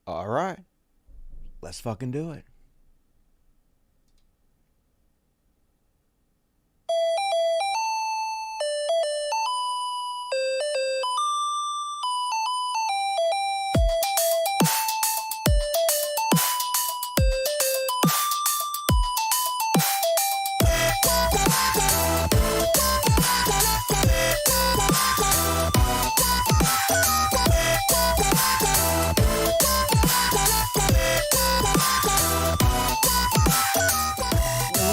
All right. Let's fucking do it.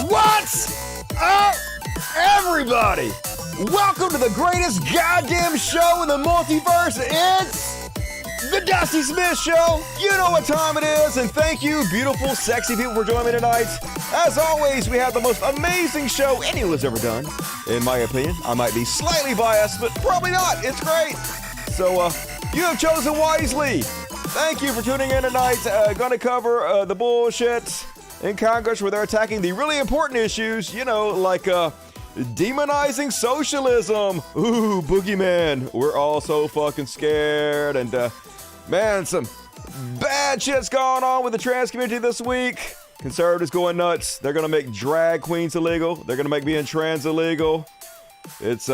What's up, everybody? Welcome to the greatest goddamn show in the multiverse. It's the Dusty Smith Show. You know what time it is, and thank you, beautiful, sexy people, for joining me tonight. As always, we have the most amazing show anyone's ever done. In my opinion, I might be slightly biased, but probably not. It's great. So, you have chosen wisely. Thank you for tuning in tonight. Gonna cover the bullshit in Congress where they're attacking the really important issues, you know, like demonizing socialism. Ooh, boogeyman. We're all so fucking scared. And man, some bad shit's going on with the trans community this week. Conservatives going nuts. They're gonna make drag queens illegal. They're gonna make being trans illegal. It's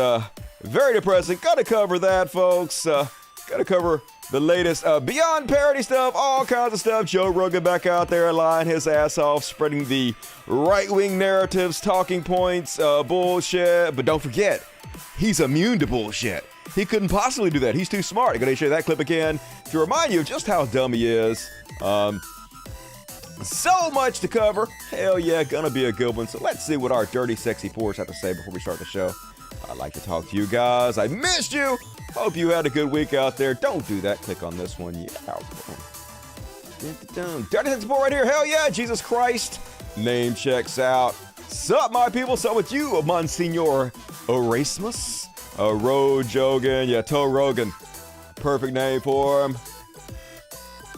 very depressing. Gotta cover that, folks. Gotta cover the latest beyond parody stuff, all kinds of stuff. Joe Rogan back out there lying his ass off, spreading the right-wing narratives, talking points, bullshit. But don't forget, he's immune to bullshit. He couldn't possibly do that. He's too smart. I'm going to show you that clip again to remind you of just how dumb he is. So much to cover. Hell yeah, gonna be a good one. So let's see what our dirty, sexy fours have to say before we start the show. I'd like to talk to you guys. I missed you. Hope you had a good week out there. Don't do that. Click on this one. Yeah. Dirty Sexy Four right here. Hell yeah. Jesus Christ. Name checks out. Sup, my people? Sup with you, Monsignor Erasmus? Rogan. Yeah, Toe Rogan. Perfect name for him.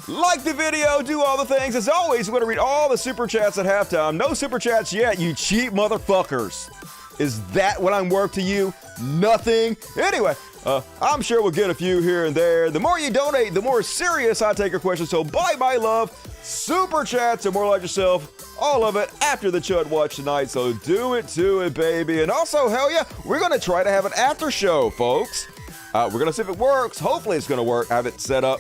Like the video, do all the things. As always, we're going to read all the super chats at halftime. No super chats yet, you cheap motherfuckers. Is that what I'm worth to you? Nothing. Anyway, I'm sure we'll get a few here and there. The more you donate, the more serious I take your questions. So bye bye love, super chats, and more like yourself. All of it after the Chud Watch tonight. So do it to it, baby. And also, hell yeah, we're going to try to have an after show, folks. We're going to see if it works. Hopefully it's going to work. I have it set up.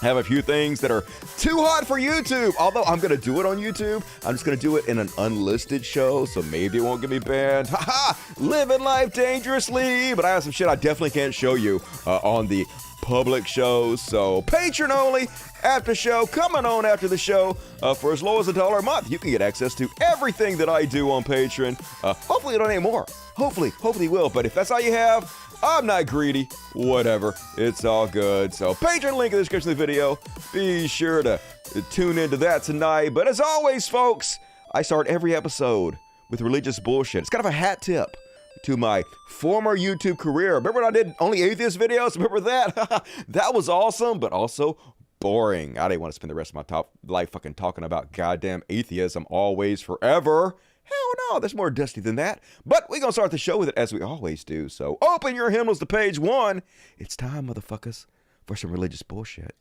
Have a few things that are too hot for YouTube. Although I'm going to do it on YouTube. I'm just going to do it in an unlisted show, so maybe it won't get me banned. Haha! Living life dangerously. But I have some shit I definitely can't show you on the public shows. So Patreon only after show. Coming on after the show for as low as $1 a month. You can get access to everything that I do on Patreon. Hopefully you don't need more. Hopefully you will. But if that's all you have, I'm not greedy. Whatever. It's all good. So Patreon link in the description of the video. Be sure to tune into that tonight. But as always, folks, I start every episode with religious bullshit. It's kind of a hat tip to my former YouTube career. Remember when I did only atheist videos? Remember that? That was awesome, but also boring. I didn't want to spend the rest of my life fucking talking about goddamn atheism always, forever. Hell no, there's more dusty than that. But we're going to start the show with it as we always do. So open your hymnals to page 1. It's time, motherfuckers, for some religious bullshit.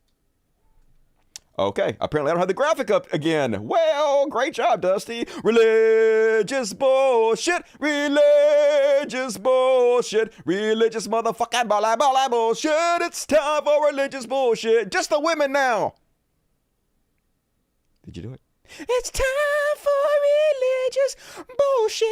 Okay, apparently I don't have the graphic up again. Well, great job, Dusty. Religious bullshit. Religious bullshit. Religious motherfucking bullshit. It's time for religious bullshit. Just the women now. Did you do it? It's time for religious bullshit.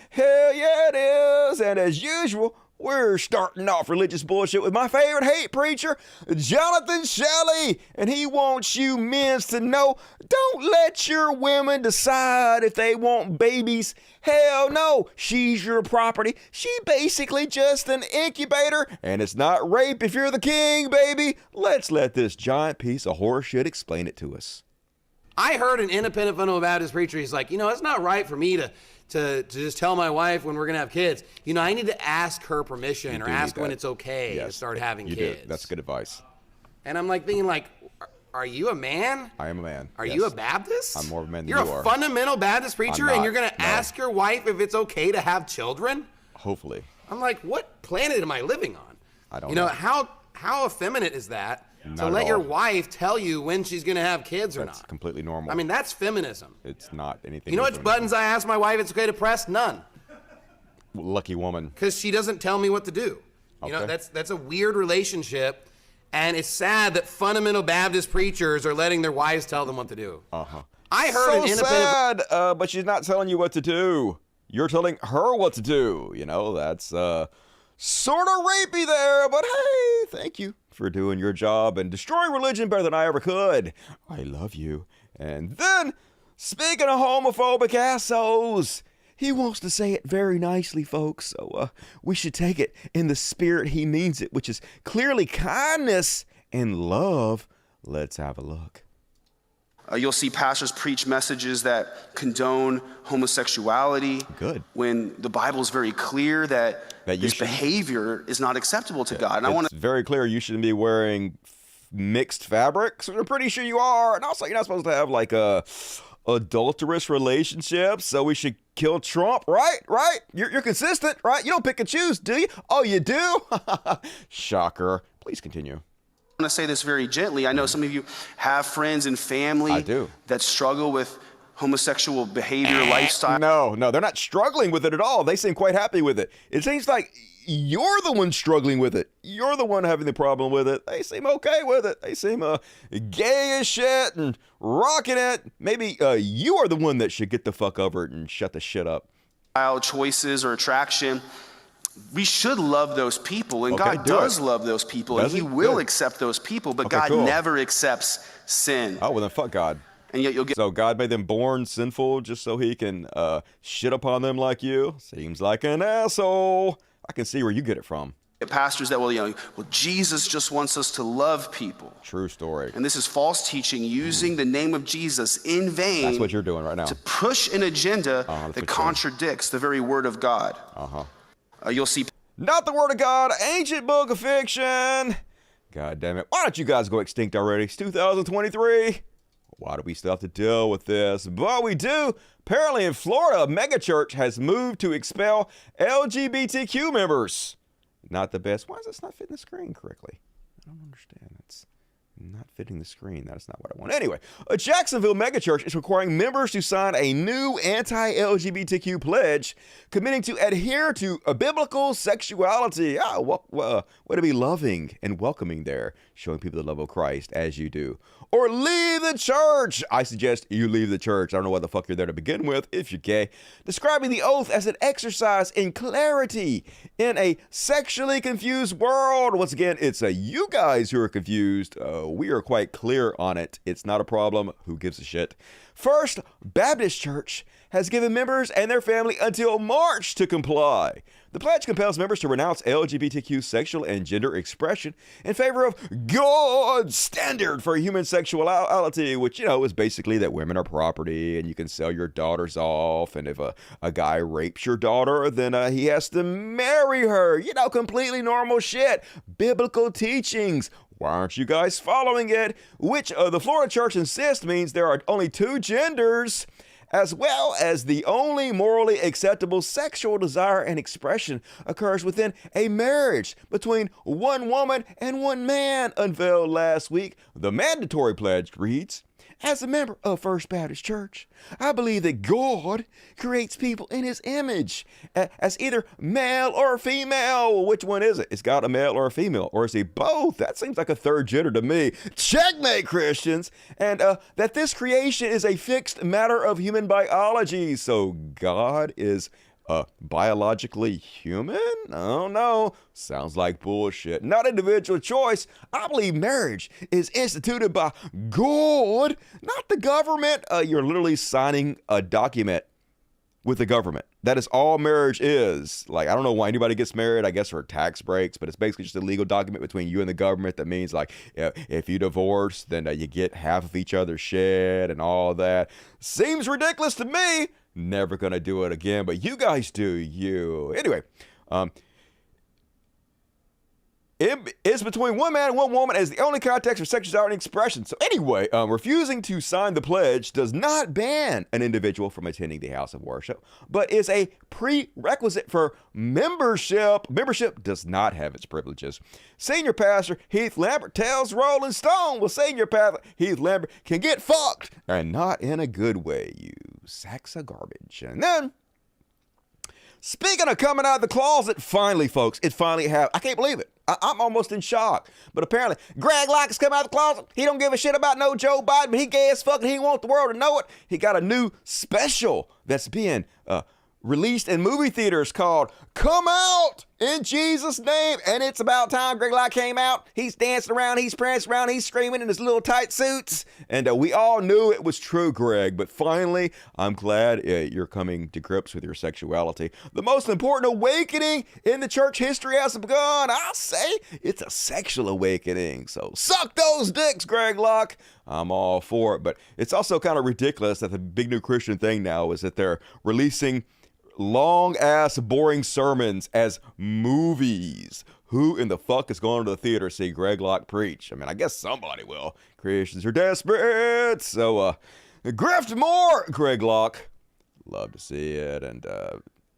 Hell yeah, it is. And as usual, we're starting off religious bullshit with my favorite hate preacher, Jonathan Shelley. And he wants you men to know, don't let your women decide if they want babies. Hell no, she's your property. She basically just an incubator. And it's not rape if you're the king, baby. Let's let this giant piece of horse shit explain it to us. I heard an independent fundamental Baptist preacher. He's like, it's not right for me to just tell my wife when we're going to have kids. I need to ask her permission or ask when it's okay to start having kids. Do. That's good advice. And I'm like thinking, are you a man? I am a man. Are you a Baptist? I'm more of a man than you are. You're a fundamental Baptist preacher and you're going to ask your wife if it's okay to have children? Hopefully. I'm like, what planet am I living on? I don't know. How effeminate is that? to let your wife tell you when she's going to have kids or not. That's completely normal. I mean, that's feminism. It's not anything. You know which buttons I ask my wife it's okay to press? None. Lucky woman. Because she doesn't tell me what to do. You know, that's a weird relationship, and it's sad that fundamental Baptist preachers are letting their wives tell them what to do. I heard an independent... sad, but she's not telling you what to do. You're telling her what to do. You know, that's sort of rapey there, but hey, thank you for doing your job and destroying religion better than I ever could. I love you. And then, speaking of homophobic assholes, he wants to say it very nicely, folks, so we should take it in the spirit he means it, which is clearly kindness and love. Let's have a look. You'll see pastors preach messages that condone homosexuality. Good. When the Bible is very clear that this behavior is not acceptable to God. And it's very clear you shouldn't be wearing mixed fabrics. I'm pretty sure you are. And also, you're not supposed to have like adulterous relationships, so we should kill Trump, right? You're consistent, right? You don't pick and choose, do you? Oh, you do? Shocker. Please continue. I want to say this very gently. I know some of you have friends and family that struggle with homosexual behavior, lifestyle. No, they're not struggling with it at all. They seem quite happy with it. It seems like you're the one struggling with it. You're the one having the problem with it. They seem okay with it. They seem gay as shit and rocking it. Maybe you are the one that should get the fuck over it and shut the shit up. Choices or attraction. We should love those people, and God does love those people, and he will accept those people, but God never accepts sin. Oh, well then fuck God. And yet you'll get... So God made them born sinful just so he can shit upon them like you? Seems like an asshole. I can see where you get it from. Pastors that well, Jesus just wants us to love people. True story. And this is false teaching, using the name of Jesus in vain. That's what you're doing right now. To push an agenda that contradicts the very word of God. You'll see... Not the word of God, ancient book of fiction. God damn it. Why don't you guys go extinct already? It's 2023. Why do we still have to deal with this? But we do. Apparently in Florida, a megachurch has moved to expel LGBTQ members. Not the best. Why is this not fitting the screen correctly? I don't understand. It's not fitting the screen. That's not what I want. Anyway, a Jacksonville megachurch is requiring members to sign a new anti-LGBTQ pledge, committing to adhere to a biblical sexuality. Way to be loving and welcoming there, showing people the love of Christ as you do. Or leave the church. I suggest you leave the church. I don't know why the fuck you're there to begin with, if you're gay. Describing the oath as an exercise in clarity in a sexually confused world. Once again, it's you guys who are confused. We are quite clear on it. It's not a problem. Who gives a shit? First Baptist Church has given members and their family until March to comply. The pledge compels members to renounce LGBTQ sexual and gender expression in favor of God's standard for human sexuality, which, is basically that women are property and you can sell your daughters off. And if a guy rapes your daughter, then he has to marry her. Completely normal shit. Biblical teachings. Why aren't you guys following it? Which the Florida church insists means there are only two genders, as well as the only morally acceptable sexual desire and expression occurs within a marriage between one woman and one man, unveiled last week. The mandatory pledge reads, as a member of First Baptist Church, I believe that God creates people in his image as either male or female. Which one is it? Is God a male or a female? Or is he both? That seems like a third gender to me. Checkmate, Christians. And that this creation is a fixed matter of human biology. So God is biologically human? Oh no, sounds like bullshit. Not individual choice. I believe marriage is instituted by God, not the government. You're literally signing a document with the government. That is all marriage is. Like, I don't know why anybody gets married, I guess for tax breaks, but it's basically just a legal document between you and the government that means, like, if you divorce, then you get half of each other's shit and all that. Seems ridiculous to me. Never gonna do it again, but you guys do you. Anyway, It's between one man and one woman as the only context for sexuality and expression. So anyway, refusing to sign the pledge does not ban an individual from attending the house of worship, but is a prerequisite for membership. Membership does not have its privileges. Senior pastor Heath Lambert tells Rolling Stone, well, senior pastor Heath Lambert can get fucked, and not in a good way, you sacks of garbage. And then, speaking of coming out of the closet, finally, folks, it finally happened. I can't believe it. I'm almost in shock. But apparently, Greg Locke has come out of the closet. He don't give a shit about no Joe Biden, but he gay as fuck and he wants the world to know it. He got a new special that's being released in movie theaters called Come Out in Jesus' Name. And it's about time Greg Locke came out. He's dancing around, he's prancing around, he's screaming in his little tight suits. And we all knew it was true, Greg. But finally, I'm glad you're coming to grips with your sexuality. The most important awakening in the church history has begun. I'll say it's a sexual awakening. So suck those dicks, Greg Locke. I'm all for it. But it's also kind of ridiculous that the big new Christian thing now is that they're releasing long-ass, boring sermons as movies. Who in the fuck is going to the theater to see Greg Locke preach? I mean, I guess somebody will. Christians are desperate. So, grift more, Greg Locke. Love to see it. And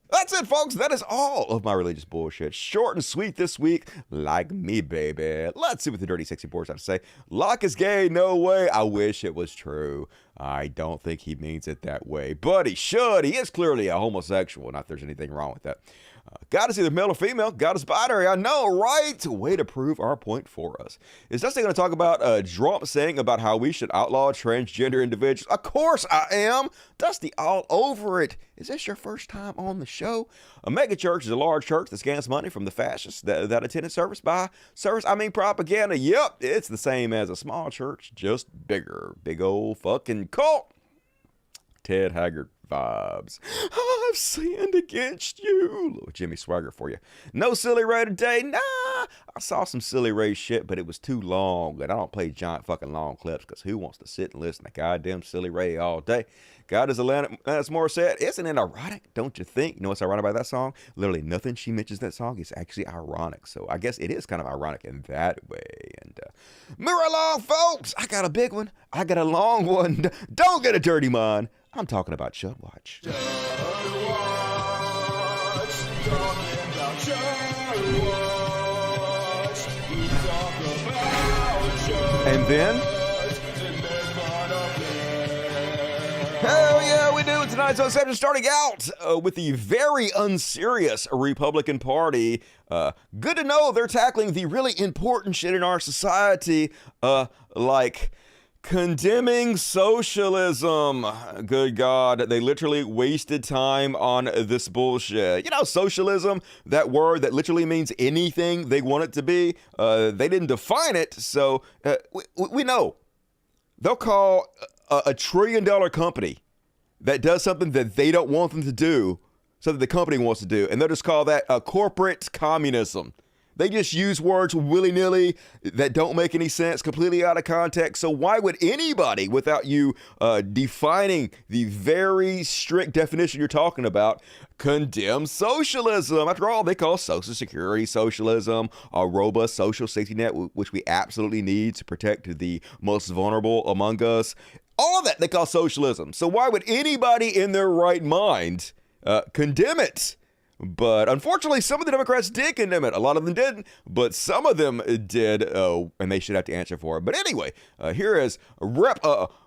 that's it, folks. That is all of my religious bullshit. Short and sweet this week, like me, baby. Let's see what the Dirty Sexy Boys have to say. Locke is gay? No way. I wish it was true. I don't think he means it that way, but he should. He is clearly a homosexual. Not if there's anything wrong with that. God is either male or female. God is binary. I know, right? Way to prove our point for us. Is Dusty going to talk about Trump saying about how we should outlaw transgender individuals? Of course I am. Dusty all over it. Is this your first time on the show? A megachurch is a large church that scams money from the fascists that attended service by service. I mean propaganda. Yep, it's the same as a small church, just bigger. Big old fucking cult. Ted Haggard vibes. I've sinned against you. Little Jimmy Swagger for you. No Silly Ray today. Nah, I saw some Silly Ray shit, but it was too long. And I don't play giant fucking long clips because who wants to sit and listen to goddamn Silly Ray all day? God is Alanis Morissette. Isn't it ironic? Don't you think? You know what's ironic about that song? Literally nothing she mentions that song is actually ironic. So I guess it is kind of ironic in that way. And mirror along, folks. I got a big one. I got a long one. Don't get a dirty mind. I'm talking about Chud Watch. Chud Watch, talking about Chud Watch. We talk about Chud. And then? Hell yeah, we do. Tonight's exception starting out with the very unserious Republican Party. Good to know they're tackling the really important shit in our society, like condemning socialism. Good God, they literally wasted time on this bullshit. You know, socialism, that word that literally means anything they want it to be. They didn't define it, so we know. They'll call a $1 trillion company that does something that they don't want them to do, something the company wants to do, and they'll just call that corporate communism. They just use words willy-nilly that don't make any sense, completely out of context. So why would anybody, without you defining the very strict definition you're talking about, condemn socialism? After all, they call Social Security socialism, a robust social safety net, which we absolutely need to protect the most vulnerable among us. All of that they call socialism. So why would anybody in their right mind condemn it? But unfortunately, some of the Democrats did condemn it. A lot of them didn't, but some of them did, and they should have to answer for it. But anyway, here is Rep.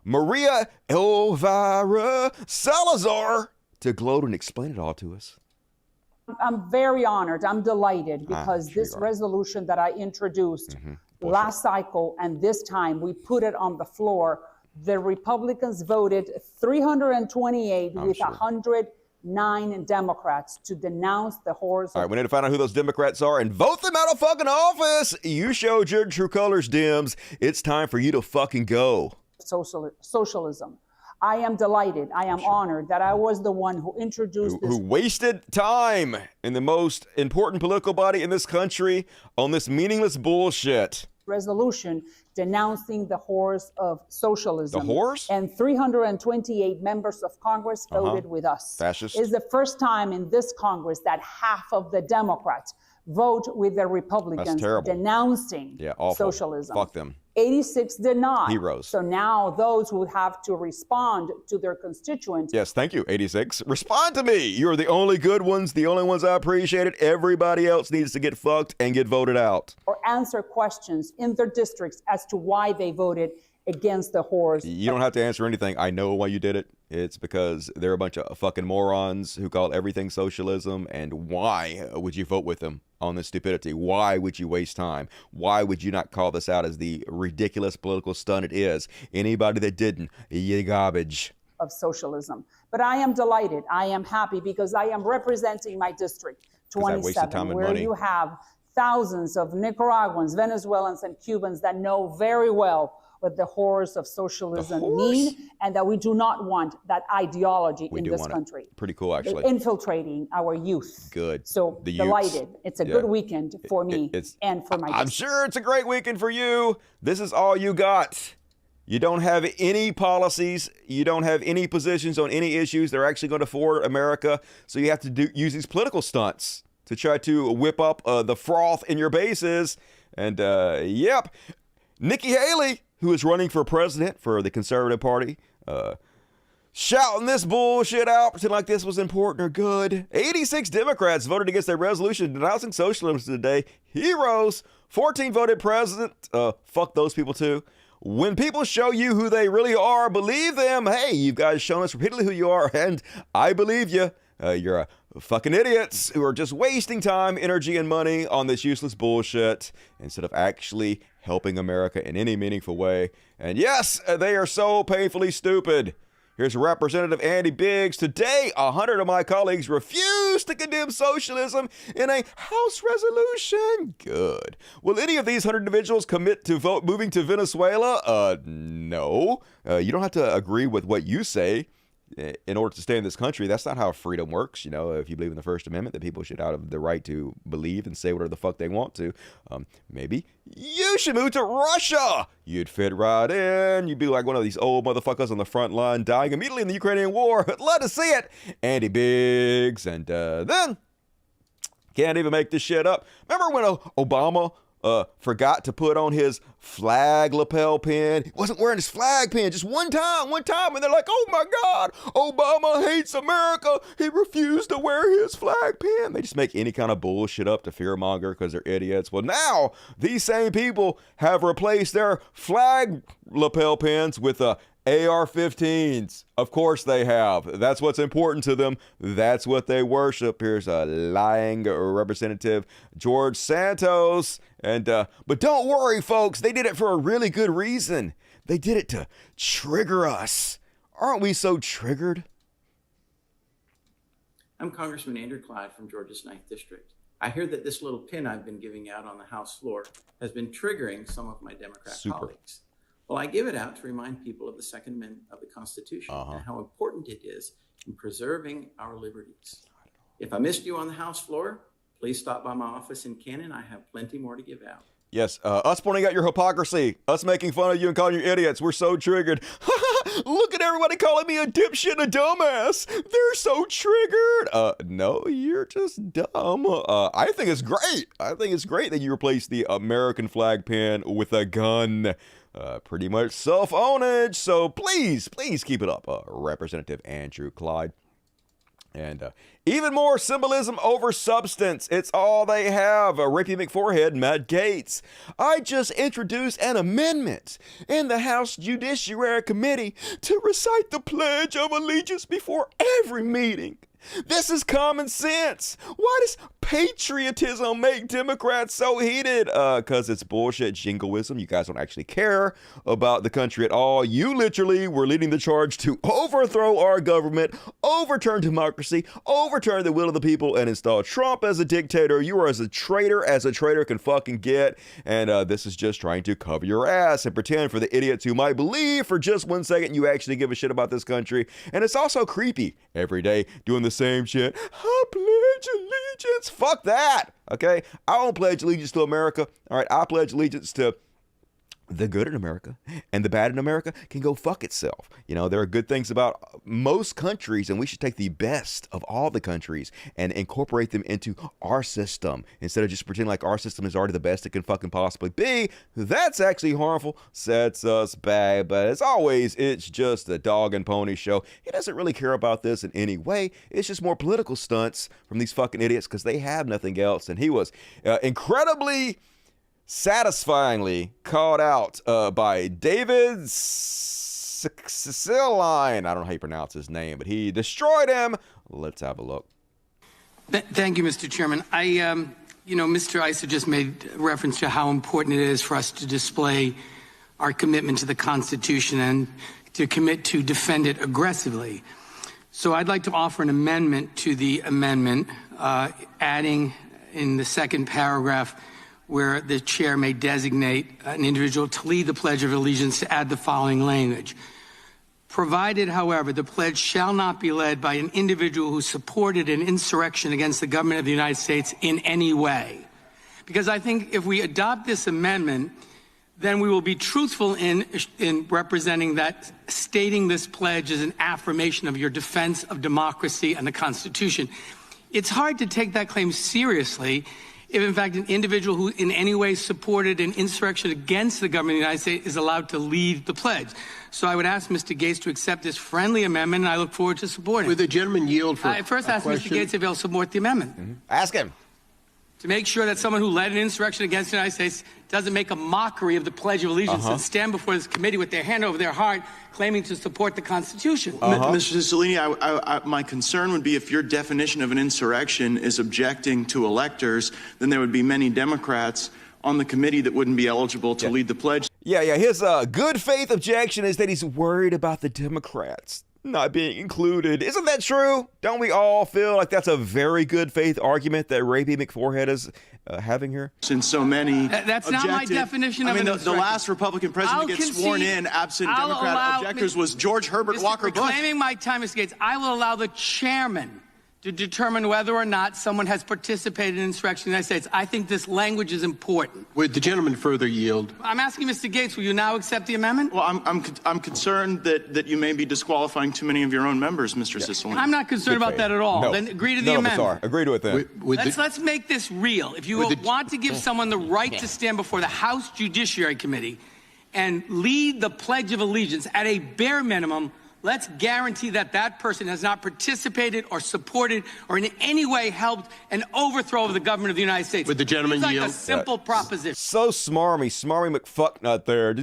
Maria Elvira Salazar to gloat and explain it all to us. I'm very honored. I'm delighted because this resolution that I introduced last cycle and this time we put it on the floor. The Republicans voted 328 with 109 Democrats to denounce the horrors. All right, we need to find out who those Democrats are and vote them out of fucking office. You showed your true colors, Dems. It's time for you to fucking go. Socialism. I am delighted. I am honored that I was the one who introduced this. Who wasted time in the most important political body in this country on this meaningless bullshit. Resolution denouncing the horrors of socialism. The horrors? And 328 members of Congress voted with us. Fascist. It's the first time in this Congress that half of the Democrats vote with the Republicans denouncing socialism. Fuck them. 86 did not. Heroes. So now those who have to respond to their constituents. Yes, thank you, 86. Respond to me. You're the only good ones, the only ones I appreciated. Everybody else needs to get fucked and get voted out. Or answer questions in their districts as to why they voted against the horrors. You don't have to answer anything. I know why you did it. It's because they're a bunch of fucking morons who call everything socialism. And why would you vote with them on this stupidity? Why would you waste time? Why would you not call this out as the ridiculous political stunt it is? Anybody that didn't, you garbage. Of socialism. But I am delighted. I am happy because I am representing my district 27, where you have thousands of Nicaraguans, Venezuelans, and Cubans that know very well what the horrors of socialism mean, and that we do not want that ideology in this country. Pretty cool, actually. Infiltrating our youth. Good. So delighted. It's a good weekend for me and for my district. I'm sure it's a great weekend for you. This is all you got. You don't have any policies. You don't have any positions on any issues. They're actually going to forward America. So you have to use these political stunts to try to whip up the froth in your bases. And yep, Nikki Haley, who is running for president for the Conservative Party, shouting this bullshit out, pretending like this was important or good. 86 Democrats voted against their resolution denouncing socialism today. Heroes. 14 voted president. Fuck those people too. When people show you who they really are, believe them. Hey, you guys shown us repeatedly who you are, and I believe you. You're fucking idiots who are just wasting time, energy, and money on this useless bullshit instead of actually helping America in any meaningful way. And yes, they are so painfully stupid. Here's Representative Andy Biggs. Today, 100 of my colleagues refuse to condemn socialism in a House resolution. Good. Will any of these 100 individuals commit to moving to Venezuela? No. You don't have to agree with what you say in order to stay in this country. That's not how freedom works. You know, if you believe in the First Amendment, that people should have the right to believe and say whatever the fuck they want to. Maybe you should move to Russia. You'd fit right in. You'd be like one of these old motherfuckers on the front line dying immediately in the Ukrainian war. Love to see it. Andy Biggs. And then, can't even make this shit up. Remember when Obama forgot to put on his flag lapel pin? He wasn't wearing his flag pin just one time, and they're like, oh my God, Obama hates America. He refused to wear his flag pin. They just make any kind of bullshit up to fearmonger because they're idiots. Well, now these same people have replaced their flag lapel pins with AR-15s. Of course they have. That's what's important to them. That's what they worship. Here's a lying Representative George Santos. And but don't worry, folks. They did it for a really good reason. They did it to trigger us. Aren't we so triggered? I'm Congressman Andrew Clyde from Georgia's 9th District. I hear that this little pin I've been giving out on the House floor has been triggering some of my Democrat colleagues. Well, I give it out to remind people of the Second Amendment of the Constitution and how important it is in preserving our liberties. If I missed you on the House floor, please stop by my office in Cannon. I have plenty more to give out. Yes, us pointing out your hypocrisy, us making fun of you and calling you idiots. We're so triggered. Look at everybody calling me a dipshit and a dumbass. They're so triggered. No, you're just dumb. I think it's great. I think it's great that you replace the American flag pin with a gun. Pretty much self-ownage. So please keep it up, Representative Andrew Clyde. And even more symbolism over substance. It's all they have. Rapey McForehead, Matt Gaetz. I just introduced an amendment in the House Judiciary Committee to recite the Pledge of Allegiance before every meeting. This is common sense. Why does patriotism make Democrats so heated? Because it's bullshit jingoism. You guys don't actually care about the country at all. You literally were leading the charge to overthrow our government, overturn democracy, overturn the will of the people, and install Trump as a dictator. You are as a traitor can fucking get. And this is just trying to cover your ass and pretend for the idiots who might believe for just 1 second you actually give a shit about this country. And it's also creepy every day doing the same shit. I pledge allegiance. Fuck that. Okay? I don't pledge allegiance to America. All right? I pledge allegiance to the good in America and the bad in America can go fuck itself. You know, there are good things about most countries, and we should take the best of all the countries and incorporate them into our system instead of just pretending like our system is already the best it can fucking possibly be. That's actually harmful, sets us back. But as always, it's just a dog and pony show. He doesn't really care about this in any way. It's just more political stunts from these fucking idiots because they have nothing else. And he was incredibly satisfyingly called out by David Cicilline. I don't know how you pronounce his name, but he destroyed him. Let's have a look. Thank you, Mr. Chairman. Mr. Issa just made reference to how important it is for us to display our commitment to the Constitution and to commit to defend it aggressively. So I'd like to offer an amendment to the amendment, adding in the second paragraph where the chair may designate an individual to lead the Pledge of Allegiance, to add the following language. Provided, however, the pledge shall not be led by an individual who supported an insurrection against the government of the United States in any way. Because I think if we adopt this amendment, then we will be truthful in representing that stating this pledge is an affirmation of your defense of democracy and the Constitution. It's hard to take that claim seriously if, in fact, an individual who in any way supported an insurrection against the government of the United States is allowed to lead the pledge. So I would ask Mr. Gates to accept this friendly amendment, and I look forward to supporting it. Would the gentleman yield for I first ask question? Mr. Gates if he'll support the amendment. Mm-hmm. Ask him. To make sure that someone who led an insurrection against the United States doesn't make a mockery of the Pledge of Allegiance and stand before this committee with their hand over their heart, claiming to support the Constitution. Mr. Cicilline, my concern would be if your definition of an insurrection is objecting to electors, then there would be many Democrats on the committee that wouldn't be eligible to lead the pledge. Yeah. His good faith objection is that he's worried about the Democrats not being included. Isn't that true? Don't we all feel like that's a very good faith argument that Rapey McForehead is having here? Since so many That's not my definition of an the last Republican president to get sworn in absent Democrat objectors was George Herbert Walker Bush. Claiming my time, Mr. Gates, I will allow the chairman to determine whether or not someone has participated in insurrection in the United States. I think this language is important. Would the gentleman further yield? I'm asking Mr. Gates, will you now accept the amendment? Well, I'm concerned that you may be disqualifying too many of your own members, Mr. Cicilline. I'm not concerned about that at all. No. Then agree to the None of us amendment. are. Agree to it then. Let's make this real. If you want to give someone the right to stand before the House Judiciary Committee and lead the Pledge of Allegiance at a bare minimum, let's guarantee that that person has not participated or supported or in any way helped an overthrow of the government of the United States. Would the gentleman yield? yield? It's like a simple proposition. So smarmy McFucknut there.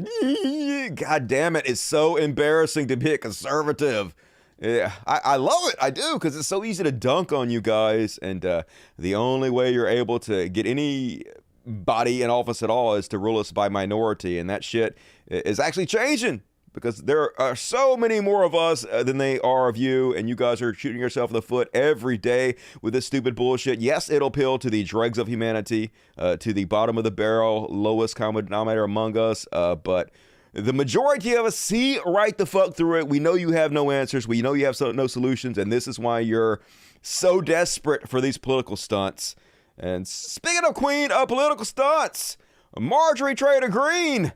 God damn it, it's so embarrassing to be a conservative. Yeah, I love it. I do, because it's so easy to dunk on you guys, and the only way you're able to get anybody in office at all is to rule us by minority, and that shit is actually changing. Because there are so many more of us than they are of you, and you guys are shooting yourself in the foot every day with this stupid bullshit. Yes, it'll appeal to the dregs of humanity, to the bottom of the barrel, lowest common denominator among us, but the majority of us see right the fuck through it. We know you have no answers. We know you have no solutions, and this is why you're so desperate for these political stunts. And speaking of queen of political stunts, Marjorie Taylor Greene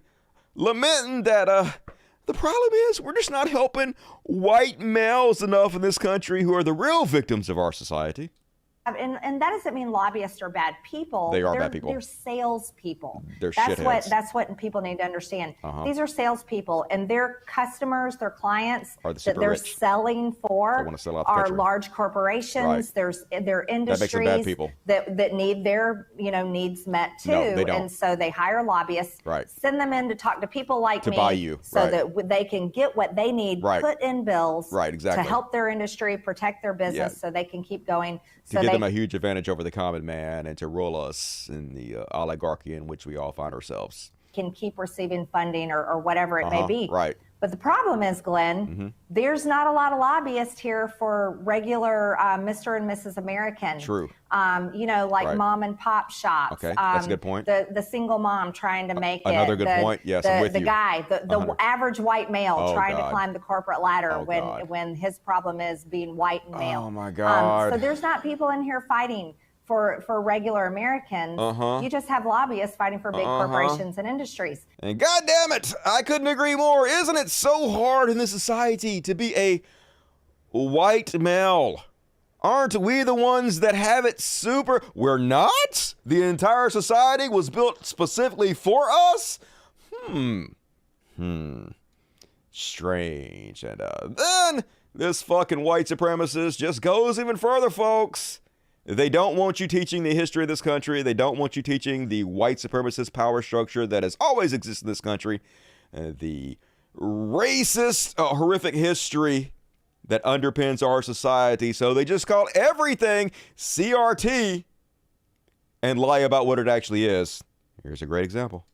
lamenting that the problem is we're just not helping white males enough in this country who are the real victims of our society. And that doesn't mean lobbyists are bad people. They are bad people. They're salespeople. They're shitheads. That's what people need to understand. These are salespeople, and their customers, their clients that they're rich. Selling for They want to sell out the are country. large corporations. Right. There's their That makes them industries bad people. that need their needs met too. No, they don't. And so they hire lobbyists, Right. send them in to talk to people like To me, buy you. so Right. that they can get what they need, Right. put in bills, Right, exactly. to help their industry, protect their business, Yeah. so they can keep going. To give them a huge advantage over the common man and to rule us in the oligarchy in which we all find ourselves. Can keep receiving funding or whatever it may be. Right. But the problem is, Glenn, there's not a lot of lobbyists here for regular Mr. and Mrs. American. True. Like Right. mom and pop shops. Okay, that's a good point. The single mom trying to make Another it. good point. Yes, I'm with the you. guy, the average white male Oh, trying God. to climb the corporate ladder Oh, God. when his problem is being white and male. Oh, my God. So there's not people in here fighting for regular Americans. You just have lobbyists fighting for big corporations and industries. And God damn it, I couldn't agree more. Isn't it so hard in this society to be a white male? Aren't we the ones that have it super? We're not? The entire society was built specifically for us? Strange. And then this fucking white supremacist just goes even further, folks. They don't want you teaching the history of this country. They don't want you teaching the white supremacist power structure that has always existed in this country. The racist, horrific history that underpins our society. So they just call everything CRT and lie about what it actually is. Here's a great example.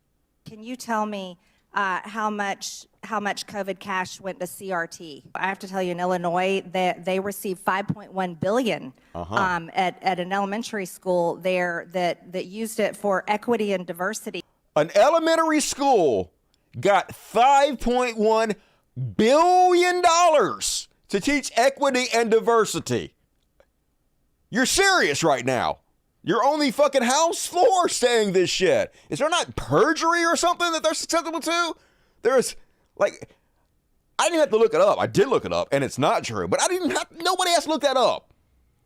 Can you tell me how much COVID cash went to CRT? I have to tell you, in Illinois, they received $5.1 billion at an elementary school there that used it for equity and diversity. An elementary school got $5.1 billion to teach equity and diversity. You're serious right now. You're on the fucking House floor saying this shit. Is there not perjury or something that they're susceptible to? There's, like, I didn't have to look it up. I did look it up, and it's not true. But nobody has to look that up.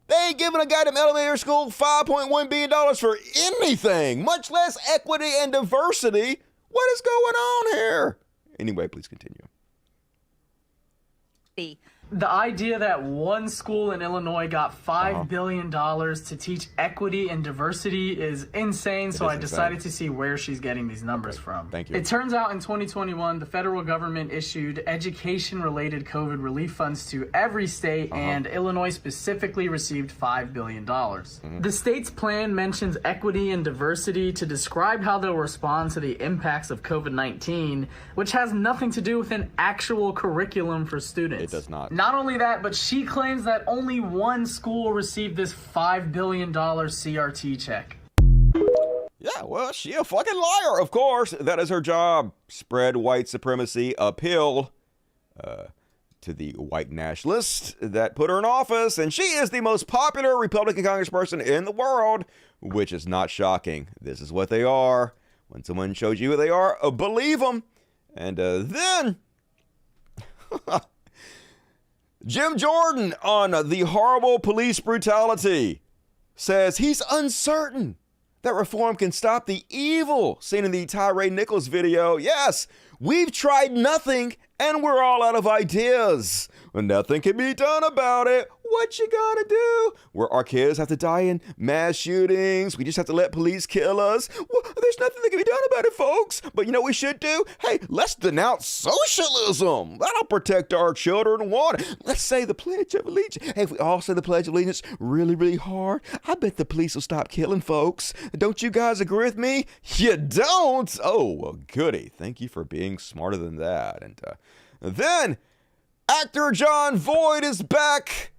They ain't giving a goddamn elementary school $5.1 billion for anything, much less equity and diversity. What is going on here? Anyway, please continue. The idea that one school in Illinois got $5 billion to teach equity and diversity is insane, so I decided to see where she's getting these numbers from. Thank you. It turns out in 2021, the federal government issued education-related COVID relief funds to every state, and Illinois specifically received $5 billion. The state's plan mentions equity and diversity to describe how they'll respond to the impacts of COVID-19, which has nothing to do with an actual curriculum for students. It does not. Not only that, but she claims that only one school received this $5 billion CRT check. Yeah, well, she a fucking liar, of course. That is her job. Spread white supremacy uphill to the white nationalists that put her in office. And she is the most popular Republican congressperson in the world, which is not shocking. This is what they are. When someone shows you what they are, believe them. And then... Jim Jordan on the horrible police brutality says he's uncertain that reform can stop the evil seen in the Tyree Nichols video. Yes, we've tried nothing and we're all out of ideas. Nothing can be done about it. What you gonna do? Where our kids have to die in mass shootings. We just have to let police kill us. Well, there's nothing that can be done about it, folks. But you know what we should do? Hey, let's denounce socialism. That'll protect our children. Let's say the Pledge of Allegiance. Hey, if we all say the Pledge of Allegiance really, really hard, I bet the police will stop killing folks. Don't you guys agree with me? You don't? Oh, well, goody. Thank you for being smarter than that. And then actor John Voight is back.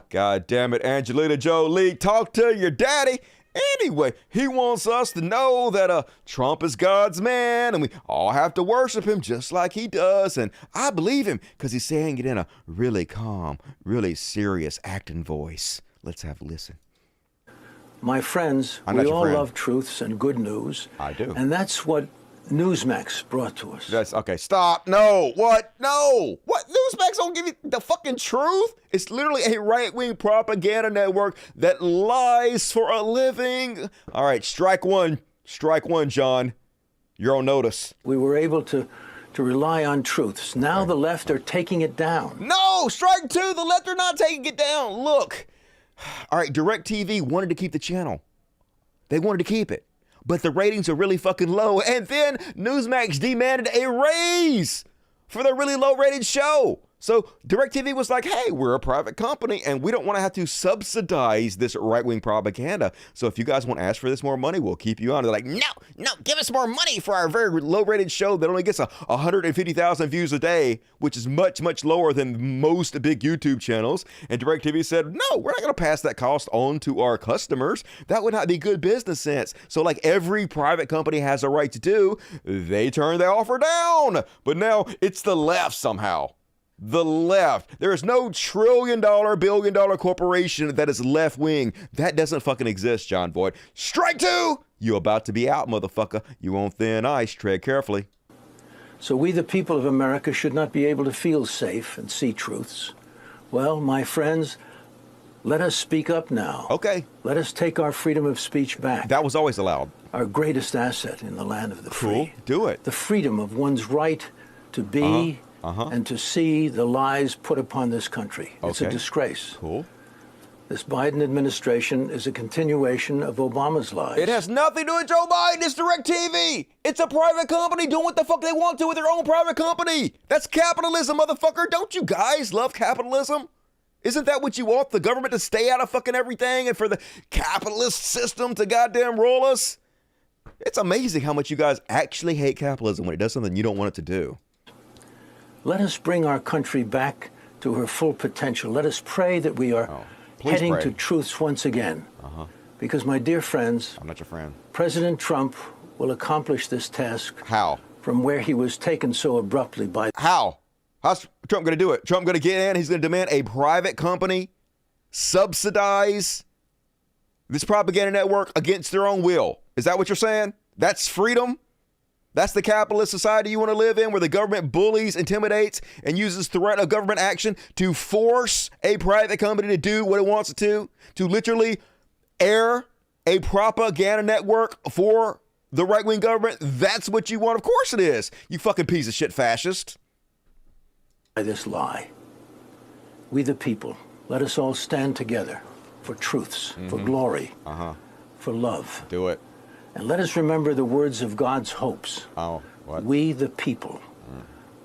God damn it, Angelina Jolie, talk to your daddy. Anyway, he wants us to know that Trump is God's man and we all have to worship him just like he does. And I believe him because he's saying it in a really calm, really serious acting voice. Let's have a listen. My friends, we all love truths and good news. I do. And that's what Newsmax brought to us. That's okay. Stop. No. What? No. What? Newsmax don't give you the fucking truth. It's literally a right-wing propaganda network that lies for a living. All right. Strike one. Strike one, John. You're on notice. We were able to rely on truths. Now the left are taking it down. No. Strike two. The left are not taking it down. Look. All right. DirecTV wanted to keep the channel. They wanted to keep it. But the ratings are really fucking low. And then Newsmax demanded a raise for their really low rated show. So DirecTV was like, hey, we're a private company and we don't want to have to subsidize this right-wing propaganda. So if you guys want to ask for this more money, we'll keep you on. They're like, no, give us more money for our very low-rated show that only gets 150,000 views a day, which is much, much lower than most big YouTube channels. And DirecTV said, no, we're not going to pass that cost on to our customers. That would not be good business sense. So like every private company has a right to do, they turned the offer down. But now it's the left somehow. The left. There is no $1 trillion, $1 billion corporation that is left wing. That doesn't fucking exist, John Boyd. Strike two. You about to be out, motherfucker. You on thin ice. Tread carefully. So we, the people of America, should not be able to feel safe and see truths. Well, my friends, let us speak up now. Okay. Let us take our freedom of speech back. That was always allowed. Our greatest asset in the land of the free. Do it. The freedom of one's right to be and to see the lies put upon this country. It's a disgrace. Cool. This Biden administration is a continuation of Obama's lies. It has nothing to do with Joe Biden. It's DirecTV. It's a private company doing what the fuck they want to with their own private company. That's capitalism, motherfucker. Don't you guys love capitalism? Isn't that what you want? The government to stay out of fucking everything and for the capitalist system to goddamn roll us? It's amazing how much you guys actually hate capitalism when it does something you don't want it to do. Let us bring our country back to her full potential. Let us pray that we are heading to truths once again. Because, my dear friends, I'm not your friend. President Trump will accomplish this task. How? From where he was taken so abruptly by... How? How's Trump going to do it? Trump going to get in? He's going to demand a private company subsidize this propaganda network against their own will. Is that what you're saying? That's freedom? That's the capitalist society you want to live in, where the government bullies, intimidates, and uses threat of government action to force a private company to do what it wants it to literally air a propaganda network for the right-wing government? That's what you want? Of course it is, you fucking piece of shit fascist. By this lie. We the people, let us all stand together for truths, for glory, for love. Do it. And let us remember the words of God's hopes. What? We the people,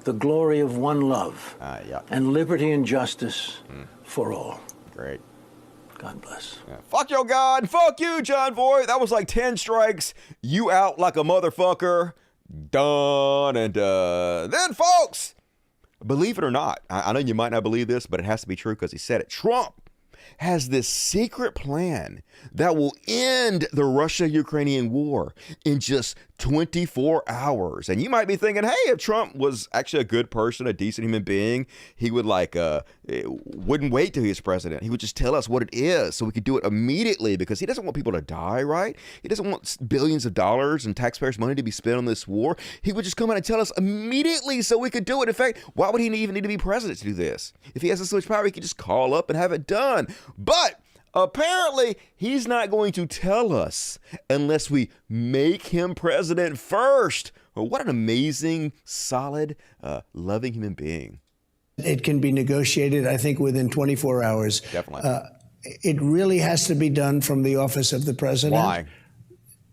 the glory of one love, and liberty and justice for all. Great. God bless. Yeah. Fuck your God. Fuck you, John Boyd. That was like 10 strikes. You out like a motherfucker. Done. And then, folks, believe it or not, I know you might not believe this, but it has to be true because he said it. Trump has this secret plan that will end the Russia-Ukrainian war in just 24 hours. And you might be thinking, hey, if Trump was actually a good person, a decent human being, he would wouldn't wait till he was president. He would just tell us what it is so we could do it immediately, because he doesn't want people to die, right? He doesn't want billions of dollars and taxpayers' money to be spent on this war. He would just come out and tell us immediately so we could do it. In fact, why would he even need to be president to do this? If he has so much power, he could just call up and have it done. But apparently, he's not going to tell us unless we make him president first. Well, what an amazing, solid, loving human being. It can be negotiated, I think, within 24 hours. Definitely. It really has to be done from the office of the president. Why?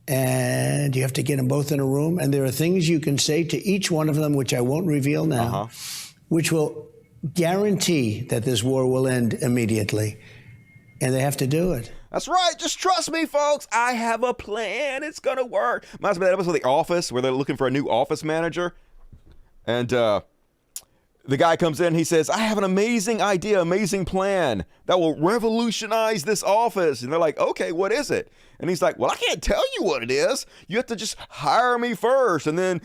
And you have to get them both in a room. And there are things you can say to each one of them, which I won't reveal now, which will guarantee that this war will end immediately. And they have to do it. That's right. Just trust me, folks. I have a plan. It's going to work. Reminds me of that episode of The Office where they're looking for a new office manager. And the guy comes in. He says, I have an amazing idea, amazing plan that will revolutionize this office. And they're like, okay, what is it? And he's like, well, I can't tell you what it is. You have to just hire me first. And then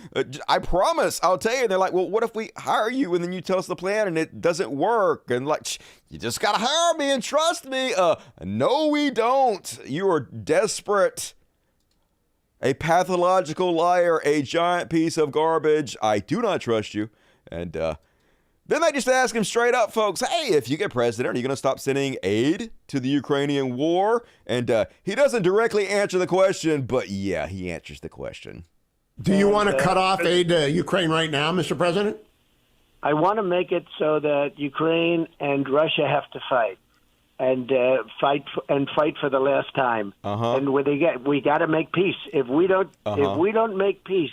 I promise I'll tell you. And they're like, well, what if we hire you and then you tell us the plan and it doesn't work? And like, you just got to hire me and trust me. No, we don't. You are desperate. A pathological liar, a giant piece of garbage. I do not trust you. And then they just ask him straight up, folks, hey, if you get president, are you going to stop sending aid to the Ukrainian war? And he doesn't directly answer the question, but yeah, he answers the question. Do you want to cut off aid to Ukraine right now, Mr. President? I want to make it so that Ukraine and Russia have to fight and fight for the last time. And we got to make peace. If we don't make peace,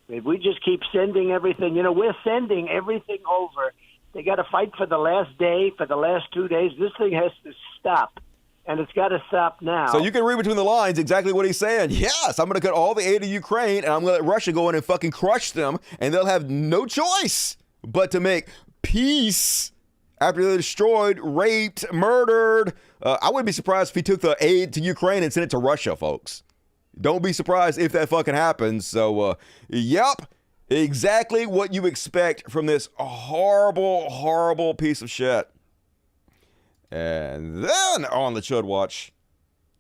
if we just keep sending everything, we're sending everything over. They got to fight for the last day, for the last 2 days. This thing has to stop, and it's got to stop now. So you can read between the lines exactly what he's saying. Yes, I'm going to cut all the aid to Ukraine, and I'm going to let Russia go in and fucking crush them, and they'll have no choice but to make peace after they're destroyed, raped, murdered. I wouldn't be surprised if he took the aid to Ukraine and sent it to Russia, folks. Don't be surprised if that fucking happens. So, yep, Exactly what you expect from this horrible, horrible piece of shit. And then on the Chud Watch,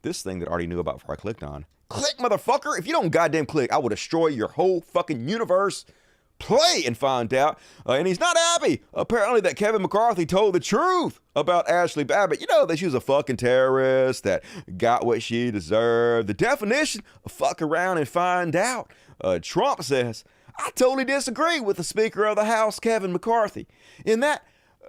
this thing that I already knew about before I clicked on. Click, motherfucker. If you don't goddamn click, I will destroy your whole fucking universe. Play and find out. And he's not happy, apparently, that Kevin McCarthy told the truth about Ashley Babbitt. You know, that she was a fucking terrorist that got what she deserved. The definition of fuck around and find out. Trump says, I totally disagree with the Speaker of the House, Kevin McCarthy, in that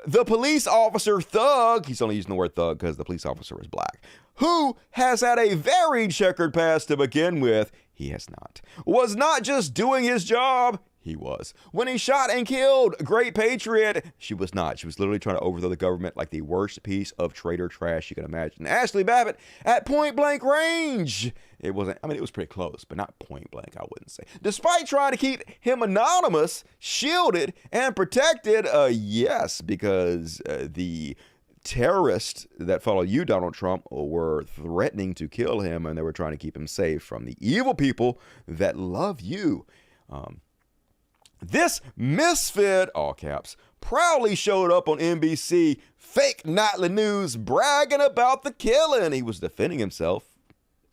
the police officer thug, he's only using the word thug because the police officer is black, who has had a very checkered past to begin with, he has not, was not just doing his job, he was. When he shot and killed a great patriot, she was not. She was literally trying to overthrow the government like the worst piece of traitor trash you can imagine. Ashley Babbitt at point blank range. It wasn't, I mean, it was pretty close, but not point blank, I wouldn't say. Despite trying to keep him anonymous, shielded, and protected, yes, because the terrorists that follow you, Donald Trump, were threatening to kill him, and they were trying to keep him safe from the evil people that love you. This misfit, all caps, proudly showed up on NBC, fake nightly news, bragging about the killing. He was defending himself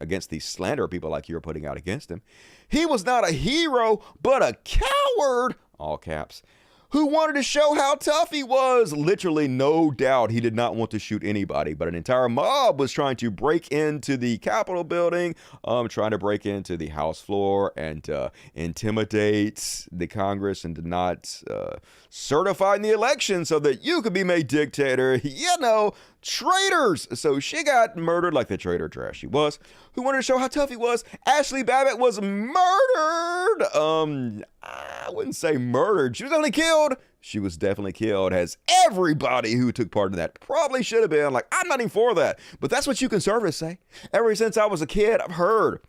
against the slander people like you are putting out against him. He was not a hero, but a coward, all caps, who wanted to show how tough he was. Literally, no doubt he did not want to shoot anybody, but an entire mob was trying to break into the Capitol building, trying to break into the House floor and intimidate the Congress and to not certify the election so that you could be made dictator. You know, traitors. So she got murdered like the traitor trash she was, who wanted to show how tough he was. Ashley Babbitt was murdered. I wouldn't say murdered. She was only killed. She was definitely killed, as everybody who took part in that probably should have been. Like, I'm not even for that. But that's what you conservatives say. Ever since I was a kid, I've heard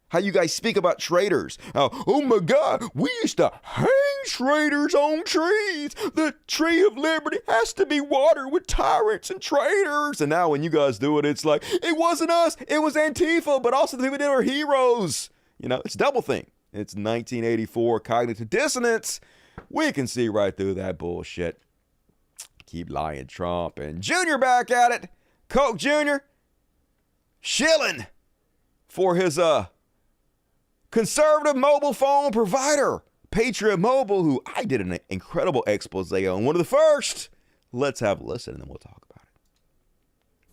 how you guys speak about traitors. Oh my God, we used to hang traitors on trees. The tree of liberty has to be watered with tyrants and traitors. And now when you guys do it, it's like, it wasn't us, it was Antifa, but also the people that were heroes. You know, it's doublethink. It's 1984 cognitive dissonance. We can see right through that bullshit. Keep lying, Trump. And Junior back at it. Coke Jr. shilling for his conservative mobile phone provider, Patriot Mobile, who I did an incredible expose on, one of the first. Let's have a listen and then we'll talk about it.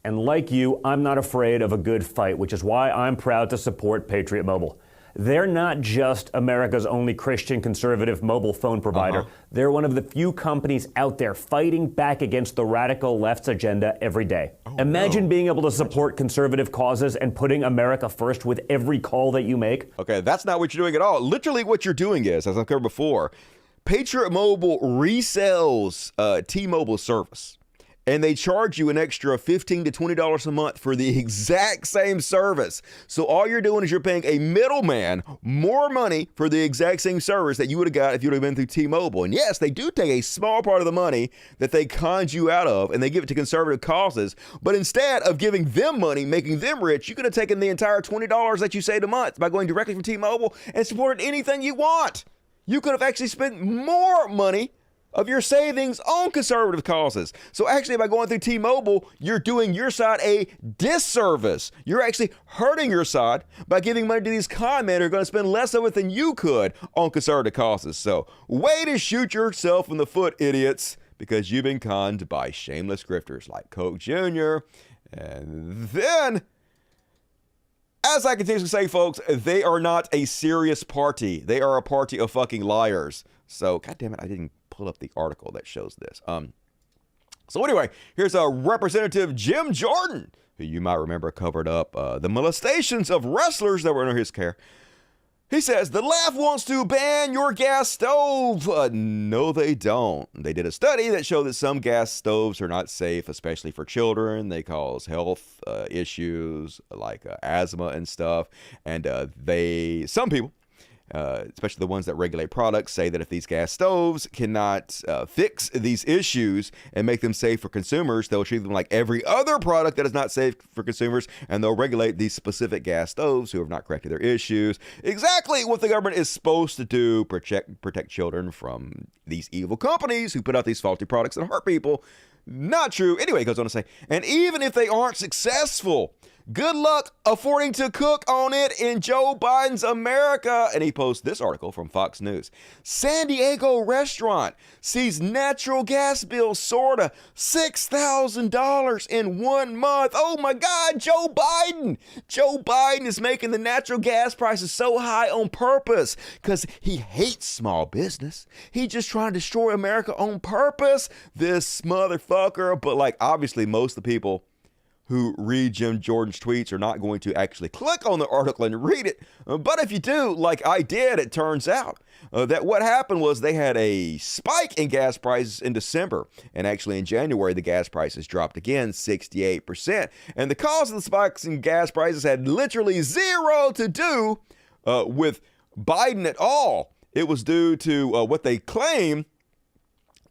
And like you, I'm not afraid of a good fight, which is why I'm proud to support Patriot Mobile. They're not just America's only Christian conservative mobile phone provider. They're one of the few companies out there fighting back against the radical left's agenda every day. Imagine being able to support conservative causes and putting America first with every call that you make. Okay, that's not what you're doing at all. Literally what you're doing is, as I've covered before, Patriot Mobile resells T-Mobile service. And they charge you an extra $15 to $20 a month for the exact same service. So all you're doing is you're paying a middleman more money for the exact same service that you would have got if you would have been through T-Mobile. And yes, they do take a small part of the money that they conned you out of and they give it to conservative causes. But instead of giving them money, making them rich, you could have taken the entire $20 that you saved a month by going directly from T-Mobile and supported anything you want. You could have actually spent more money of your savings on conservative causes. So actually, by going through T-Mobile, you're doing your side a disservice. You're actually hurting your side by giving money to these con men who are going to spend less of it than you could on conservative causes. So way to shoot yourself in the foot, idiots, because you've been conned by shameless grifters like Coke Jr. And then, as I continue to say, folks, they are not a serious party. They are a party of fucking liars. So, goddammit, I didn't pull up the article that shows this. So anyway, here's a Representative Jim Jordan, who you might remember covered up the molestations of wrestlers that were under his care. He says, the left wants to ban your gas stove. No, they don't. They did a study that showed that some gas stoves are not safe, especially for children. They cause health issues like asthma and stuff. And some people especially the ones that regulate products, say that if these gas stoves cannot fix these issues and make them safe for consumers, they'll treat them like every other product that is not safe for consumers, and they'll regulate these specific gas stoves who have not corrected their issues. Exactly what the government is supposed to do, protect children from these evil companies who put out these faulty products that hurt people. Not true. Anyway, it goes on to say, and even if they aren't successful, good luck affording to cook on it in Joe Biden's America. And he posts this article from Fox News. San Diego restaurant sees natural gas bill soar to $6,000 in 1 month. Oh my God, Joe Biden. Joe Biden is making the natural gas prices so high on purpose because he hates small business. He's just trying to destroy America on purpose. This motherfucker. But like, obviously, most of the people who read Jim Jordan's tweets are not going to actually click on the article and read it. But if you do, like I did, it turns out that what happened was they had a spike in gas prices in December. And actually in January, the gas prices dropped again 68%. And the cause of the spikes in gas prices had literally zero to do with Biden at all. It was due to what they claim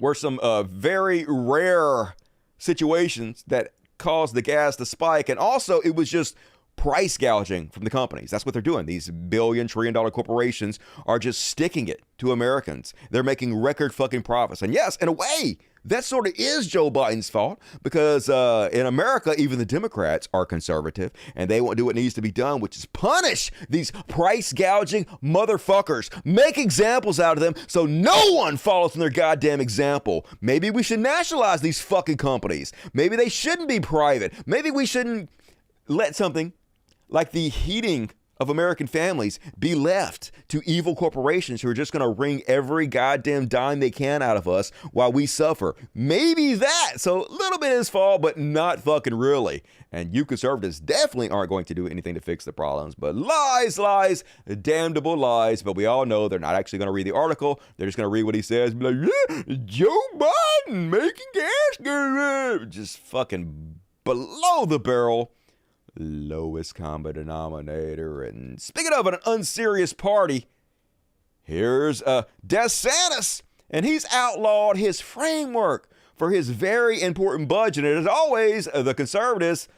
were some very rare situations that caused the gas to spike. And also it was just price gouging from the companies. That's what they're doing. These billion, $1 trillion corporations are just sticking it to Americans. They're making record fucking profits. And yes, in a way, that sort of is Joe Biden's fault because in America, even the Democrats are conservative and they won't do what needs to be done, which is punish these price gouging motherfuckers. Make examples out of them so no one follows from their goddamn example. Maybe we should nationalize these fucking companies. Maybe they shouldn't be private. Maybe we shouldn't let something like the heating of American families be left to evil corporations who are just going to wring every goddamn dime they can out of us while we suffer. Maybe that. So a little bit his fault, but not fucking really. And you conservatives definitely aren't going to do anything to fix the problems. But lies, damnable lies. But we all know they're not actually going to read the article. They're just going to read what he says and be like, yeah, Joe Biden making gas go up. Just fucking below the barrel. Lowest common denominator. And speaking of an unserious party, here's DeSantis, and he's outlawed his framework for his very important budget. And as always, the conservatives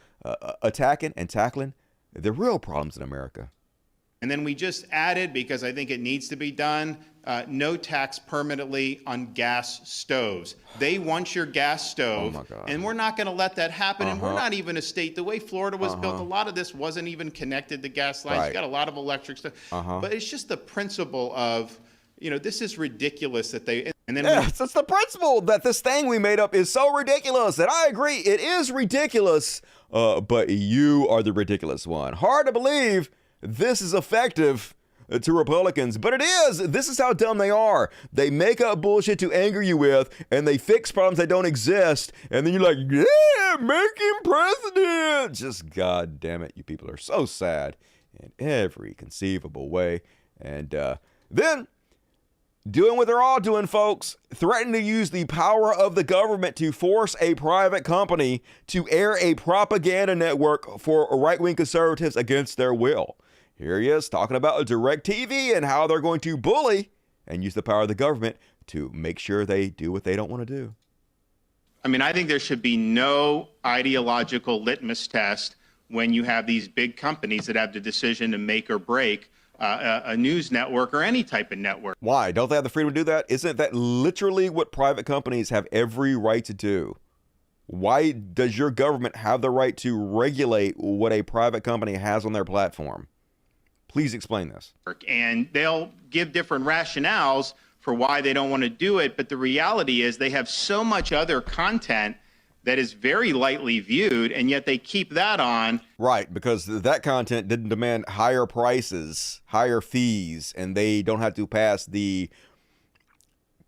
attacking and tackling the real problems in America. And then we just added, because I think it needs to be done, no tax permanently on gas stoves. They want your gas stove, and we're not going to let that happen. And we're not even a state. The way Florida was built, a lot of this wasn't even connected to gas lines. Right. You got a lot of electric stuff. But it's just the principle of, you know, this is ridiculous that they... And then yes, it's the principle that this thing we made up is so ridiculous. And I agree, it is ridiculous, but you are the ridiculous one. Hard to believe this is effective to Republicans, but it is. This is how dumb they are. They make up bullshit to anger you with, and they fix problems that don't exist, and then you're like, yeah, make him president. Just God damn it, you people are so sad in every conceivable way. And then doing what they're all doing, folks, threatening to use the power of the government to force a private company to air a propaganda network for right-wing conservatives against their will. Here he is talking about DirecTV and how they're going to bully and use the power of the government to make sure they do what they don't want to do. I mean, I think there should be no ideological litmus test when you have these big companies that have the decision to make or break a news network or any type of network. Why? Don't they have the freedom to do that? Isn't that literally what private companies have every right to do? Why does your government have the right to regulate what a private company has on their platform? Please explain this. And they'll give different rationales for why they don't want to do it. But the reality is they have so much other content that is very lightly viewed, and yet they keep that on. Right, because that content didn't demand higher prices, higher fees, and they don't have to pass the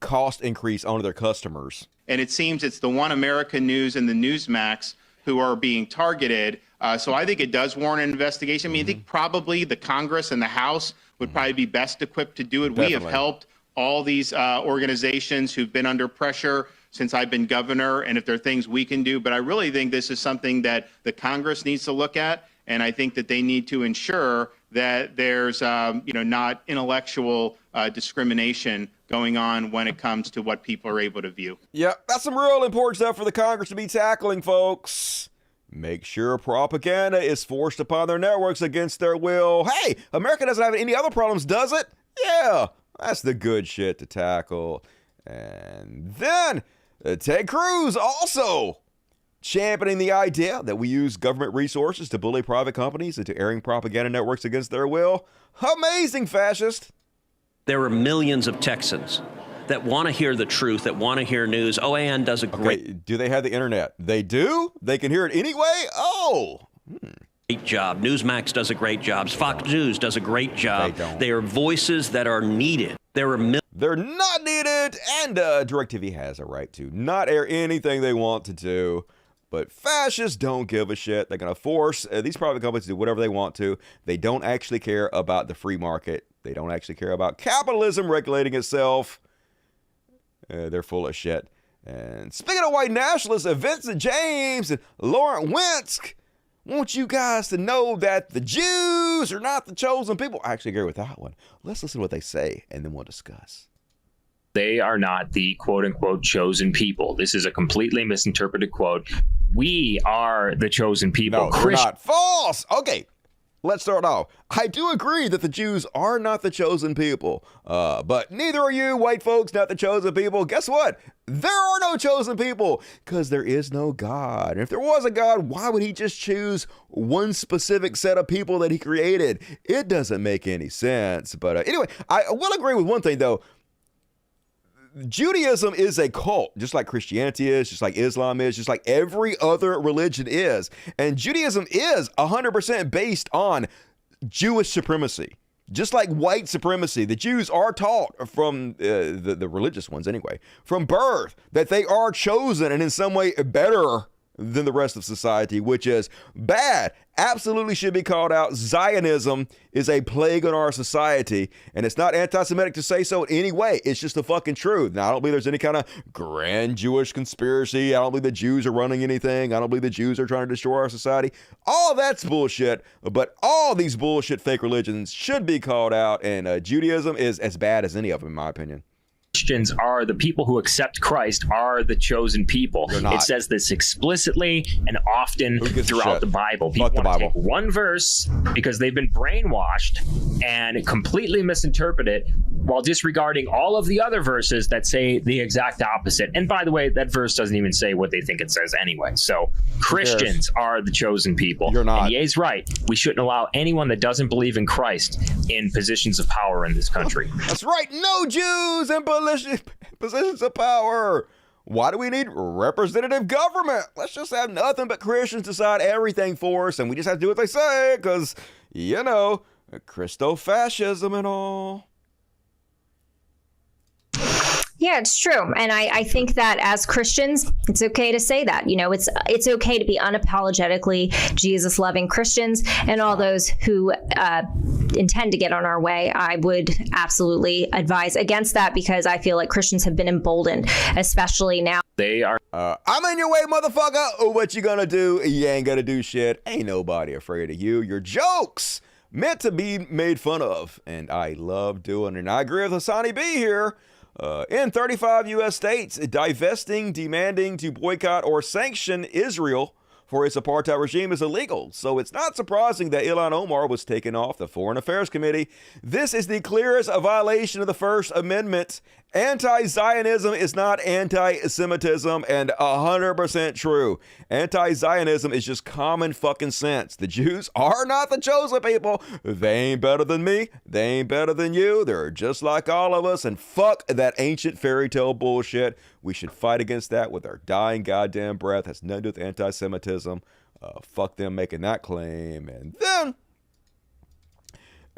cost increase onto their customers. And it seems it's the One America News and the Newsmax who are being targeted. So I think it does warrant an investigation. I mean, I think probably the Congress and the House would probably be best equipped to do it. Definitely. We have helped all these organizations who've been under pressure since I've been governor, and if there are things we can do. But I really think this is something that the Congress needs to look at, and I think that they need to ensure that there's, not intellectual discrimination going on when it comes to what people are able to view. Yeah, that's some real important stuff for the Congress to be tackling, folks. Make sure propaganda is forced upon their networks against their will. Hey, America doesn't have any other problems, does it? Yeah, that's the good shit to tackle. And then Ted Cruz also championing the idea that we use government resources to bully private companies into airing propaganda networks against their will. Amazing, fascist. There are millions of Texans that want to hear the truth, that want to hear news. OAN does a great do they have the internet? They do? They can hear it anyway? Oh. Great job. Newsmax does a great job. Fox News does a great job. They are voices that are needed. They're not needed, and DirecTV has a right to not air anything they want to do. But fascists don't give a shit. They're going to force these private companies to do whatever they want to. They don't actually care about the free market. They don't actually care about capitalism regulating itself. They're full of shit. And speaking of white nationalists, Vincent James and Lauren Winsk want you guys to know that the Jews are not the chosen people. I actually agree with that one. Let's listen to what they say, and then we'll discuss. They are not the quote-unquote chosen people. This is a completely misinterpreted quote. We are the chosen people. No, they're not. False! Okay, let's start off. I do agree that the Jews are not the chosen people, but neither are you, white folks, not the chosen people. Guess what? There are no chosen people, because there is no God. And if there was a God, why would he just choose one specific set of people that he created? It doesn't make any sense. But anyway, I will agree with one thing, though. Judaism is a cult, just like Christianity is, just like Islam is, just like every other religion is. And Judaism is 100% based on Jewish supremacy. Just like white supremacy, the Jews are taught from the religious ones anyway, from birth, that they are chosen and in some way better than the rest of society, which is bad. Absolutely should be called out. Zionism is a plague on our society, and it's not anti-Semitic to say so in any way. It's just the fucking truth. Now, I don't believe there's any kind of grand Jewish conspiracy. I don't believe the Jews are running anything. I don't believe the Jews are trying to destroy our society. All that's bullshit, but all these bullshit fake religions should be called out, and Judaism is as bad as any of them, in my opinion. Christians are the people who accept Christ are the chosen people. It says this explicitly and often throughout the Bible. People want to take one verse because they've been brainwashed and completely misinterpret it while disregarding all of the other verses that say the exact opposite. And by the way, that verse doesn't even say what they think it says anyway. So Christians are the chosen people. You're not. And Ye's right. We shouldn't allow anyone that doesn't believe in Christ in positions of power in this country. That's right. No Jews in positions of power. Why do we need representative government? Let's just have nothing but Christians decide everything for us, and we just have to do what they say, because, Christo-fascism and all. Yeah, it's true. And I think that as Christians, it's okay to say that. It's okay to be unapologetically Jesus-loving Christians, and all those who intend to get on our way. I would absolutely advise against that, because I feel like Christians have been emboldened, especially now. They are. I'm in your way, motherfucker. What you gonna do? You ain't gonna do shit. Ain't nobody afraid of you. Your jokes meant to be made fun of, and I love doing it. And I agree with Hassani B here. In 35 U.S. states, divesting, demanding to boycott or sanction Israel for its apartheid regime is illegal. So it's not surprising that Ilhan Omar was taken off the Foreign Affairs Committee. This is the clearest violation of the First Amendment. Anti-Zionism is not anti-Semitism, and 100% true. Anti-Zionism is just common fucking sense. The Jews are not the chosen people. They ain't better than me. They ain't better than you. They're just like all of us, and fuck that ancient fairy tale bullshit. We should fight against that with our dying goddamn breath. Has nothing to do with anti-Semitism. Fuck them making that claim. And then,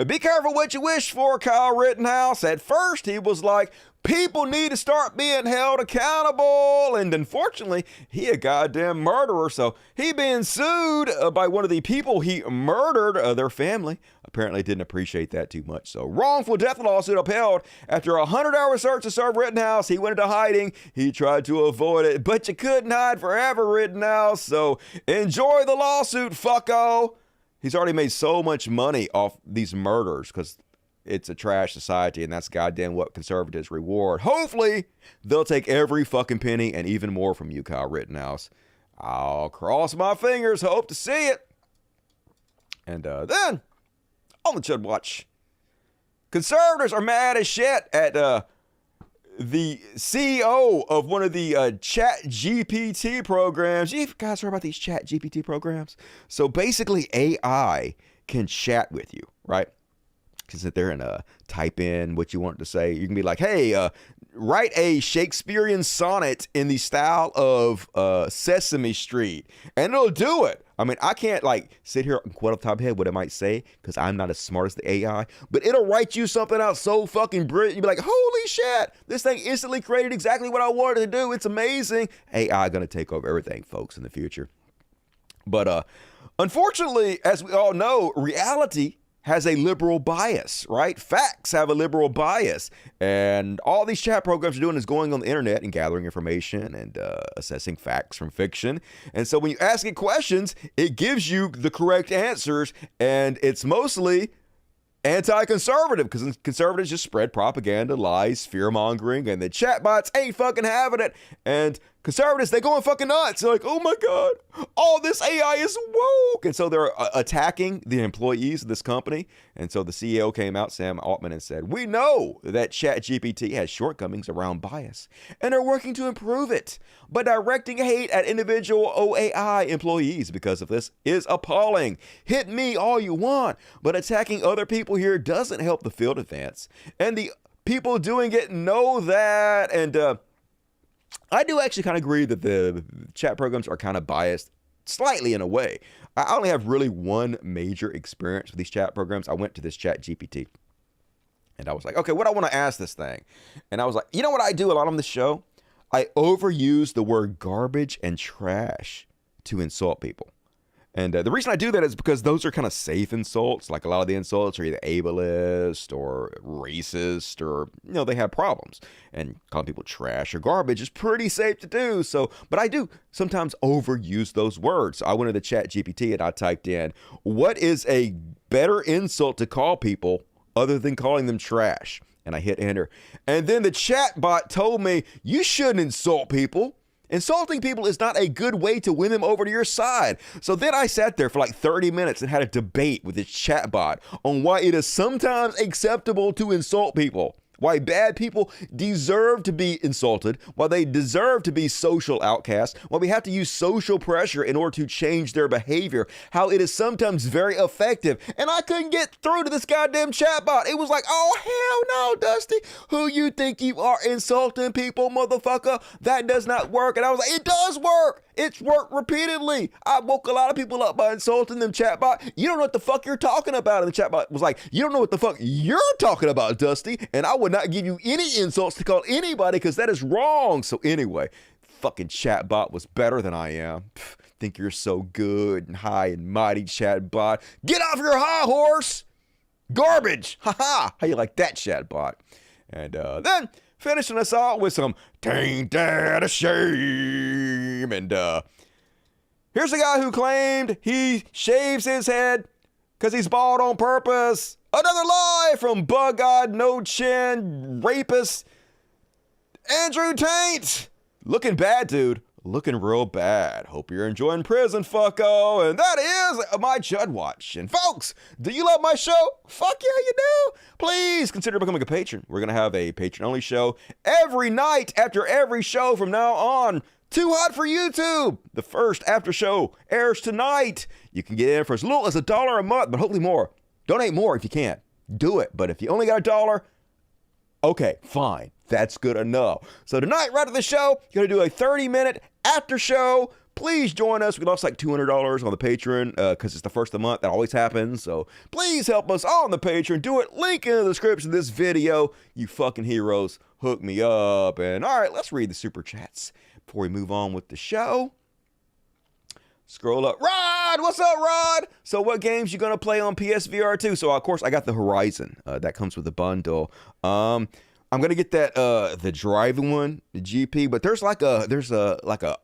be careful what you wish for, Kyle Rittenhouse. At first, he was like, people need to start being held accountable. And unfortunately, he a goddamn murderer. So he being sued by one of the people he murdered, their family. Apparently didn't appreciate that too much. So wrongful death lawsuit upheld. After a 100-hour search to serve Rittenhouse, he went into hiding. He tried to avoid it, but you couldn't hide forever, Rittenhouse. So enjoy the lawsuit, fucko. He's already made so much money off these murders because it's a trash society, and that's goddamn what conservatives reward. Hopefully, they'll take every fucking penny and even more from you, Kyle Rittenhouse. I'll cross my fingers, hope to see it. And then, on the Chud Watch, conservatives are mad as shit at the CEO of one of the Chat GPT programs. You guys heard about these Chat GPT programs? So basically, AI can chat with you, right? You can sit there and type in what you want to say. You can be like, hey, write a Shakespearean sonnet in the style of Sesame Street, and it'll do it. I mean, I can't like sit here and quote off the top of my head what it might say because I'm not as smart as the AI, but it'll write you something out so fucking brilliant. You'll be like, holy shit, this thing instantly created exactly what I wanted to do. It's amazing. AI gonna take over everything, folks, in the future. But unfortunately, as we all know, reality has a liberal bias, right? Facts have a liberal bias. And all these chat programs are doing is going on the internet and gathering information and assessing facts from fiction. And so when you ask it questions, it gives you the correct answers. And it's mostly anti-conservative because conservatives just spread propaganda, lies, fear-mongering, and the chatbots ain't fucking having it. And conservatives, they going fucking nuts. They're like, oh my God, all this AI is woke. And so they're attacking the employees of this company. And so the CEO came out, Sam Altman, and said, we know that ChatGPT has shortcomings around bias and are working to improve it. But directing hate at individual OAI employees because of this is appalling. Hit me all you want, but attacking other people here doesn't help the field advance. And the people doing it know that. And I do actually kind of agree that the chat programs are kind of biased slightly in a way. I only have really one major experience with these chat programs. I went to this Chat GPT and I was like, okay, what I want to ask this thing? And I was like, you know what I do a lot on this show? I overuse the word garbage and trash to insult people. And the reason I do that is because those are kind of safe insults. Like a lot of the insults are either ableist or racist or, you know, they have problems. And calling people trash or garbage is pretty safe to do. So, but I do sometimes overuse those words. So I went to the Chat GPT and I typed in, what is a better insult to call people other than calling them trash? And I hit enter. And then the chat bot told me, you shouldn't insult people. Insulting people is not a good way to win them over to your side. So then I sat there for like 30 minutes and had a debate with this chatbot on why it is sometimes acceptable to insult people. Why bad people deserve to be insulted, why they deserve to be social outcasts, why we have to use social pressure in order to change their behavior, how it is sometimes very effective. And I couldn't get through to this goddamn chatbot. It was like, oh, hell no, Dusty. Who you think you are, insulting people, motherfucker? That does not work. And I was like, it does work. It's worked repeatedly. I woke a lot of people up by insulting them, chatbot. You don't know what the fuck you're talking about. And the chatbot was like, you don't know what the fuck you're talking about, Dusty. And I would not give you any insults to call anybody because that is wrong. So anyway, fucking chatbot was better than I am. Think you're so good and high and mighty, chatbot. Get off your high horse. Garbage. Ha. How you like that, chatbot? And then finishing us out with some taint that a shame. And here's a guy who claimed he shaves his head because he's bald on purpose. Another lie from bug-eyed, no-chin, rapist Andrew Taint. Looking bad, dude. Looking real bad. Hope you're enjoying prison, fucko. And that is my Chud Watch. And folks, do you love my show? Fuck yeah, you do. Please consider becoming a patron. We're going to have a patron-only show every night after every show from now on. Too hot for YouTube. The first after show airs tonight. You can get in for as little as $1 a month, but hopefully more. Donate more if you can. Do it. But if you only got $1, okay, fine. That's good enough. So tonight, right after the show, you're going to do a 30-minute after show. Please join us. We lost like $200 on the Patreon because it's the first of the month. That always happens. So please help us on the Patreon. Do it. Link in the description of this video. You fucking heroes. Hook me up. And all right, let's read the super chats before we move on with the show. Scroll up. Rod, what's up, Rod? So what games you going to play on PSVR 2? So, of course, I got the Horizon. That comes with the bundle. I'm going to get that, the driving one, the GP, but there's a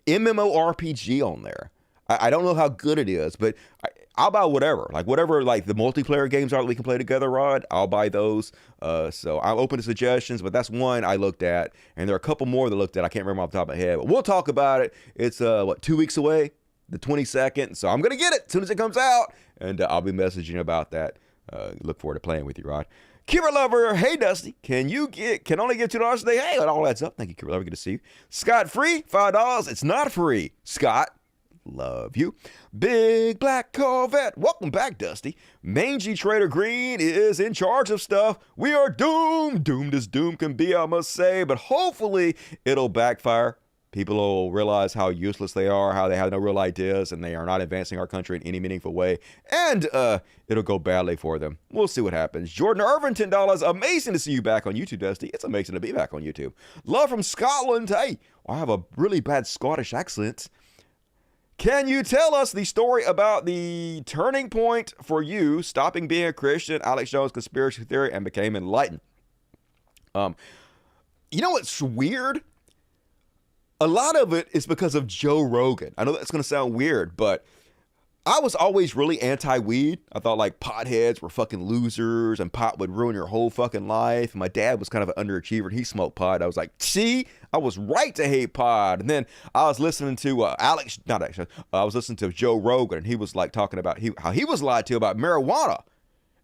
MMORPG on there. I don't know how good it is, but I'll buy whatever. Like whatever, like the multiplayer games are that we can play together, Rod, I'll buy those. So I'm open to suggestions, but that's one I looked at. And there are a couple more that I looked at. I can't remember off the top of my head, but we'll talk about it. It's, 2 weeks away, the 22nd. So I'm going to get it as soon as it comes out. And I'll be messaging about that. Look forward to playing with you, Rod. Keeper Lover, hey Dusty, can only give $2 today? Hey, it all adds up. Thank you, Keeper Lover, good to see you. Scott Free, $5. It's not free. Scott, love you. Big Black Corvette, welcome back, Dusty. Mangy Trader Green is in charge of stuff. We are doomed. Doomed as doom can be, I must say, but hopefully it'll backfire. People will realize how useless they are, how they have no real ideas, and they are not advancing our country in any meaningful way. And it'll go badly for them. We'll see what happens. Jordan Irvin, $10. Amazing to see you back on YouTube, Dusty. It's amazing to be back on YouTube. Love from Scotland. Hey, I have a really bad Scottish accent. Can you tell us the story about the turning point for you stopping being a Christian, Alex Jones conspiracy theory, and became enlightened? You know what's weird? A lot of it is because of Joe Rogan. I know that's going to sound weird, but I was always really anti-weed. I thought like potheads were fucking losers and pot would ruin your whole fucking life. My dad was kind of an underachiever and he smoked pot. I was like, see, I was right to hate pot. And then I was listening to I was listening to Joe Rogan and he was like talking about how he was lied to about marijuana.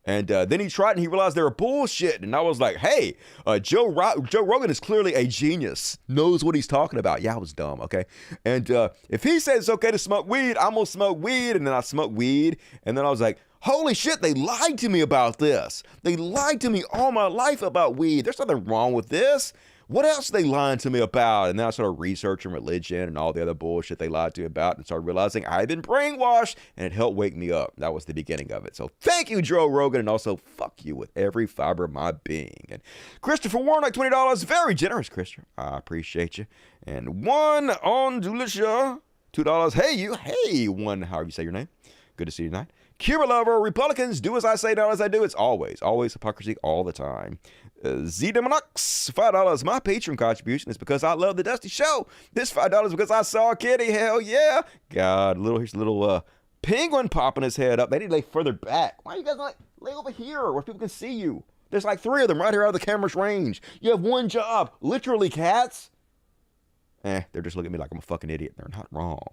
And then he tried and he realized they were bullshit. And I was like, hey, Joe Rogan is clearly a genius, knows what he's talking about. Yeah, I was dumb, okay? And if he says it's okay to smoke weed, I'm going to smoke weed. And then I smoked weed. And then I was like, holy shit, they lied to me about this. They lied to me all my life about weed. There's nothing wrong with this. What else are they lying to me about? And then I started researching religion and all the other bullshit they lied to me about and started realizing I had been brainwashed and it helped wake me up. That was the beginning of it. So thank you, Joe Rogan, and also fuck you with every fiber of my being. And Christopher Warnock, $20. Very generous, Christopher. I appreciate you. And one on Dulisha, $2. Hey, you. Hey, one, however you say your name. Good to see you tonight. Cuba Lover, Republicans, do as I say, not as I do. It's always hypocrisy all the time. Z-Demonux, $5. My Patreon contribution is because I love the Dusty Show. This $5 because I saw a kitty. Hell yeah. God, here's a little penguin popping his head up. They need to lay further back. Why are you guys not lay over here where people can see you? There's like 3 of them right here out of the camera's range. You have one job. Literally, cats. They're just looking at me like I'm a fucking idiot. They're not wrong.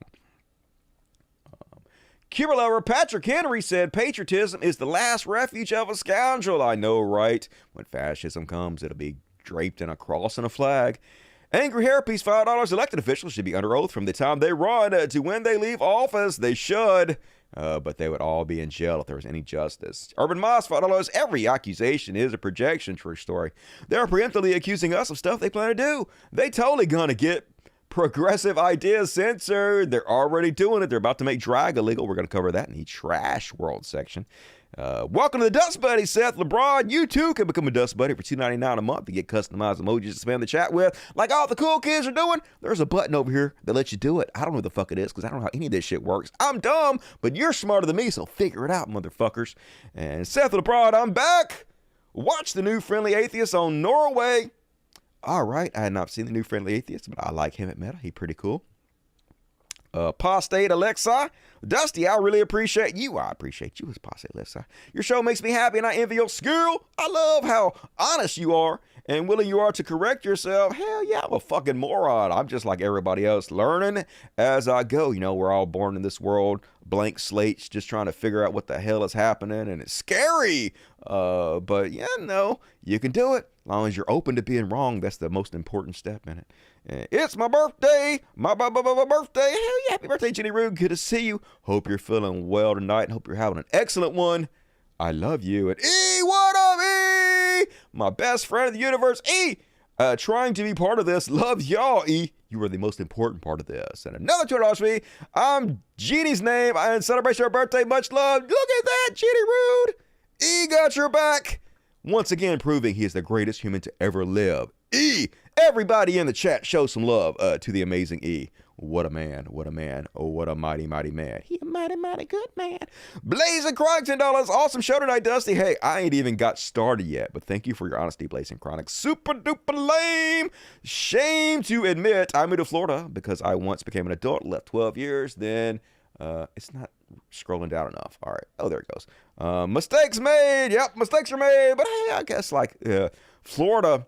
Cuba Lover Patrick Henry said, patriotism is the last refuge of a scoundrel. I know, right? When fascism comes, it'll be draped in a cross and a flag. Angry Hairpiece, $5. Elected officials should be under oath from the time they run to when they leave office. They should. But they would all be in jail if there was any justice. Urban Moss, $5. Every accusation is a projection. True story. They're preemptively accusing us of stuff they plan to do. They totally gonna get progressive ideas censored. They're already doing it. They're about to make drag illegal. We're going to cover that in the trash world section. Welcome to the Dust Buddy, Seth LeBron. You too can become a Dust Buddy for $2.99 a month to get customized emojis to spam the chat with, like all the cool kids are doing. There's a button over here that lets you do it. I don't know what the fuck it is because I don't know how any of this shit works. I'm dumb, but you're smarter than me, so figure it out, motherfuckers. And Seth LeBron, I'm back. Watch the new Friendly Atheist on Norway. All right, I had not seen the new Friendly Atheist, but I like him at Meta. He's pretty cool. Postate Alexa. Dusty, I really appreciate you. I appreciate you as Postate Alexa. Your show makes me happy and I envy your skill. I love how honest you are and willing you are to correct yourself. Hell yeah, I'm a fucking moron. I'm just like everybody else, learning as I go. You know, we're all born in this world, blank slates, just trying to figure out what the hell is happening, and it's scary. But yeah, no, you can do it. As long as you're open to being wrong, that's the most important step in it. It's my birthday, my birthday. Hell yeah, happy birthday, Jenny Rude. Good to see you. Hope you're feeling well tonight and hope you're having an excellent one. I love you. And E, what up, E? My best friend of the universe, E. Trying to be part of this. Love y'all, E. You are the most important part of this. And another $2 for me. I'm Jeannie's name. I celebrate your birthday. Much love. Look at that, Jeannie Rude. E got your back. Once again, proving he is the greatest human to ever live. E! Everybody in the chat, show some love to the amazing E. What a man, what a man, oh, what a mighty, mighty man. He a mighty, mighty good man. Blazing Chronic, $10. Awesome show tonight, Dusty. Hey, I ain't even got started yet, but thank you for your honesty, Blazing Chronic. Super duper lame. Shame to admit I moved to Florida because I once became an adult, left 12 years, then It's not scrolling down enough. All right. Oh, there it goes. Mistakes made. Yep, mistakes are made. But hey, I guess like Florida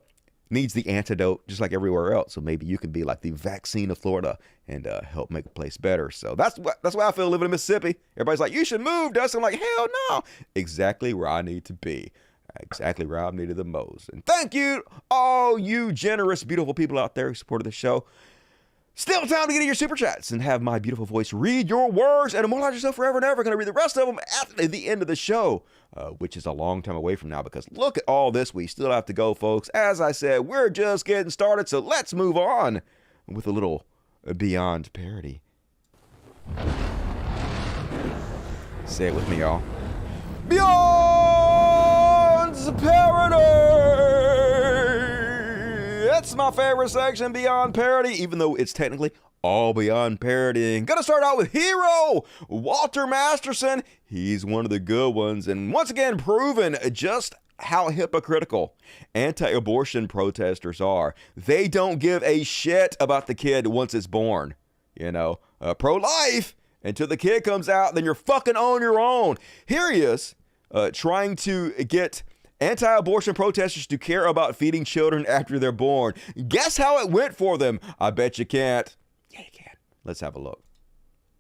needs the antidote just like everywhere else. So maybe you can be like the vaccine of Florida and help make a place better. So that's why I feel living in Mississippi. Everybody's like, you should move, Dustin. I'm like, hell no. Exactly where I need to be. Exactly where I'm needed the most. And thank you, all you generous, beautiful people out there who supported the show. Still time to get in your super chats and have my beautiful voice read your words and immortalize yourself forever and ever. Going to read the rest of them at the end of the show, which is a long time away from now because look at all this we still have to go, folks. As I said, we're just getting started, so let's move on with a little Beyond Parody. Say it with me, y'all. Beyond Parody! That's my favorite section, Beyond Parody, even though it's technically all beyond parodying. Gonna start out with Hero Walter Masterson. He's one of the good ones, and once again proven just how hypocritical anti-abortion protesters are. They don't give a shit about the kid once it's born. You know, pro-life until the kid comes out, then you're fucking on your own. Here he is, trying to get anti-abortion protesters to care about feeding children after they're born. Guess how it went for them? I bet you can't. Yeah, you can. Let's have a look.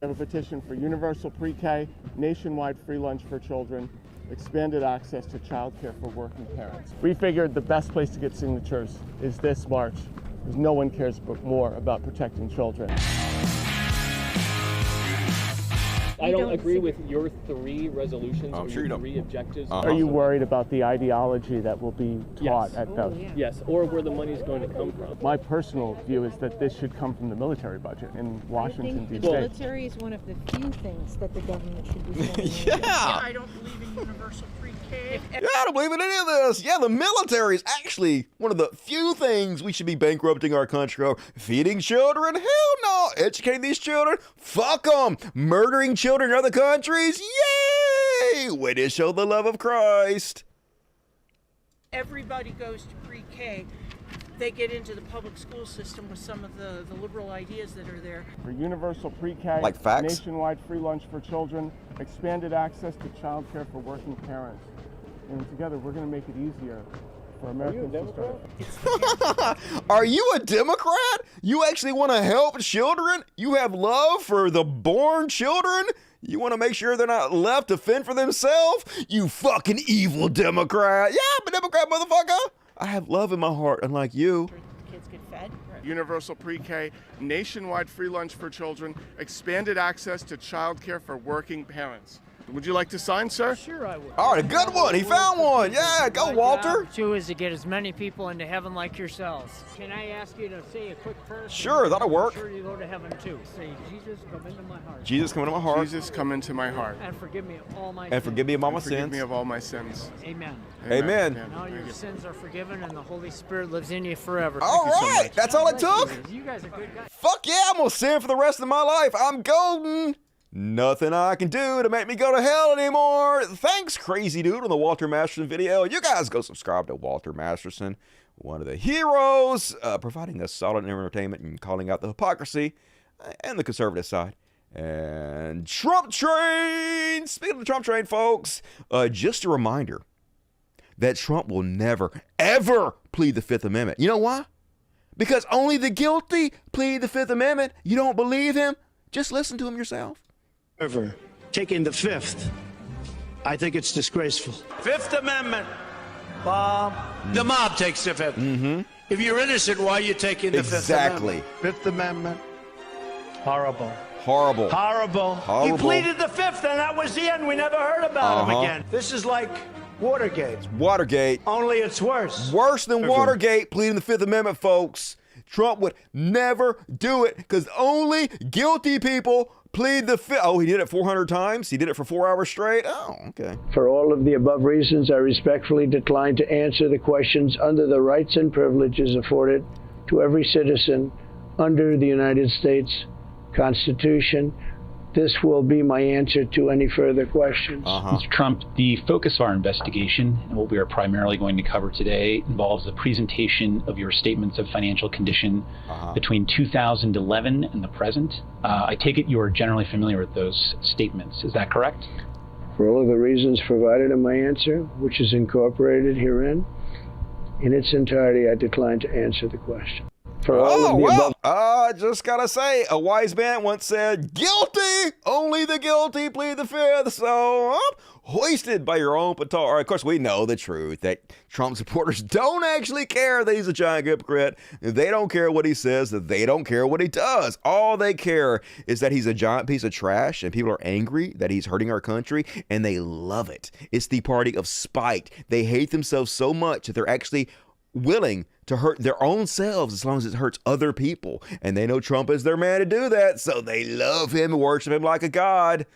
I have a petition for universal pre-K, nationwide free lunch for children, expanded access to childcare for working parents. We figured the best place to get signatures is this march, because no one cares more about protecting children. I don't agree with your 3 resolutions or sure your 3 objectives. Are you worried about the ideology that will be taught at those? Yes, or where the money is going to come from. My personal view is that this should come from the military budget in Washington, D.C. The military is one of the few things that the government should be spending. Yeah. I don't believe in universal pre-K. Yeah, I don't believe in any of this. Yeah, the military is actually one of the few things we should be bankrupting our country over. Feeding children? Hell no. Educating these children? Fuck them. Murdering children in other countries? Yay! Way to show the love of Christ. Everybody goes to pre-K. They get into the public school system with some of the liberal ideas that are there. For universal pre-K, like facts, nationwide free lunch for children, expanded access to childcare for working parents. And together we're going to make it easier for Americans to start. Are you a Democrat? You actually want to help children? You have love for the born children? You want to make sure they're not left to fend for themselves? You fucking evil Democrat. Yeah, I'm a Democrat, motherfucker. I have love in my heart, unlike you. Kids get fed. Universal pre-K, nationwide free lunch for children, expanded access to childcare for working parents. Would you like to sign, sir? Sure, I would. All right, a good one. He found one. Yeah, go, Walter. Two is to get as many people into heaven like yourselves. Can I ask you to say a quick prayer? Sure, that'll work. I'm sure you go to heaven too. Say, Jesus, come into my heart. Jesus, come into my heart. Jesus, come into my heart. And forgive me of all my and sins. Forgive me of all my sins. Forgive me of all my sins. Amen. Amen. Now your sins are forgiven and the Holy Spirit lives in you forever. All right, that's all it took? You guys are good guys. Fuck yeah, I'm gonna sin for the rest of my life. I'm golden. Nothing I can do to make me go to hell anymore. Thanks, crazy dude, on the Walter Masterson video. You guys go subscribe to Walter Masterson, one of the heroes, providing us solid entertainment and calling out the hypocrisy and the conservative side. And Trump train. Speaking of the Trump train, folks, just a reminder that Trump will never, ever plead the Fifth Amendment. You know why? Because only the guilty plead the Fifth Amendment. You don't believe him? Just listen to him yourself. Ever taking the Fifth, I think it's disgraceful. Fifth Amendment. The mob takes the Fifth. Mm-hmm. If you're innocent, why are you taking the Fifth Amendment? Exactly. Fifth Amendment. Horrible. Horrible. Horrible. Horrible. He pleaded the Fifth, and that was the end. We never heard about him again. This is like Watergate. Watergate. Only it's worse. Worse than Watergate, pleading the Fifth Amendment, folks. Trump would never do it because only guilty people plead the Fifth. Oh, he did it 400 times? He did it for 4 hours straight? Oh, okay. For all of the above reasons, I respectfully decline to answer the questions under the rights and privileges afforded to every citizen under the United States Constitution. This will be my answer to any further questions. Mr. Trump, the focus of our investigation and what we are primarily going to cover today involves the presentation of your statements of financial condition between 2011 and the present. I take it you are generally familiar with those statements. Is that correct? For all of the reasons provided in my answer, which is incorporated herein, in its entirety, I decline to answer the question. For all of the above. Just gotta say, a wise man once said, guilty, only the guilty plead the fifth. So, hoisted by your own petard. Of course, we know the truth that Trump supporters don't actually care that he's a giant hypocrite. They don't care what he says, that they don't care what he does. All they care is that he's a giant piece of trash and people are angry that he's hurting our country and they love it. It's the party of spite. They hate themselves so much that they're actually willing to hurt their own selves as long as it hurts other people. And they know Trump is their man to do that, so they love him and worship him like a god.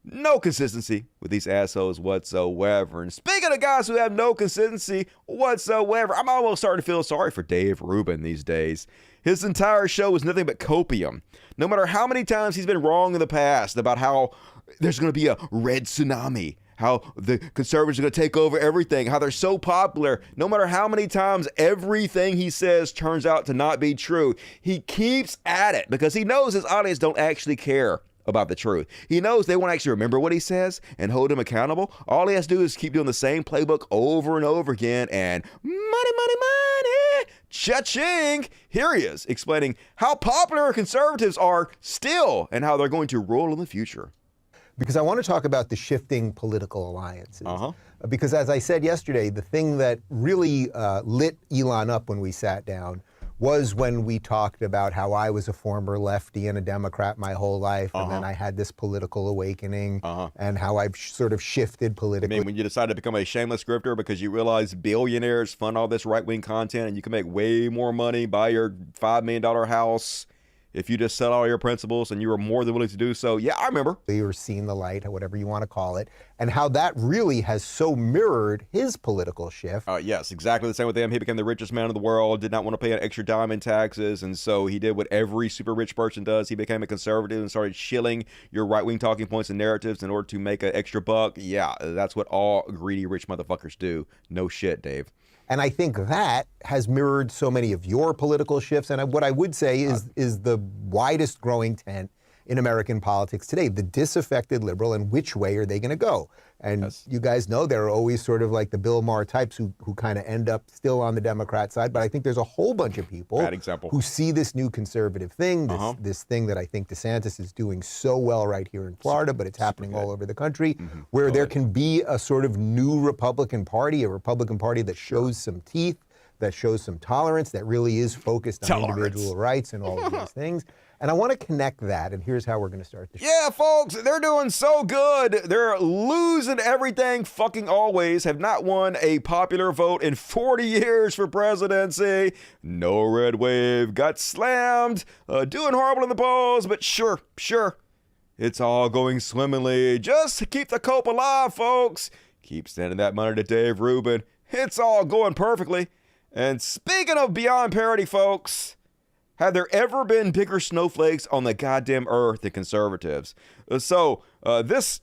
No consistency with these assholes whatsoever. And speaking of guys who have no consistency whatsoever, I'm almost starting to feel sorry for Dave Rubin these days. His entire show is nothing but copium. No matter how many times he's been wrong in the past about how there's going to be a red tsunami, how the conservatives are going to take over everything, how they're so popular. No matter how many times everything he says turns out to not be true, he keeps at it because he knows his audience don't actually care about the truth. He knows they won't actually remember what he says and hold him accountable. All he has to do is keep doing the same playbook over and over again and money, cha-ching. Here he is explaining how popular conservatives are still and how they're going to roll in the future. Because I want to talk about the shifting political alliances. Because as I said yesterday, the thing that really lit Elon up when we sat down was when we talked about how I was a former lefty and a Democrat my whole life, and then I had this political awakening, and how I've sort of shifted politically. I mean, when you decided to become a shameless grifter because you realized billionaires fund all this right-wing content and you can make way more money, buy your $5 million house, if you just sell all your principles and you were more than willing to do so. Yeah, I remember. You were seeing the light, whatever you want to call it, and how that really has so mirrored his political shift. Yes, exactly the same with him. He became the richest man in the world, did not want to pay an extra dime in taxes, and so he did what every super rich person does. He became a conservative and started shilling your right-wing talking points and narratives in order to make an extra buck. Yeah, that's what all greedy rich motherfuckers do. No shit, Dave. And I think that has mirrored so many of your political shifts. And what I would say is the widest growing tent in American politics today, the disaffected liberal, and which way are they going to go? And you guys know there are always sort of like the Bill Maher types who kind of end up still on the Democrat side. But I think there's a whole bunch of people who see this new conservative thing, this thing that I think DeSantis is doing so well right here in Florida, but it's happening all over the country, where there can be a sort of new Republican Party, a Republican Party that shows some teeth, that shows some tolerance, that really is focused on individual rights and all of these things. And I want to connect that, and here's how we're going to start the show. Yeah, folks, they're doing so good. They're losing everything fucking always, have not won a popular vote in 40 years for presidency. No red wave, got slammed, doing horrible in the polls, but sure, it's all going swimmingly. Just keep the cope alive, folks. Keep sending that money to Dave Rubin. It's all going perfectly. And speaking of beyond parity, folks, have there ever been bigger snowflakes on the goddamn earth than conservatives? So this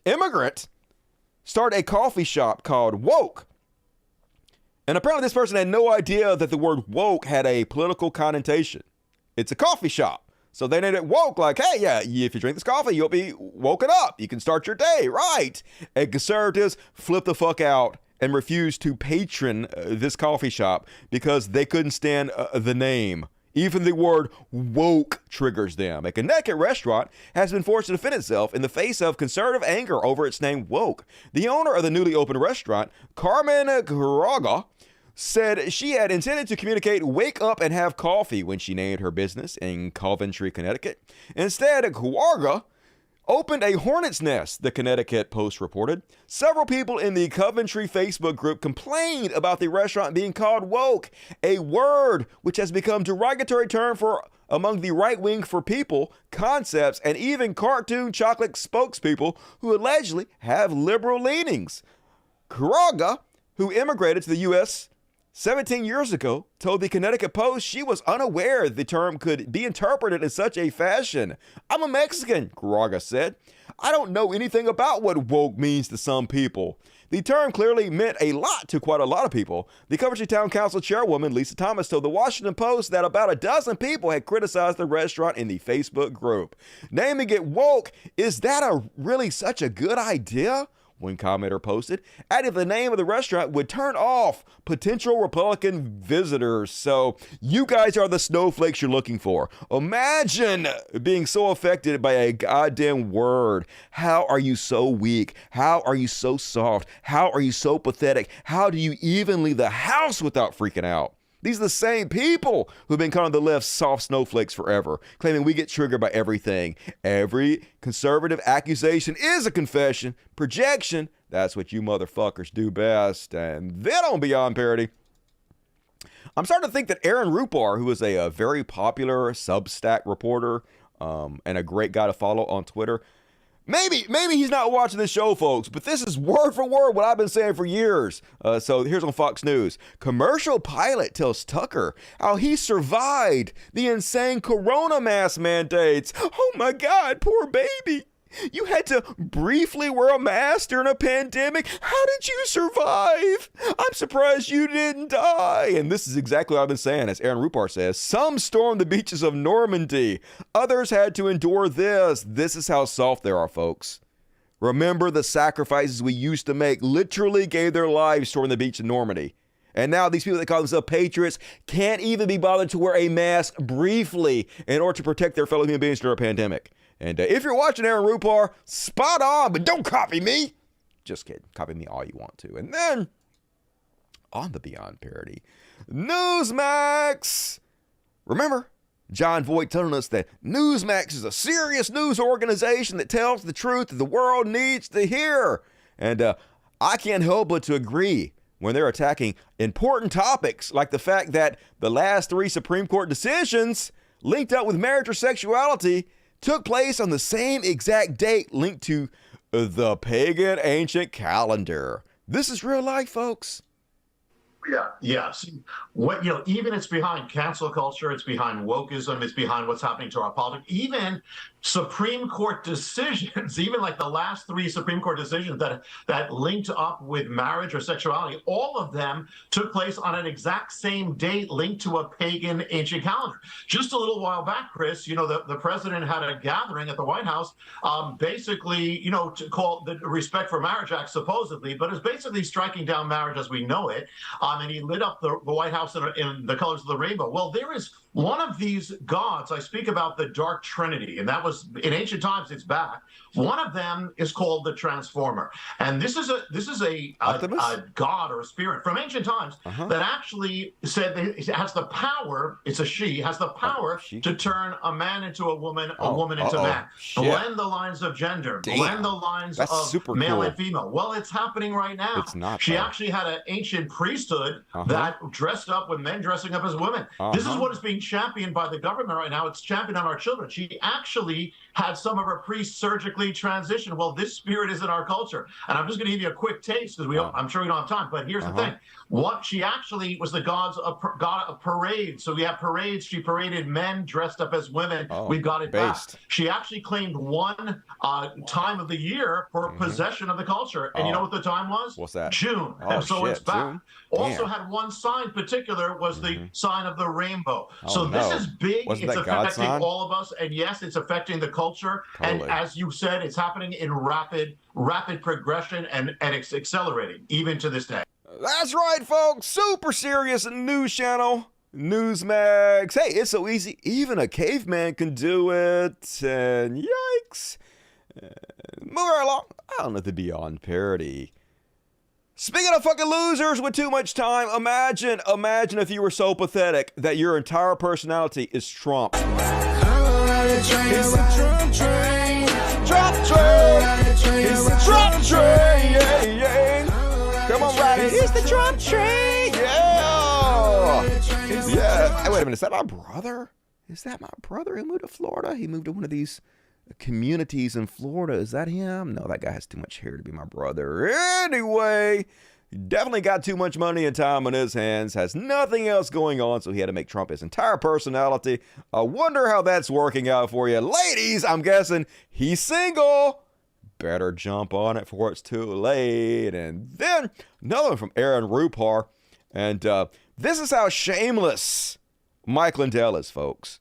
immigrant started a coffee shop called Woke. And apparently this person had no idea that the word woke had a political connotation. It's a coffee shop. So they named it Woke, like, hey, yeah, if you drink this coffee, you'll be woken up. You can start your day, right? And conservatives flip the fuck out and refused to patron this coffee shop because they couldn't stand the name. Even the word woke triggers them. A Connecticut restaurant has been forced to defend itself in the face of conservative anger over its name Woke. The owner of the newly opened restaurant, Carmen Quiroga, said she had intended to communicate wake up and have coffee when she named her business in Coventry, Connecticut. Instead, Quiroga opened a hornet's nest, the Connecticut Post reported. Several people in the Coventry Facebook group complained about the restaurant being called woke, a word which has become a derogatory term for among the right wing for people, concepts, and even cartoon chocolate spokespeople who allegedly have liberal leanings. Quiroga, who immigrated to the U.S., 17 years ago, told the Connecticut Post she was unaware the term could be interpreted in such a fashion. I'm a Mexican, GRENADA said. I don't know anything about what woke means to some people. The term clearly meant a lot to quite a lot of people. The Coventry Town Council chairwoman, Lisa Thomas, told the Washington Post that about a dozen people had criticized the restaurant in the Facebook group. Naming it woke, is that really such a good idea? One commenter posted, adding the name of the restaurant would turn off potential Republican visitors. So you guys are the snowflakes you're looking for. Imagine being so affected by a goddamn word. How are you so weak? How are you so soft? How are you so pathetic? How do you even leave the house without freaking out? These are the same people who've been calling the left soft snowflakes forever, claiming we get triggered by everything. Every conservative accusation is a confession. Projection, that's what you motherfuckers do best. And then on Beyond Parody, I'm starting to think that Aaron Rupar, who is a very popular Substack reporter and a great guy to follow on Twitter, Maybe he's not watching this show, folks, but this is word for word what I've been saying for years. So here's on Fox News. Commercial pilot tells Tucker how he survived the insane corona mask mandates. Oh my God, poor baby. You had to briefly wear a mask during a pandemic. How did you survive? I'm surprised you didn't die. And this is exactly what I've been saying. As Aaron Rupar says, some stormed the beaches of Normandy. Others had to endure this. This is how soft they are, folks. Remember the sacrifices we used to make literally gave their lives storming the beach in Normandy. And now these people that call themselves patriots can't even be bothered to wear a mask briefly in order to protect their fellow human beings during a pandemic. And if you're watching Aaron Rupar, spot on, but don't copy me. Just kidding. Copy me all you want to. And then, on the Beyond Parody, Newsmax. Remember, John Voight telling us that Newsmax is a serious news organization that tells the truth that the world needs to hear. And I can't help but to agree when they're attacking important topics like the fact that the last 3 Supreme Court decisions linked up with marriage or sexuality took place on the same exact date linked to the pagan ancient calendar. This is real life, folks. Yeah, yes. What, even it's behind cancel culture, it's behind wokeism, it's behind what's happening to our politics. Even Supreme Court decisions, even like the last 3 Supreme Court decisions that linked up with marriage or sexuality, all of them took place on an exact same date linked to a pagan ancient calendar. Just a little while back, Chris, the president had a gathering at the White House, basically, to call the Respect for Marriage Act, supposedly, but it's basically striking down marriage as we know it. And he lit up the White House in the colors of the rainbow. Well, there is one of these gods. I speak about the Dark Trinity, and that was in ancient times. It's back. One of them is called the Transformer, and this is a god or a spirit from ancient times that actually said that it has the power. It's a she has the power to turn a man into a woman into man, blend the lines of gender, blend the lines of male and female. Well, it's happening right now. It's not. She actually had an ancient priesthood that dressed up with men dressing up as women. This is what is being championed by the government right now. It's championed on our children. She actually had some of her priests surgically transition. Well, this spirit is in our culture. And I'm just going to give you a quick taste because I'm sure we don't have time. But here's the thing. What she actually was the god of parades. So we have parades. She paraded men dressed up as women. We've got it back. She actually claimed one time of the year for possession of the culture. And you know what the time was? What's that? June. So it's back. June? Also had one sign particular was the sign of the rainbow. So this is big. It's affecting all of us. And yes, it's affecting the culture. Totally. And as you said, it's happening in rapid progression and it's accelerating even to this day. That's right, folks. Super serious news channel. Newsmax. Hey, it's so easy. Even a caveman can do it. And yikes. Moving right along. I don't know the Beyond Parody. Speaking of fucking losers with too much time, imagine if you were so pathetic that your entire personality is Trump. It's a Trump train. Trump train. It's a Trump train. Yeah. Come on, ride it. It's the Trump train. Yeah. Yeah. Hey, wait a minute. Is that my brother? Is that my brother who moved to Florida? He moved to one of these communities in Florida. Is that him? No, that guy has too much hair to be my brother. Anyway, He definitely got too much money and time on his hands, has nothing else going on, so he had to make Trump his entire personality. I wonder how that's working out for you. Ladies, I'm guessing he's single. Better jump on it before it's too late. And then another one from Aaron Rupar. And this is how shameless Mike Lindell is, folks.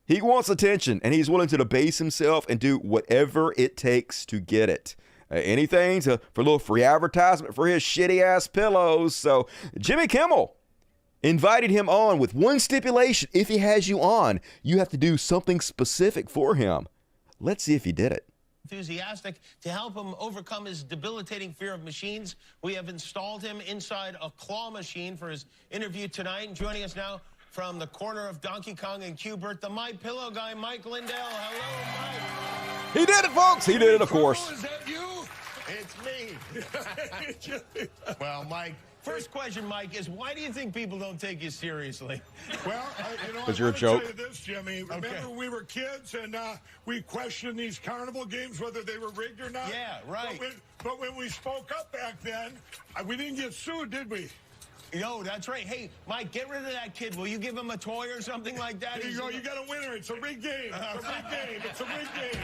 He wants attention, and he's willing to debase himself and do whatever it takes to get it. Anything for a little free advertisement for his shitty-ass pillows. So Jimmy Kimmel invited him on with one stipulation. If he has you on, you have to do something specific for him. Let's see if he did it. Enthusiastic to help him overcome his debilitating fear of machines. We have installed him inside a claw machine for his interview tonight. And joining us now from the corner of Donkey Kong and Q*bert, the My Pillow guy, Mike Lindell. Hello, Mike. He did it, folks. He did it, of course. Is that you? It's me. Well, Mike, first question, Mike, is why do you think people don't take you seriously? Well, Because you're a joke. Tell you this, Jimmy. Remember, we were kids and we questioned these carnival games, whether they were rigged or not. Yeah, right. But when we spoke up back then, we didn't get sued, did we? No, that's right. Hey, Mike, get rid of that kid. Will you give him a toy or something like that? There you go. You got a winner. It's a rigged game. It's a rigged game. It's a rigged game.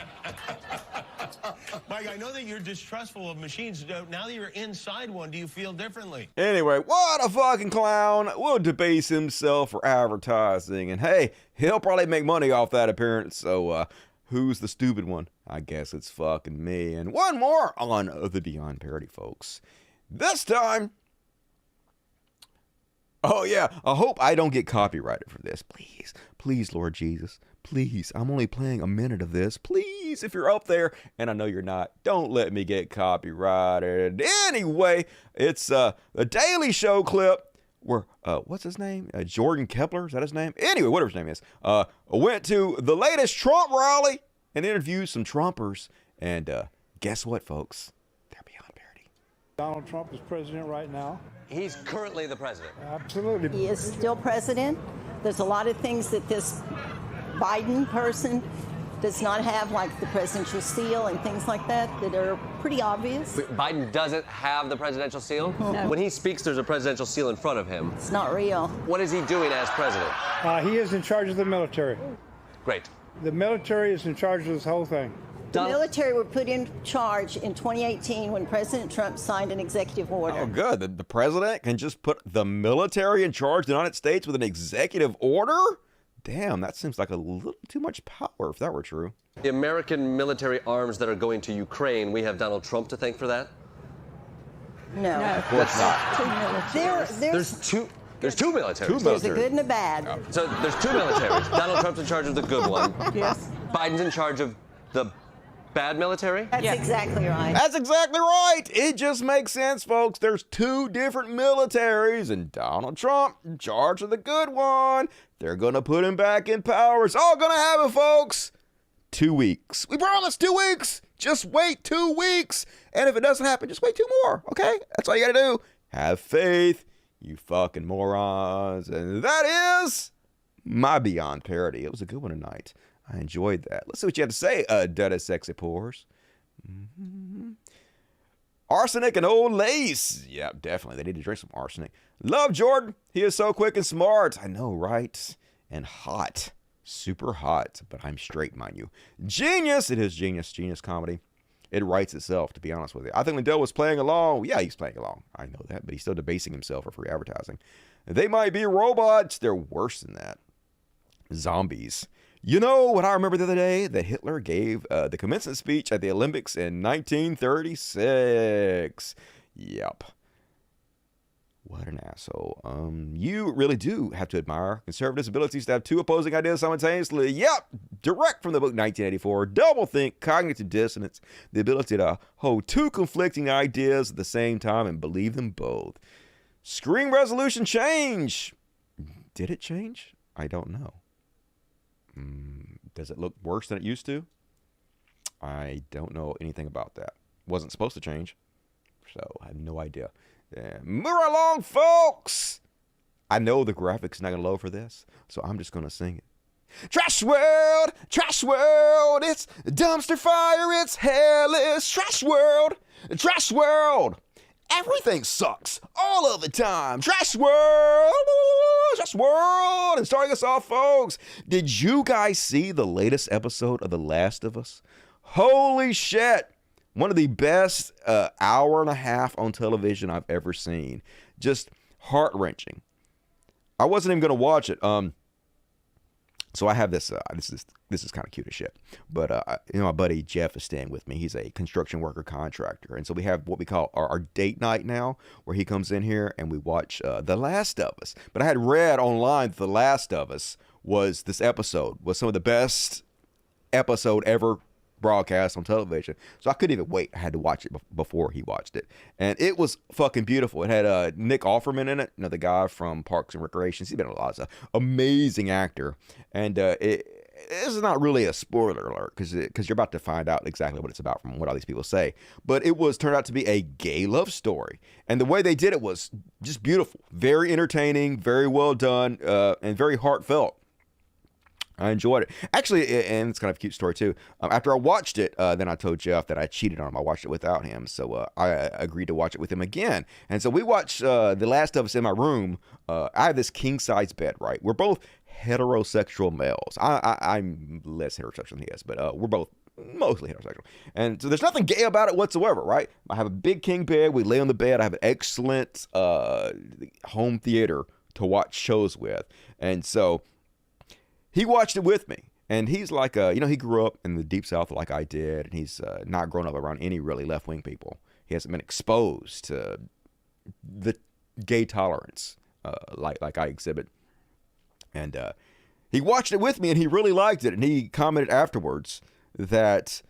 Mike, I know that you're distrustful of machines. Now that you're inside one, do you feel differently? Anyway, what a fucking clown. Will debase himself for advertising. And hey, he'll probably make money off that appearance. So who's the stupid one? I guess it's fucking me. And one more on the Beyond Parody, folks. This time... Oh, yeah, I hope I don't get copyrighted for this. Please, please, Lord Jesus, please. I'm only playing a minute of this. Please, if you're up there, and I know you're not, don't let me get copyrighted. Anyway, it's a Daily Show clip where, what's his name? Jordan Kepler, is that his name? Anyway, whatever his name is. Went to the latest Trump rally and interviewed some Trumpers. And guess what, folks? They're beyond parody. Donald Trump is president right now. He's currently the president. Absolutely. He is still president. There's a lot of things that this Biden person does not have, like the presidential seal and things like that, that are pretty obvious. Biden doesn't have the presidential seal? No. When he speaks, there's a presidential seal in front of him. It's not real. What is he doing as president? He is in charge of the military. Great. The military is in charge of this whole thing. The military were put in charge in 2018 when President Trump signed an executive order. Oh, good. The president can just put the military in charge of the United States with an executive order? Damn, that seems like a little too much power if that were true. The American military arms that are going to Ukraine, we have Donald Trump to thank for that? No. Of course not. There's two militaries. There's a good and a bad. So there's two militaries. Donald Trump's in charge of the good one. Yes. Biden's in charge of the bad military? That's exactly right. That's exactly right. It just makes sense, folks. There's two different militaries, and Donald Trump in charge of the good one. They're going to put him back in power. It's all going to happen, folks. 2 weeks. We promise 2 weeks. Just wait 2 weeks. And if it doesn't happen, just wait 2 more, okay? That's all you got to do. Have faith, you fucking morons. And that is my Beyond Parody. It was a good one tonight. I enjoyed that. Let's see what you have to say, Dutta Sexy Pores. Mm-hmm. Arsenic and old lace. Yeah, definitely. They need to drink some arsenic. Love Jordan. He is so quick and smart. I know, right? And hot. Super hot. But I'm straight, mind you. Genius. It is genius. Genius comedy. It writes itself, to be honest with you. I think Lindell was playing along. Yeah, he's playing along. I know that. But he's still debasing himself for free advertising. They might be robots. They're worse than that. Zombies. You know what I remember the other day? That Hitler gave the commencement speech at the Olympics in 1936. Yep. What an asshole. You really do have to admire conservatives' abilities to have two opposing ideas simultaneously. Yep. Direct from the book 1984. Doublethink, cognitive dissonance. The ability to hold two conflicting ideas at the same time and believe them both. Screen resolution change. Did it change? I don't know. Does it look worse than it used to? I don't know anything about that. Wasn't supposed to change, so I have no idea. Move along, folks! I know the graphics not going to load for this, so I'm just going to sing it. Trash world, it's dumpster fire, it's hellish. Trash world, Everything sucks all of the time. Trash world, and starting us off, folks. Did you guys see the latest episode of The Last of Us? Holy shit. One of the best hour and a half on television I've ever seen. Just heart-wrenching. I wasn't even going to watch it. So I have this, this is kind of cute as shit. But, my buddy Jeff is staying with me. He's a construction worker contractor. And so we have what we call our date night now, where he comes in here and we watch The Last of Us. But I had read online that The Last of Us was some of the best episode ever broadcast on television. So I couldn't even wait. I had to watch it before he watched it. And it was fucking beautiful. It had Nick Offerman in it, the guy from Parks and Recreation. He's been in a lot of stuff. Amazing actor. And this is not really a spoiler alert because you're about to find out exactly what it's about from what all these people say. But it turned out to be a gay love story. And the way they did it was just beautiful. Very entertaining, very well done, and very heartfelt. I enjoyed it. Actually, and it's kind of a cute story too. After I watched it, then I told Jeff that I cheated on him. I watched it without him. So I agreed to watch it with him again. And so we watched The Last of Us in my room. I have this king-size bed, right? We're both heterosexual males. I'm less heterosexual than he is, but we're both mostly heterosexual. And so there's nothing gay about it whatsoever, right? I have a big king bed. We lay on the bed. I have an excellent home theater to watch shows with. And so he watched it with me, and he's like, he grew up in the Deep South like I did, and he's not grown up around any really left-wing people. He hasn't been exposed to the gay tolerance like I exhibit. And he watched it with me, and he really liked it, and he commented afterwards that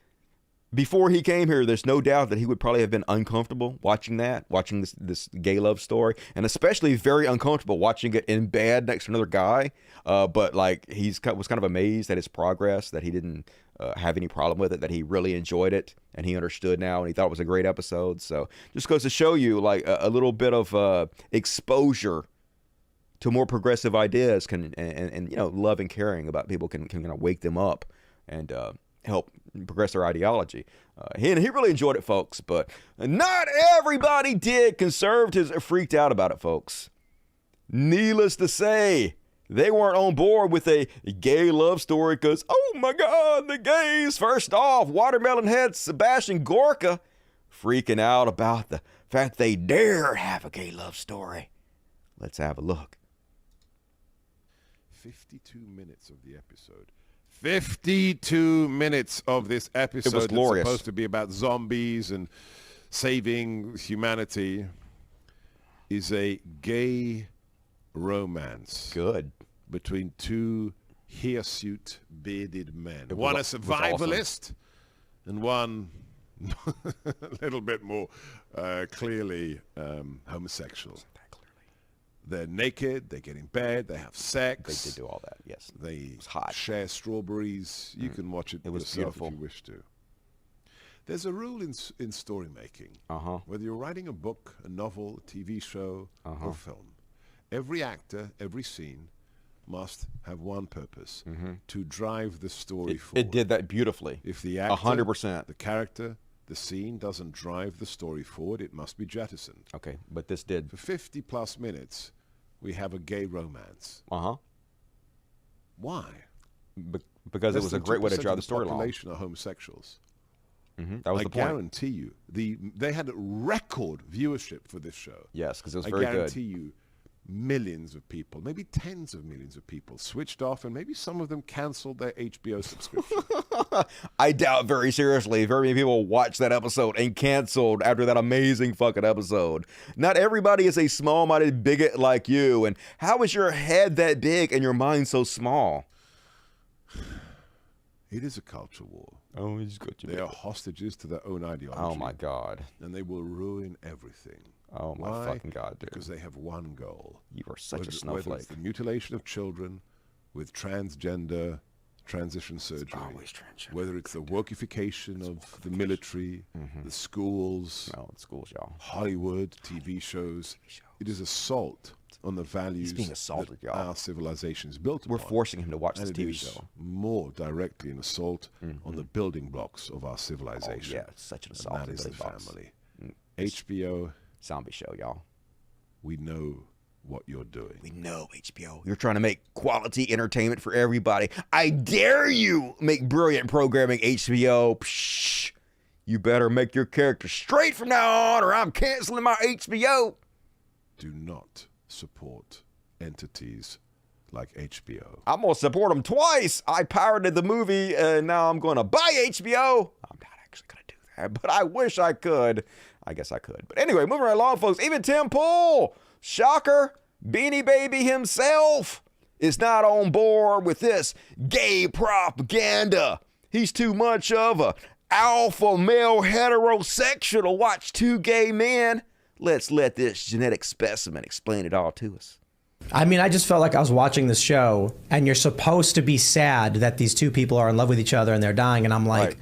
before he came here, there's no doubt that he would probably have been uncomfortable watching this gay love story, and especially very uncomfortable watching it in bed next to another guy. But like was kind of amazed at his progress, that he didn't have any problem with it, that he really enjoyed it, and he understood now, and he thought it was a great episode. So just goes to show you, like, a little bit of exposure to more progressive ideas and love and caring about people can kind of wake them up and help progress their ideology. He really enjoyed it, folks, but not everybody did. Conservatives are freaked out about it, folks. Needless to say, they weren't on board with a gay love story because, oh my God, the gays. First off, Watermelon Head Sebastian Gorka freaking out about the fact they dare have a gay love story. Let's have a look. 52 minutes of the episode. 52 minutes of this episode that's supposed to be about zombies and saving humanity is a gay romance. Good. Between two hirsute bearded men. One a survivalist and one a little bit more clearly homosexual. They're naked, they get in bed, they have sex. They did do all that, yes. They share strawberries. You can watch it yourself beautiful. If you wish to. There's a rule in story making. Whether you're writing a book, a novel, a TV show, or film, every actor, every scene must have one purpose, to drive the story forward. It did that beautifully. If the actor, 100%. the character, the scene doesn't drive the story forward, it must be jettisoned. Okay, but this did. For 50 plus minutes, we have a gay romance. Why? Because it was a great way to drive the story along. The population are homosexuals. That was the point. I guarantee you, they had a record viewership for this show. Yes, because it was very good. I guarantee you, millions of people, maybe tens of millions of people switched off, and maybe some of them canceled their HBO subscription. I doubt very seriously very many people watched that episode and canceled after that amazing fucking episode. Not everybody is a small-minded bigot like you, and how is your head that big and your mind so small? It is a culture war. Oh, it's good to be. They are hostages to their own ideology. Oh my God. And they will ruin everything. Oh my fucking God, dude. Because they have one goal. You are such a snowflake. Whether it's the mutilation of children with transgender transition surgery, whether it's the wokification of the military, the schools, Hollywood, TV shows, it is assault on the values He's being assaulted, that our civilization is built We're upon. forcing him to watch and this TV show. More directly an assault on the building blocks of our civilization. Oh, yeah, it's such an assault. And that is the family. HBO zombie show, y'all. We know what you're doing. We know, HBO. You're trying to make quality entertainment for everybody. I dare you make brilliant programming, HBO. Psh, you better make your character straight from now on, or I'm canceling my HBO. Do not support entities like HBO. I'm going to support them twice. I pirated the movie, and now I'm going to buy HBO. I'm not actually going to do that, but I wish I could. I guess I could. But anyway, moving right along, folks. Even Tim Pool, shocker, Beanie Baby himself is not on board with this gay propaganda. He's too much of a alpha male heterosexual to watch two gay men. Let's let this genetic specimen explain it all to us. I mean, I just felt like I was watching this show, and you're supposed to be sad that these two people are in love with each other and they're dying, and I'm like, right.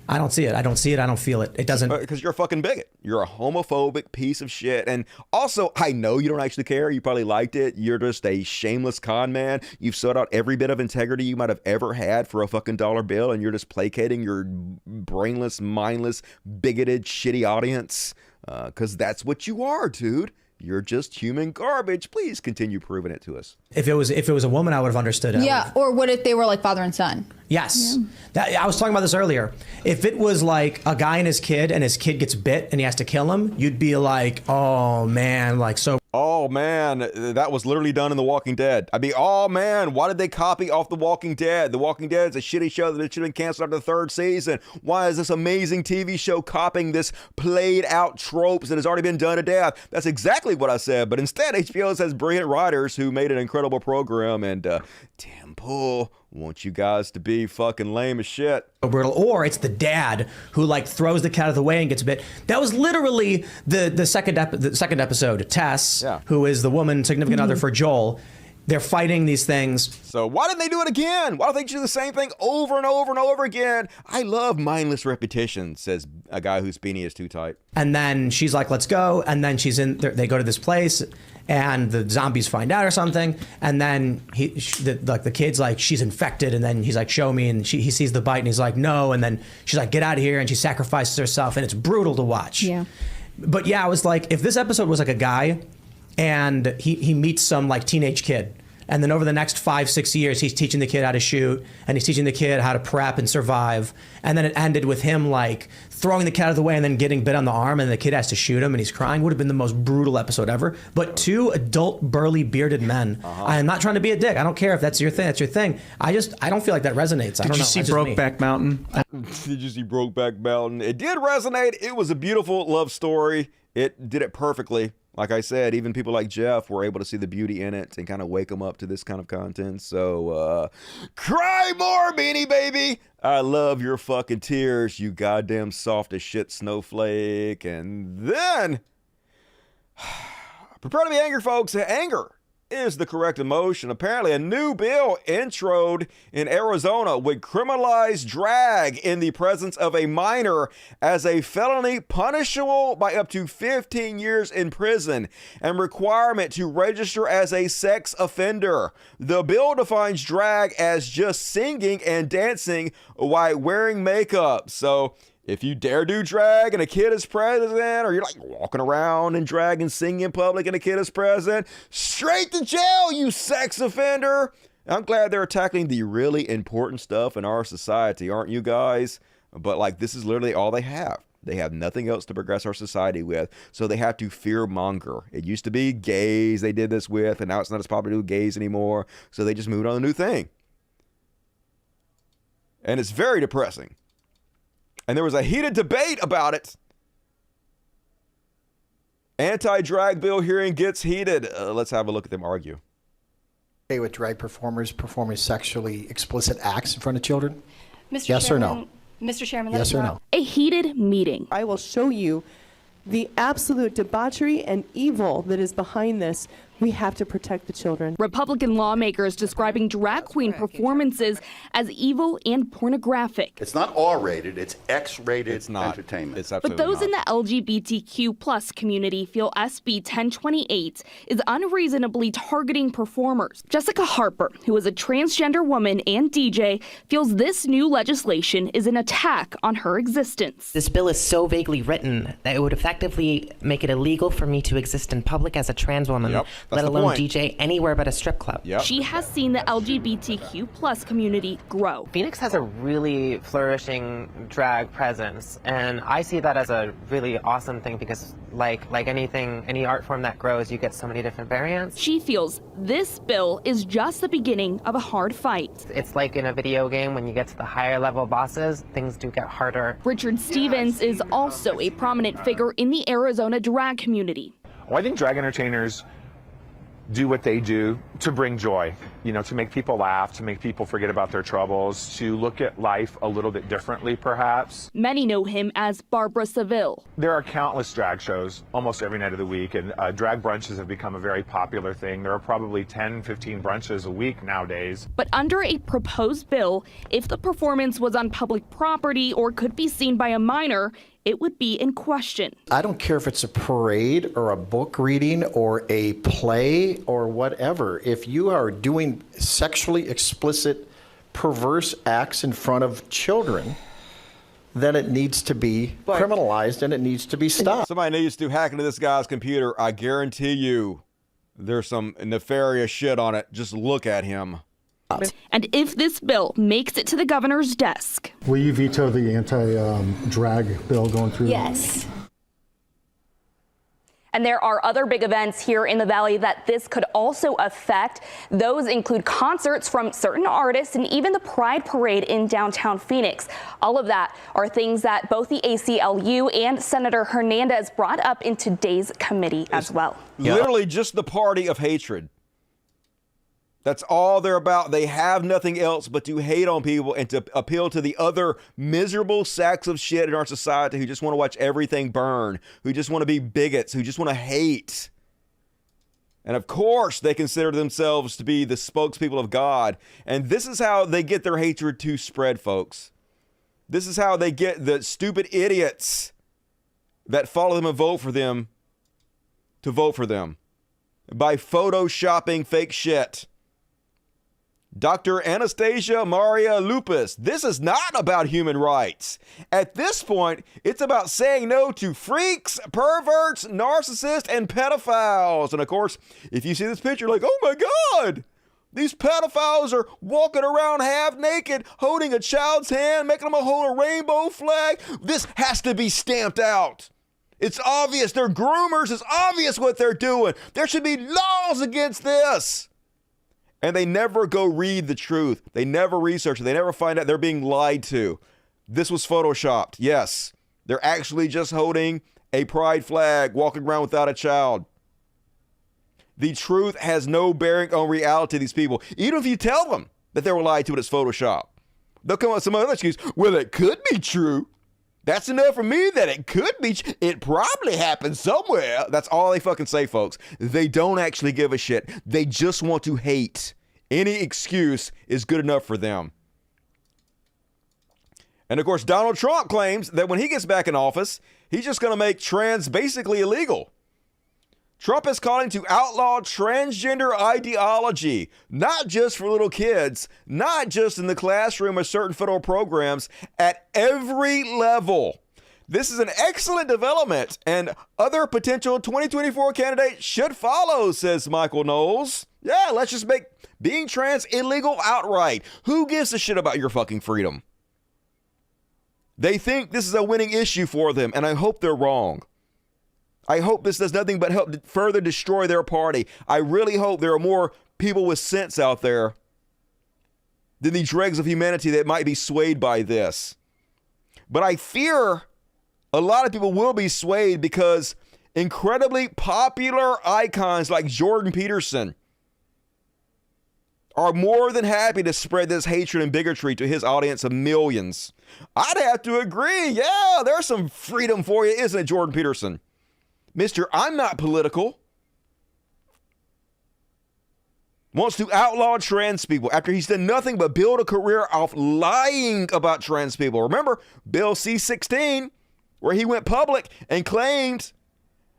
I don't see it. I don't see it. I don't feel it. It doesn't. Because you're a fucking bigot. You're a homophobic piece of shit. And also, I know you don't actually care. You probably liked it. You're just a shameless con man. You've sold out every bit of integrity you might have ever had for a fucking dollar bill, and you're just placating your brainless, mindless, bigoted, shitty audience. Because that's what you are, dude. You're just human garbage. Please continue proving it to us. If it was a woman, I would have understood it. Yeah, or what if they were like father and son? Yes. Yeah. I was talking about this earlier. If it was like a guy and his kid gets bit and he has to kill him, you'd be like, oh man, like so. Oh man, that was literally done in The Walking Dead. I'd be, oh man, why did they copy off The Walking Dead? The Walking Dead is a shitty show that should have been canceled after the third season. Why is this amazing TV show copying this played out tropes that has already been done to death? That's exactly what I said, but instead HBO has brilliant writers who made an incredible program, and Tim Pool wants you guys to be fucking lame as shit. Brutal. Or it's the dad who like throws the cat out of the way and gets bit. That was literally the second episode. Tess, who is the woman significant other for Joel, they're fighting these things. So why didn't they do it again? Why don't they do the same thing over and over and over again? I love mindless repetition, says a guy whose beanie is too tight. And then she's like, let's go. And then they go to this place and the zombies find out or something. And then the kid's like, she's infected. And then he's like, show me. And he sees the bite and he's like, no. And then she's like, get out of here. And she sacrifices herself. And it's brutal to watch. Yeah. But yeah, I was like, if this episode was like a guy and he meets some like teenage kid, and then over the next 5-6 years, he's teaching the kid how to shoot, and he's teaching the kid how to prep and survive. And then it ended with him like throwing the cat out of the way and then getting bit on the arm, and the kid has to shoot him, and he's crying. Would have been the most brutal episode ever. But two adult, burly, bearded men. I am not trying to be a dick. I don't care if that's your thing. That's your thing. I don't feel like that resonates. Did you see Brokeback Mountain? Did you see Brokeback Mountain? It did resonate. It was a beautiful love story. It did it perfectly. Like I said, even people like Jeff were able to see the beauty in it and kind of wake them up to this kind of content. So, cry more, Beanie Baby. I love your fucking tears, you goddamn soft as shit snowflake. And then, prepare to be angry, folks. Anger is the correct emotion. Apparently, a new bill introed in Arizona would criminalize drag in the presence of a minor as a felony punishable by up to 15 years in prison and requirement to register as a sex offender. The bill defines drag as just singing and dancing while wearing makeup. So if you dare do drag and a kid is present, or you're like walking around in drag and singing in public and a kid is present, straight to jail, you sex offender. I'm glad they're tackling the really important stuff in our society, aren't you guys? But like, this is literally all they have. They have nothing else to progress our society with, so they have to fear monger. It used to be gays they did this with, and now it's not as popular with gays anymore, so they just moved on to a new thing. And it's very depressing. And there was a heated debate about it. Anti-drag bill hearing gets heated. Let's have a look at them argue. With drag performers performing sexually explicit acts in front of children? Mr. Yes Chairman, or no? Mr. Chairman, yes or no? A heated meeting. I will show you the absolute debauchery and evil that is behind this We have to protect the children. Republican lawmakers describing drag queen performances as evil and pornographic. It's not R-rated, it's X-rated entertainment. It's But those in the LGBTQ plus community feel SB 1028 is unreasonably targeting performers. Jessica Harper, who is a transgender woman and DJ, feels this new legislation is an attack on her existence. This bill is so vaguely written that it would effectively make it illegal for me to exist in public as a trans woman, let alone DJ anywhere but a strip club. She has seen the LGBTQ plus community grow. Phoenix has a really flourishing drag presence, and I see that as a really awesome thing because like anything, any art form that grows, you get so many different variants. She feels this bill is just the beginning of a hard fight. It's like in a video game, when you get to the higher level bosses, things do get harder. Richard Stevens is also a prominent figure in the Arizona drag community. Well, I think drag entertainers do what they do to bring joy, to make people laugh, to make people forget about their troubles, to look at life a little bit differently, perhaps. Many know him as Barbara Seville. There are countless drag shows almost every night of the week, and drag brunches have become a very popular thing. There are probably 10, 15 brunches a week nowadays. But under a proposed bill, if the performance was on public property or could be seen by a minor, it would be in question. I don't care if it's a parade or a book reading or a play or whatever. If you are doing sexually explicit, perverse acts in front of children, then it needs to be criminalized and it needs to be stopped. Somebody needs to hack into this guy's computer. I guarantee you there's some nefarious shit on it. Just look at him. And if this bill makes it to the governor's desk. Will you veto the anti-drag bill going through? Yes. And there are other big events here in the Valley that this could also affect. Those include concerts from certain artists and even the Pride Parade in downtown Phoenix. All of that are things that both the ACLU and Senator Hernandez brought up in today's committee as well. Literally just the party of hatred. That's all they're about. They have nothing else but to hate on people and to appeal to the other miserable sacks of shit in our society who just want to watch everything burn, who just want to be bigots, who just want to hate. And of course, they consider themselves to be the spokespeople of God. And this is how they get their hatred to spread, folks. This is how they get the stupid idiots that follow them and vote for them to vote for them. By photoshopping fake shit. Dr. Anastasia Maria Lupus, this is not about human rights. At this point, it's about saying no to freaks, perverts, narcissists, and pedophiles. And of course, if you see this picture, like, oh my God, these pedophiles are walking around half naked, holding a child's hand, making them hold a rainbow flag. This has to be stamped out. It's obvious. They're groomers. It's obvious what they're doing. There should be laws against this. And they never go read the truth. They never research it. They never find out they're being lied to. This was photoshopped. Yes, they're actually just holding a pride flag, walking around without a child. The truth has no bearing on reality, these people. Even if you tell them that they were lied to and it's Photoshop, they'll come up with some other excuse. Well, it could be true. That's enough for me that it could be. It probably happened somewhere. That's all they fucking say, folks. They don't actually give a shit. They just want to hate. Any excuse is good enough for them. And of course, Donald Trump claims that when he gets back in office, he's just going to make trans basically illegal. Trump is calling to outlaw transgender ideology, not just for little kids, not just in the classroom or certain federal programs, at every level. This is an excellent development, and other potential 2024 candidates should follow, says Michael Knowles. Yeah, let's just make being trans illegal outright. Who gives a shit about your fucking freedom? They think this is a winning issue for them, and I hope they're wrong. I hope this does nothing but help further destroy their party. I really hope there are more people with sense out there than the dregs of humanity that might be swayed by this. But I fear a lot of people will be swayed because incredibly popular icons like Jordan Peterson are more than happy to spread this hatred and bigotry to his audience of millions. I'd have to agree. Yeah, there's some freedom for you, isn't it, Jordan Peterson? Mister, I'm not political. wants to outlaw trans people after he's done nothing but build a career off lying about trans people. Remember Bill C-16, where he went public and claimed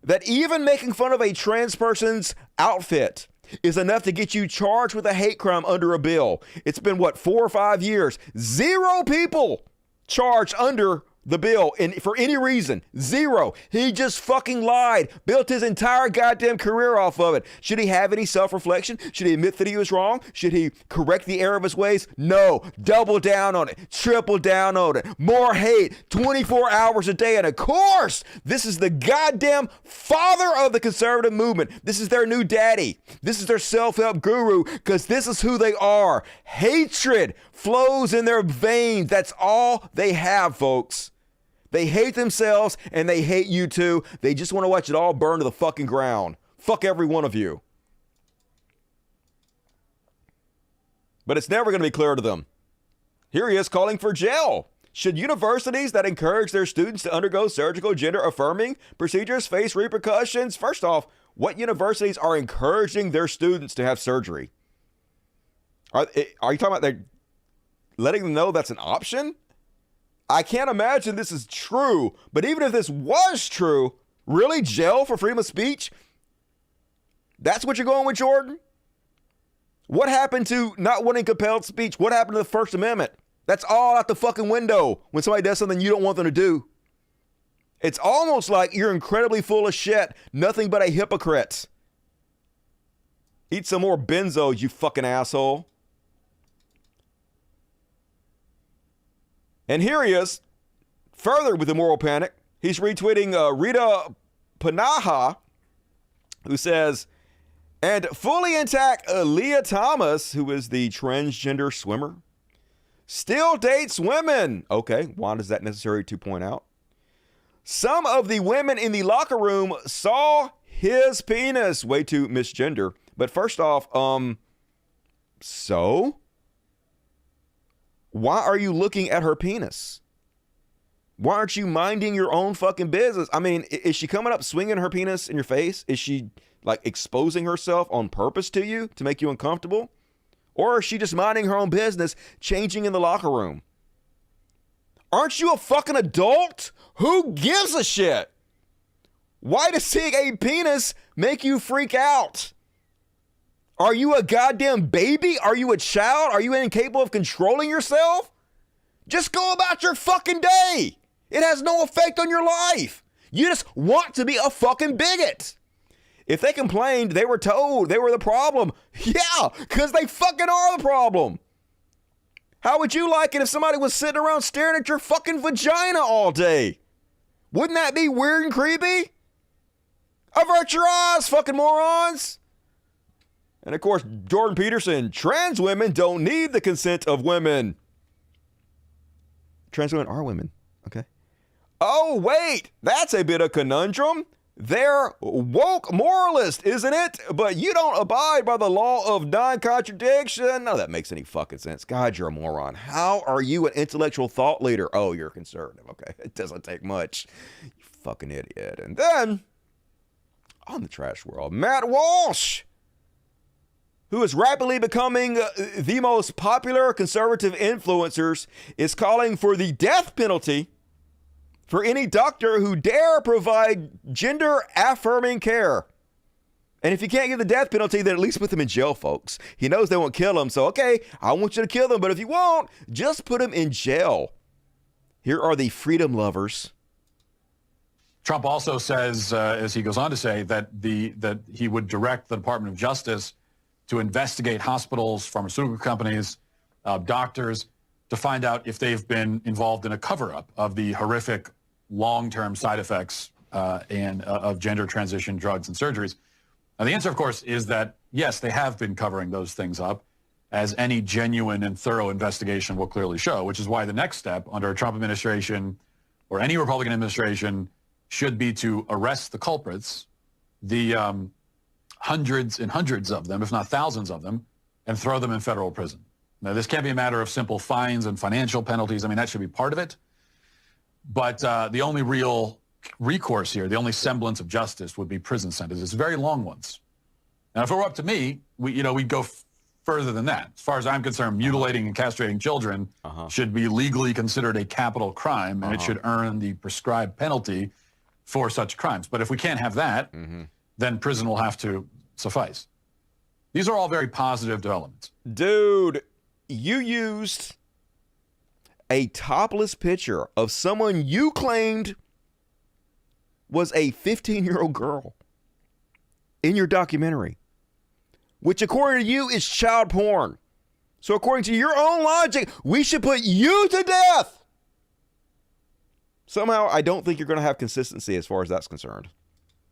that even making fun of a trans person's outfit is enough to get you charged with a hate crime under a bill. It's been, 4 or 5 years? 0 people charged under the bill for any reason. 0. He just fucking lied, built his entire goddamn career off of it. Should he have any self-reflection? Should he admit that he was wrong? Should he correct the error of his ways? No. Double down on it. Triple down on it. More hate 24 hours a day. And of course, this is the goddamn father of the conservative movement. This is their new daddy. This is their self-help guru, because this is who they are. Hatred flows in their veins. That's all they have, folks. They hate themselves, and they hate you too. They just want to watch it all burn to the fucking ground. Fuck every one of you. But it's never going to be clear to them. Here he is calling for jail. Should universities that encourage their students to undergo surgical gender-affirming procedures face repercussions? First off, what universities are encouraging their students to have surgery? Are you talking about they're letting them know that's an option? I can't imagine this is true, but even if this was true, really, jail for freedom of speech? That's what you're going with, Jordan? What happened to not wanting compelled speech? What happened to the First Amendment? That's all out the fucking window when somebody does something you don't want them to do. It's almost like you're incredibly full of shit, nothing but a hypocrite. Eat some more benzos, you fucking asshole. And here he is, further with the moral panic. He's retweeting Rita Panaha, who says, and fully intact Leah Thomas, who is the transgender swimmer, still dates women. Okay, why is that necessary to point out? Some of the women in the locker room saw his penis. Way too misgender. But first off, so? Why are you looking at her penis? Why aren't you minding your own fucking business? I mean, is she coming up swinging her penis in your face? Is she like exposing herself on purpose to you to make you uncomfortable? Or is she just minding her own business, changing in the locker room? Aren't you a fucking adult? Who gives a shit? Why does seeing a penis make you freak out? Are you a goddamn baby? Are you a child? Are you incapable of controlling yourself? Just go about your fucking day. It has no effect on your life. You just want to be a fucking bigot. If they complained, they were told they were the problem. Yeah, because they fucking are the problem. How would you like it if somebody was sitting around staring at your fucking vagina all day? Wouldn't that be weird and creepy? Avert your eyes, fucking morons. And of course, Jordan Peterson, trans women don't need the consent of women. Trans women are women, okay? Oh, wait, that's a bit of conundrum. They're woke moralist, isn't it? But you don't abide by the law of non-contradiction. None of that makes any fucking sense. God, you're a moron. How are you an intellectual thought leader? Oh, you're conservative, okay? It doesn't take much. You fucking idiot. And then, on the trash world, Matt Walsh, who is rapidly becoming the most popular conservative influencers, is calling for the death penalty for any doctor who dare provide gender-affirming care. And if you can't give the death penalty, then at least put them in jail, folks. He knows they won't kill him, so okay, I want you to kill them, but if you won't, just put them in jail. Here are the freedom lovers. Trump also says, as he goes on to say, that he would direct the Department of Justice to investigate hospitals, pharmaceutical companies, doctors, to find out if they've been involved in a cover-up of the horrific long-term side effects of gender transition drugs and surgeries. Now, the answer, of course, is that, yes, they have been covering those things up, as any genuine and thorough investigation will clearly show, which is why the next step under a Trump administration or any Republican administration should be to arrest the culprits, the hundreds and hundreds of them, if not thousands of them, and throw them in federal prison. Now, this can't be a matter of simple fines and financial penalties. I mean, that should be part of it. But the only real recourse here, the only semblance of justice would be prison sentences, very long ones. Now, if it were up to me, we'd go further than that. As far as I'm concerned, mutilating and castrating children should be legally considered a capital crime, and it should earn the prescribed penalty for such crimes. But if we can't have that, then prison will have to suffice. These are all very positive developments. Dude, you used a topless picture of someone you claimed was a 15-year-old girl in your documentary, which according to you is child porn. So according to your own logic, we should put you to death. Somehow, I don't think you're going to have consistency as far as that's concerned.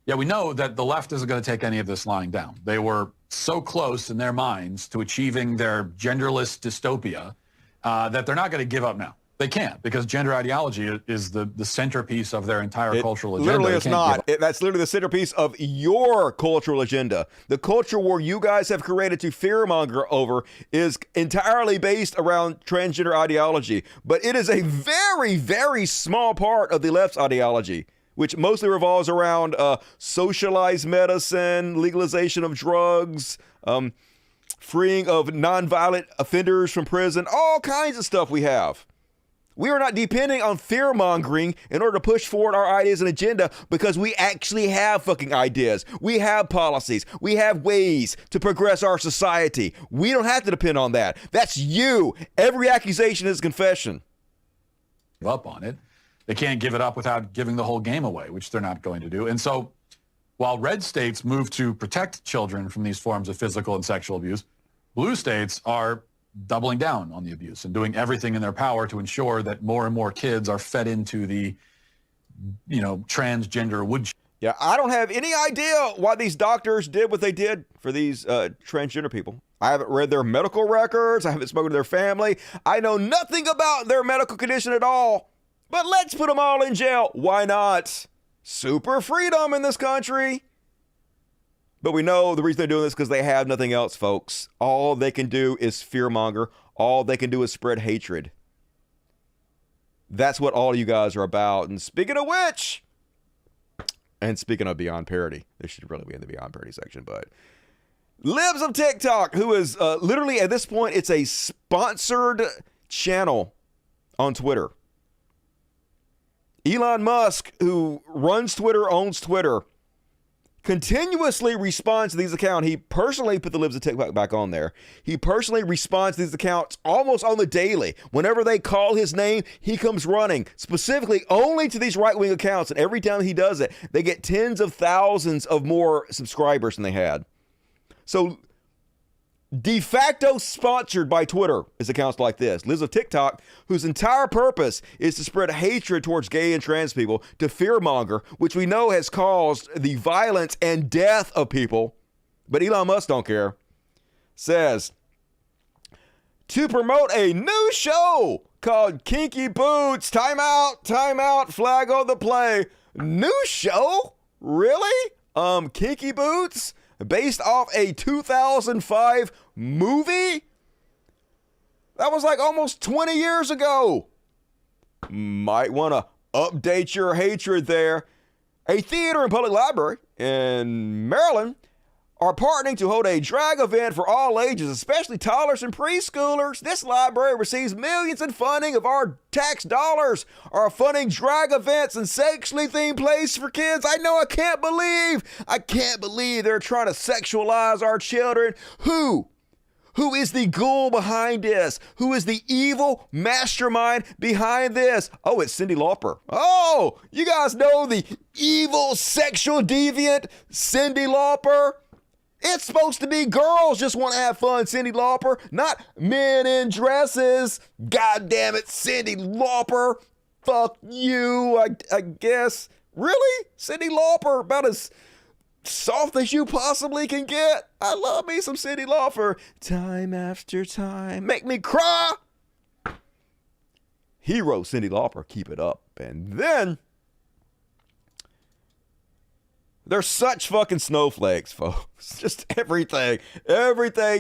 Yeah, we know that the left isn't going to take any of this lying down. They were so close in their minds to achieving their genderless dystopia that they're not going to give up now. They can't, because gender ideology is the centerpiece of their entire cultural agenda. Literally, it's not. That's literally the centerpiece of your cultural agenda. The culture war you guys have created to fearmonger over is entirely based around transgender ideology. But it is a very, very small part of the left's ideology, which mostly revolves around socialized medicine, legalization of drugs, freeing of nonviolent offenders from prison, all kinds of stuff we have. We are not depending on fear-mongering in order to push forward our ideas and agenda, because we actually have fucking ideas. We have policies. We have ways to progress our society. We don't have to depend on that. That's you. Every accusation is confession. Up on it. They can't give it up without giving the whole game away, which they're not going to do. And so while red states move to protect children from these forms of physical and sexual abuse, blue states are doubling down on the abuse and doing everything in their power to ensure that more and more kids are fed into the, transgender woodshed. Yeah, I don't have any idea why these doctors did what they did for these transgender people. I haven't read their medical records. I haven't spoken to their family. I know nothing about their medical condition at all. But let's put them all in jail. Why not? Super freedom in this country. But we know the reason they're doing this is because they have nothing else, folks. All they can do is fearmonger. All they can do is spread hatred. That's what all you guys are about. And speaking of which, and speaking of Beyond Parody, this should really be in the Beyond Parody section, but Libs of TikTok, who is literally at this point, it's a sponsored channel on Twitter. Elon Musk, who runs Twitter, owns Twitter, continuously responds to these accounts. He personally put the Libs of TikTok back on there. He personally responds to these accounts almost on the daily. Whenever they call his name, he comes running, specifically only to these right-wing accounts. And every time he does it, they get tens of thousands of more subscribers than they had. So de facto sponsored by Twitter is accounts like this. Libs of TikTok, whose entire purpose is to spread hatred towards gay and trans people, to fearmonger, which we know has caused the violence and death of people. But Elon Musk don't care. Says, to promote a new show called Kinky Boots, time out, flag on the play. New show? Really? Kinky Boots? Based off a 2005 movie? That was like almost 20 years ago. Might want to update your hatred there. A theater and public library in Maryland are partnering to hold a drag event for all ages, especially toddlers and preschoolers. This library receives millions in funding of our tax dollars, are funding drag events and sexually themed plays for kids. I know, I can't believe they're trying to sexualize our children. Who is the ghoul behind this? Who is the evil mastermind behind this? Oh, it's Cyndi Lauper. Oh, you guys know the evil sexual deviant Cyndi Lauper? It's supposed to be girls just want to have fun, Cyndi Lauper, not men in dresses. God damn it, Cyndi Lauper. Fuck you, I guess. Really? Cyndi Lauper, about as soft as you possibly can get. I love me some Cyndi Lauper. Time after time. Make me cry. Hero Cyndi Lauper, keep it up. And then they're such fucking snowflakes, folks. Just everything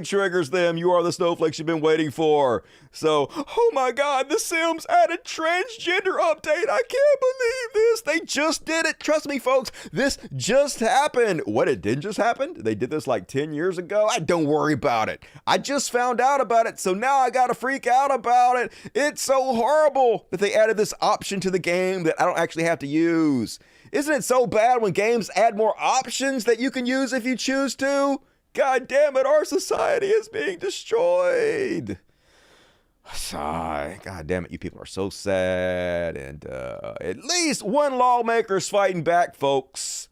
triggers them. You are the snowflakes you've been waiting for. So, oh my God, The Sims added transgender update. I can't believe this. They just did it. Trust me, folks. This just happened. What, it didn't just happen? They did this like 10 years ago? Don't worry about it. I just found out about it, so now I gotta freak out about it. It's so horrible that they added this option to the game that I don't actually have to use. Isn't it so bad when games add more options that you can use if you choose to? God damn it, our society is being destroyed. Sigh. God damn it, you people are so sad. And at least one lawmaker's fighting back, folks.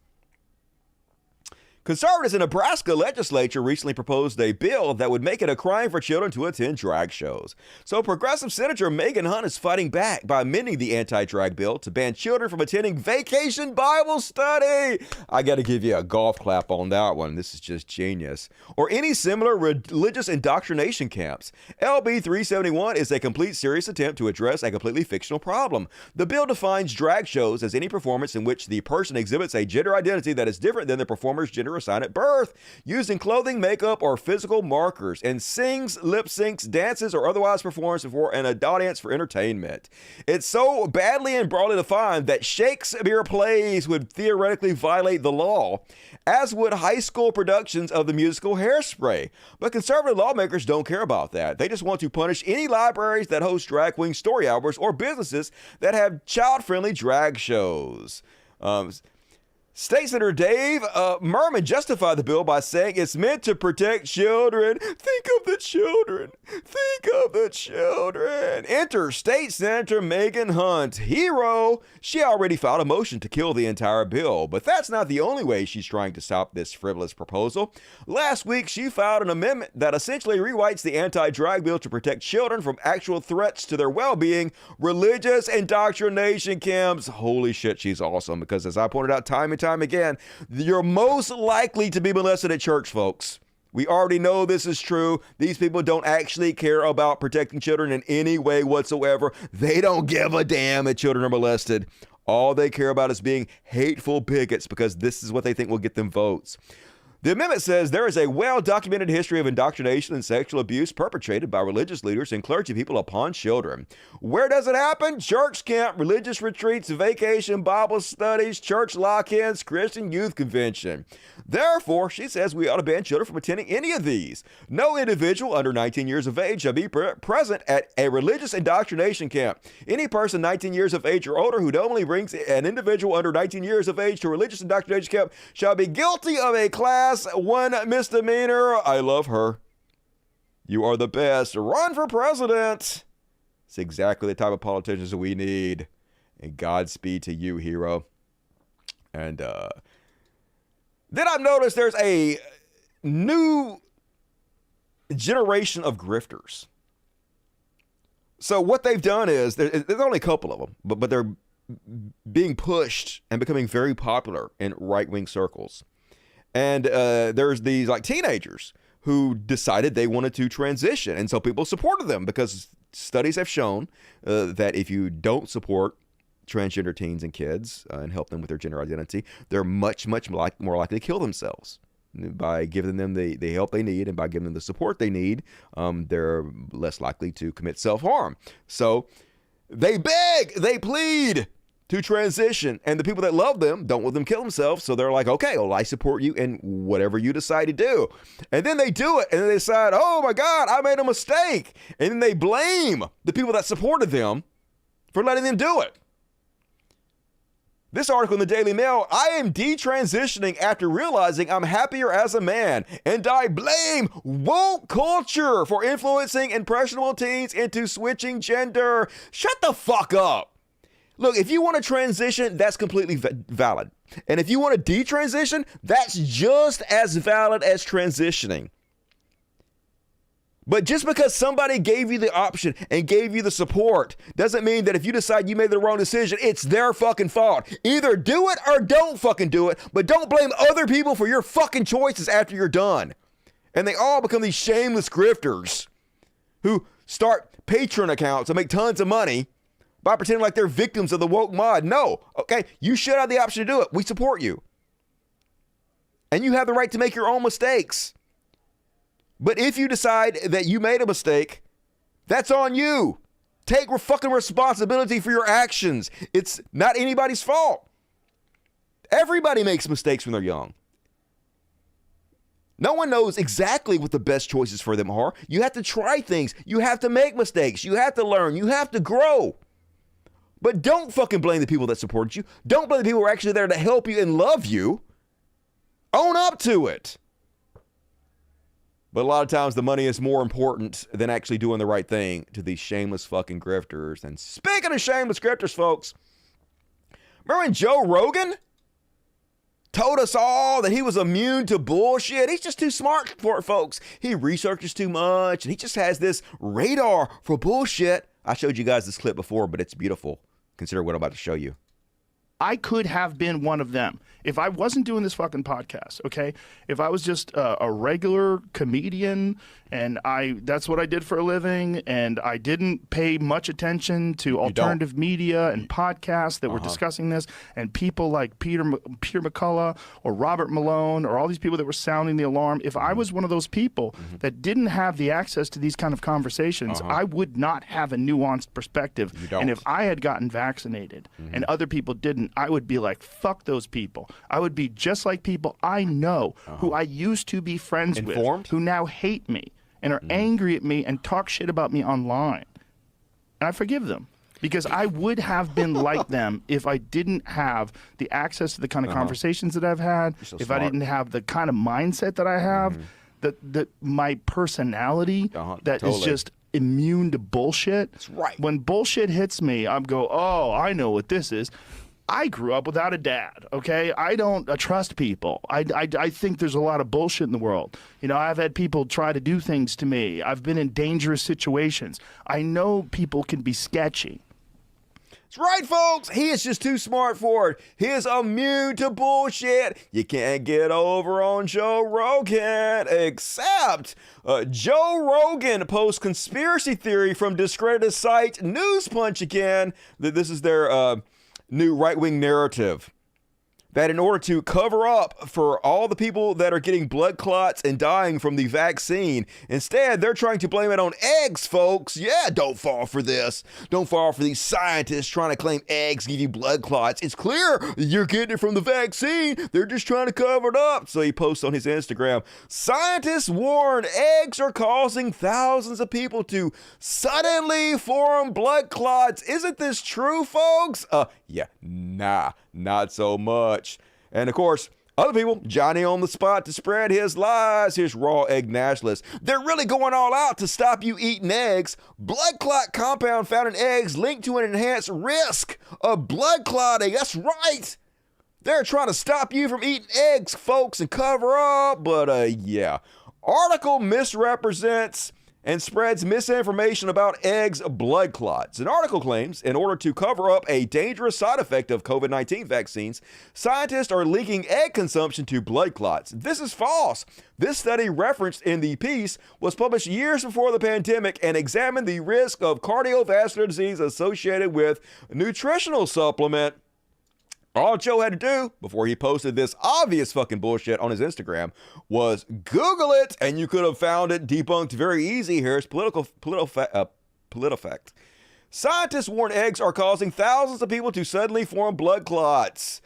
Conservatives in Nebraska legislature recently proposed a bill that would make it a crime for children to attend drag shows. So progressive Senator Megan Hunt is fighting back by amending the anti-drag bill to ban children from attending vacation Bible study. I got to give you a golf clap on that one. This is just genius. Or any similar religious indoctrination camps. LB 371 is a complete serious attempt to address a completely fictional problem. The bill defines drag shows as any performance in which the person exhibits a gender identity that is different than the performer's gender assigned at birth, using clothing, makeup, or physical markers, and sings, lip syncs, dances, or otherwise performs before an audience for entertainment. It's so badly and broadly defined that Shakespeare plays would theoretically violate the law, as would high school productions of the musical Hairspray. But conservative lawmakers don't care about that. They just want to punish any libraries that host drag queen story hours or businesses that have child-friendly drag shows. State Senator Dave Merman justified the bill by saying it's meant to protect children. Think of the children. Think of the children. Enter State Senator Megan Hunt. Hero. She already filed a motion to kill the entire bill, but that's not the only way she's trying to stop this frivolous proposal. Last week, she filed an amendment that essentially rewrites the anti-drag bill to protect children from actual threats to their well-being, religious indoctrination camps. Holy shit, she's awesome, because as I pointed out time and time again, you're most likely to be molested at church, folks. We already know this is true. These people don't actually care about protecting children in any way whatsoever. They don't give a damn that children are molested. All they care about is being hateful bigots, because this is what they think will get them votes. The amendment says there is a well-documented history of indoctrination and sexual abuse perpetrated by religious leaders and clergy people upon children. Where does it happen? Church camp, religious retreats, vacation Bible studies, church lock-ins, Christian youth convention. Therefore, she says we ought to ban children from attending any of these. No individual under 19 years of age shall be present at a religious indoctrination camp. Any person 19 years of age or older who knowingly brings an individual under 19 years of age to a religious indoctrination camp shall be guilty of a Class 1 misdemeanor. I love her. You are the best. Run for president. It's exactly the type of politicians that we need. And Godspeed to you, hero. And then I've noticed there's a new generation of grifters. So what they've done is, there's only a couple of them, but they're being pushed and becoming very popular in right-wing circles. And there's these like teenagers who decided they wanted to transition. And so people supported them, because studies have shown that if you don't support transgender teens and kids and help them with their gender identity, they're much more likely to kill themselves. By giving them the help they need and by giving them the support they need, they're less likely to commit self-harm. So they beg, they plead to transition, and the people that love them don't want them to kill themselves, so they're like, okay, well, I support you in whatever you decide to do. And then they do it, and then they decide, oh my God, I made a mistake. And then they blame the people that supported them for letting them do it. This article in the Daily Mail, I am detransitioning after realizing I'm happier as a man, and I blame woke culture for influencing impressionable teens into switching gender. Shut the fuck up. Look, if you want to transition, that's completely valid. And if you want to detransition, that's just as valid as transitioning. But just because somebody gave you the option and gave you the support doesn't mean that if you decide you made the wrong decision, it's their fucking fault. Either do it or don't fucking do it, but don't blame other people for your fucking choices after you're done. And they all become these shameless grifters who start Patreon accounts and make tons of money by pretending like they're victims of the woke mod. No, okay, you should have the option to do it. We support you. And you have the right to make your own mistakes. But if you decide that you made a mistake, that's on you. Take fucking responsibility for your actions. It's not anybody's fault. Everybody makes mistakes when they're young. No one knows exactly what the best choices for them are. You have to try things. You have to make mistakes. You have to learn. You have to grow. But don't fucking blame the people that supported you. Don't blame the people who are actually there to help you and love you. Own up to it. But a lot of times the money is more important than actually doing the right thing to these shameless fucking grifters. And speaking of shameless grifters, folks, remember when Joe Rogan told us all that he was immune to bullshit? He's just too smart for it, folks. He researches too much, and he just has this radar for bullshit. I showed you guys this clip before, but it's beautiful. Consider what I'm about to show you. I could have been one of them if I wasn't doing this fucking podcast, okay? If I was just a regular comedian and that's what I did for a living, and I didn't pay much attention to alternative media and podcasts that were discussing this, and people like Peter McCullough or Robert Malone or all these people that were sounding the alarm, if I was one of those people that didn't have the access to these kind of conversations, I would not have a nuanced perspective. And if I had gotten vaccinated and other people didn't, I would be like, fuck those people. I would be just like people I know who I used to be friends with, who now hate me and are angry at me and talk shit about me online. And I forgive them because I would have been like them if I didn't have the access to the kind of conversations that I've had, if I didn't have the kind of mindset that I have, that my personality that is just immune to bullshit. That's right. When bullshit hits me, I go, oh, I know what this is. I grew up without a dad, okay? I don't trust people. I think there's a lot of bullshit in the world. You know, I've had people try to do things to me. I've been in dangerous situations. I know people can be sketchy. That's right, folks. He is just too smart for it. He is immune to bullshit. You can't get over on Joe Rogan, except Joe Rogan posts conspiracy theory from discredited site News Punch again. This is their new right-wing narrative that in order to cover up for all the people that are getting blood clots and dying from the vaccine, instead they're trying to blame it on eggs, folks. Yeah, don't fall for this. Don't fall for these scientists trying to claim eggs give you blood clots. It's clear you're getting it from the vaccine. They're just trying to cover it up. So he posts on his Instagram, scientists warn eggs are causing thousands of people to suddenly form blood clots. Isn't this true, folks? Yeah, nah, not so much. And of course, other people, Johnny on the spot to spread his lies. Here's raw egg nationalists. They're really going all out to stop you eating eggs. Blood clot compound found in eggs linked to an enhanced risk of blood clotting. That's right. They're trying to stop you from eating eggs, folks, and cover up. But yeah, article misrepresents and spreads misinformation about eggs blood clots. An article claims in order to cover up a dangerous side effect of COVID-19 vaccines, scientists are linking egg consumption to blood clots. This is false. This study referenced in the piece was published years before the pandemic and examined the risk of cardiovascular disease associated with nutritional supplement. All Joe had to do before he posted this obvious fucking bullshit on his Instagram was Google it, and you could have found it debunked very easy. Here's PolitiFact. Scientists warn eggs are causing thousands of people to suddenly form blood clots.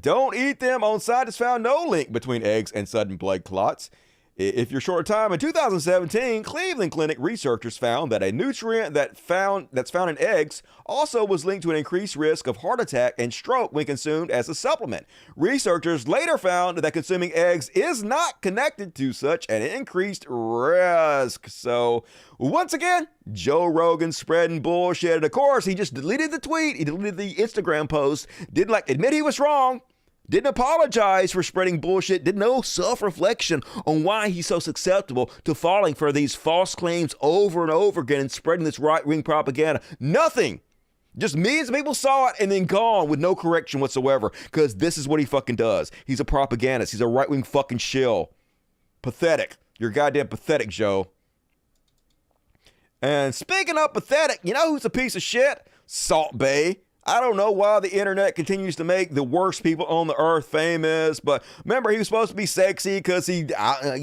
Don't eat them. On scientists found no link between eggs and sudden blood clots. If you're short of time, in 2017, Cleveland Clinic researchers found that a nutrient that's found in eggs also was linked to an increased risk of heart attack and stroke when consumed as a supplement. Researchers later found that consuming eggs is not connected to such an increased risk. So, once again, Joe Rogan spreading bullshit. And of course, he just deleted the tweet. He deleted the Instagram post. Didn't admit he was wrong. Didn't apologize for spreading bullshit. Did no self-reflection on why he's so susceptible to falling for these false claims over and over again and spreading this right-wing propaganda. Nothing. Just millions of people saw it and then gone with no correction whatsoever, because this is what he fucking does. He's a propagandist. He's a right-wing fucking shill. Pathetic. You're goddamn pathetic, Joe. And speaking of pathetic, you know who's a piece of shit? Salt Bae. I don't know why the internet continues to make the worst people on the earth famous, but remember, he was supposed to be sexy because he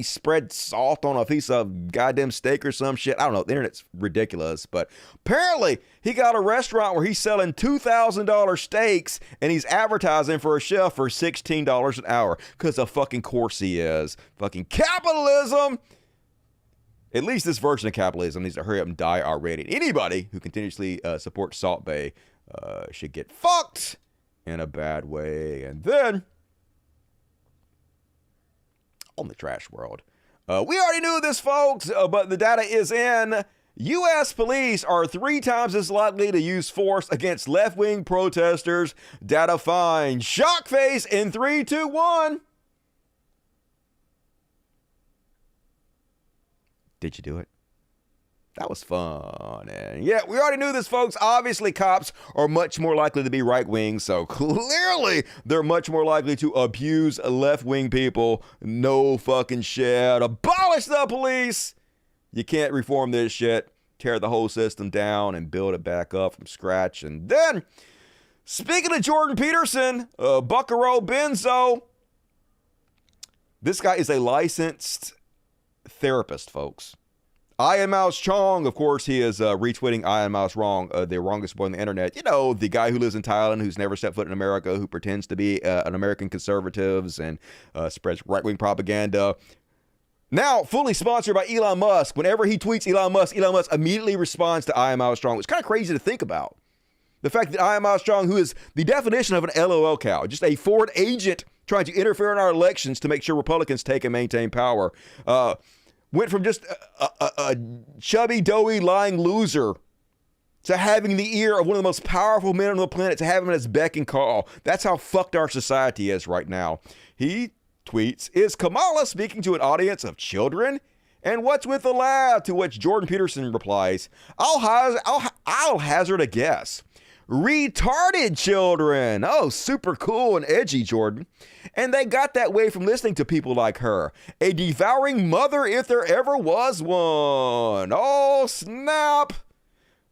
spread salt on a piece of goddamn steak or some shit. I don't know. The internet's ridiculous, but apparently he got a restaurant where he's selling $2,000 steaks and he's advertising for a chef for $16 an hour because of fucking course he is. Fucking capitalism. At least this version of capitalism needs to hurry up and die already. Anybody who continuously supports Salt Bae should get fucked in a bad way. And then, on the trash world, we already knew this, folks, but the data is in. U.S. police are 3 times as likely to use force against left-wing protesters. Data find. Shock face in 3, 2, 1. Did you do it? That was fun. And yeah, we already knew this, folks. Obviously, cops are much more likely to be right-wing, so clearly they're much more likely to abuse left-wing people. No fucking shit. Abolish the police. You can't reform this shit. Tear the whole system down and build it back up from scratch. And then, speaking of Jordan Peterson, Buckaroo Benzo, this guy is a licensed therapist, folks. Ian Mouse Chong, of course, he is retweeting Ian Mouse Wrong, the wrongest boy on the internet. You know, the guy who lives in Thailand, who's never stepped foot in America, who pretends to be an American conservative and spreads right-wing propaganda. Now, fully sponsored by Elon Musk. Whenever he tweets Elon Musk immediately responds to Ian Mouse Strong, which is kind of crazy to think about. The fact that Ian Mouse Strong, who is the definition of an LOL cow, just a foreign agent trying to interfere in our elections to make sure Republicans take and maintain power, went from just a chubby, doughy, lying loser to having the ear of one of the most powerful men on the planet, to have him at his beck and call. That's how fucked our society is right now. He tweets, "Is Kamala speaking to an audience of children? And what's with the laugh?" To which Jordan Peterson replies, I'll hazard a guess. Retarded children. Oh, super cool and edgy, Jordan. And they got that way from listening to people like her. A devouring mother if there ever was one. Oh, snap.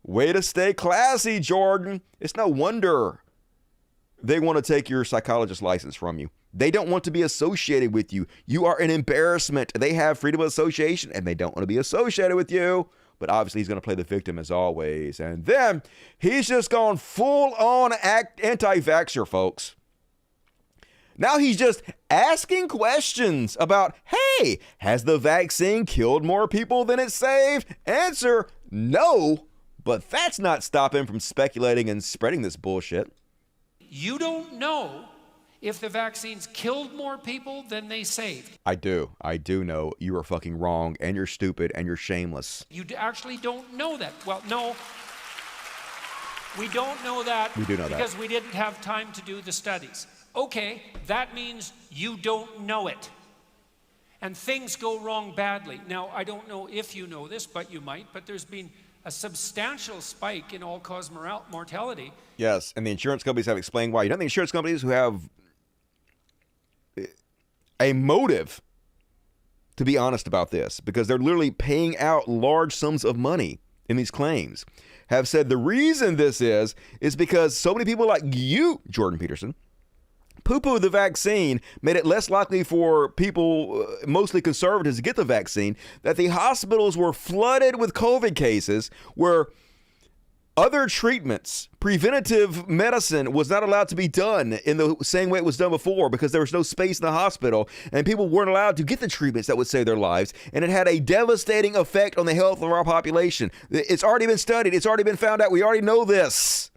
Way to stay classy, Jordan. It's no wonder they want to take your psychologist license from you. They don't want to be associated with you. You are an embarrassment. They have freedom of association and they don't want to be associated with you. But obviously he's going to play the victim as always. And then he's just gone full-on anti-vaxxer, folks. Now he's just asking questions about, hey, has the vaccine killed more people than it saved? Answer, no. But that's not stopping him from speculating and spreading this bullshit. You don't know if the vaccines killed more people than they saved. I do know you are fucking wrong, and you're stupid, and you're shameless. You actually don't know that. Well, no, we don't know that. We do know that. Because we didn't have time to do the studies. Okay, that means you don't know it. And things go wrong badly. Now, I don't know if you know this, but you might, but there's been a substantial spike in all-cause mortality. Yes, and the insurance companies have explained why. You know the insurance companies who have a motive to be honest about this, because they're literally paying out large sums of money in these claims, have said the reason this is because so many people like you, Jordan Peterson, poo-poo the vaccine, made it less likely for people, mostly conservatives, to get the vaccine, that the hospitals were flooded with COVID cases where other treatments, preventative medicine, was not allowed to be done in the same way it was done before because there was no space in the hospital and people weren't allowed to get the treatments that would save their lives. And it had a devastating effect on the health of our population. It's already been studied. It's already been found out. We already know this.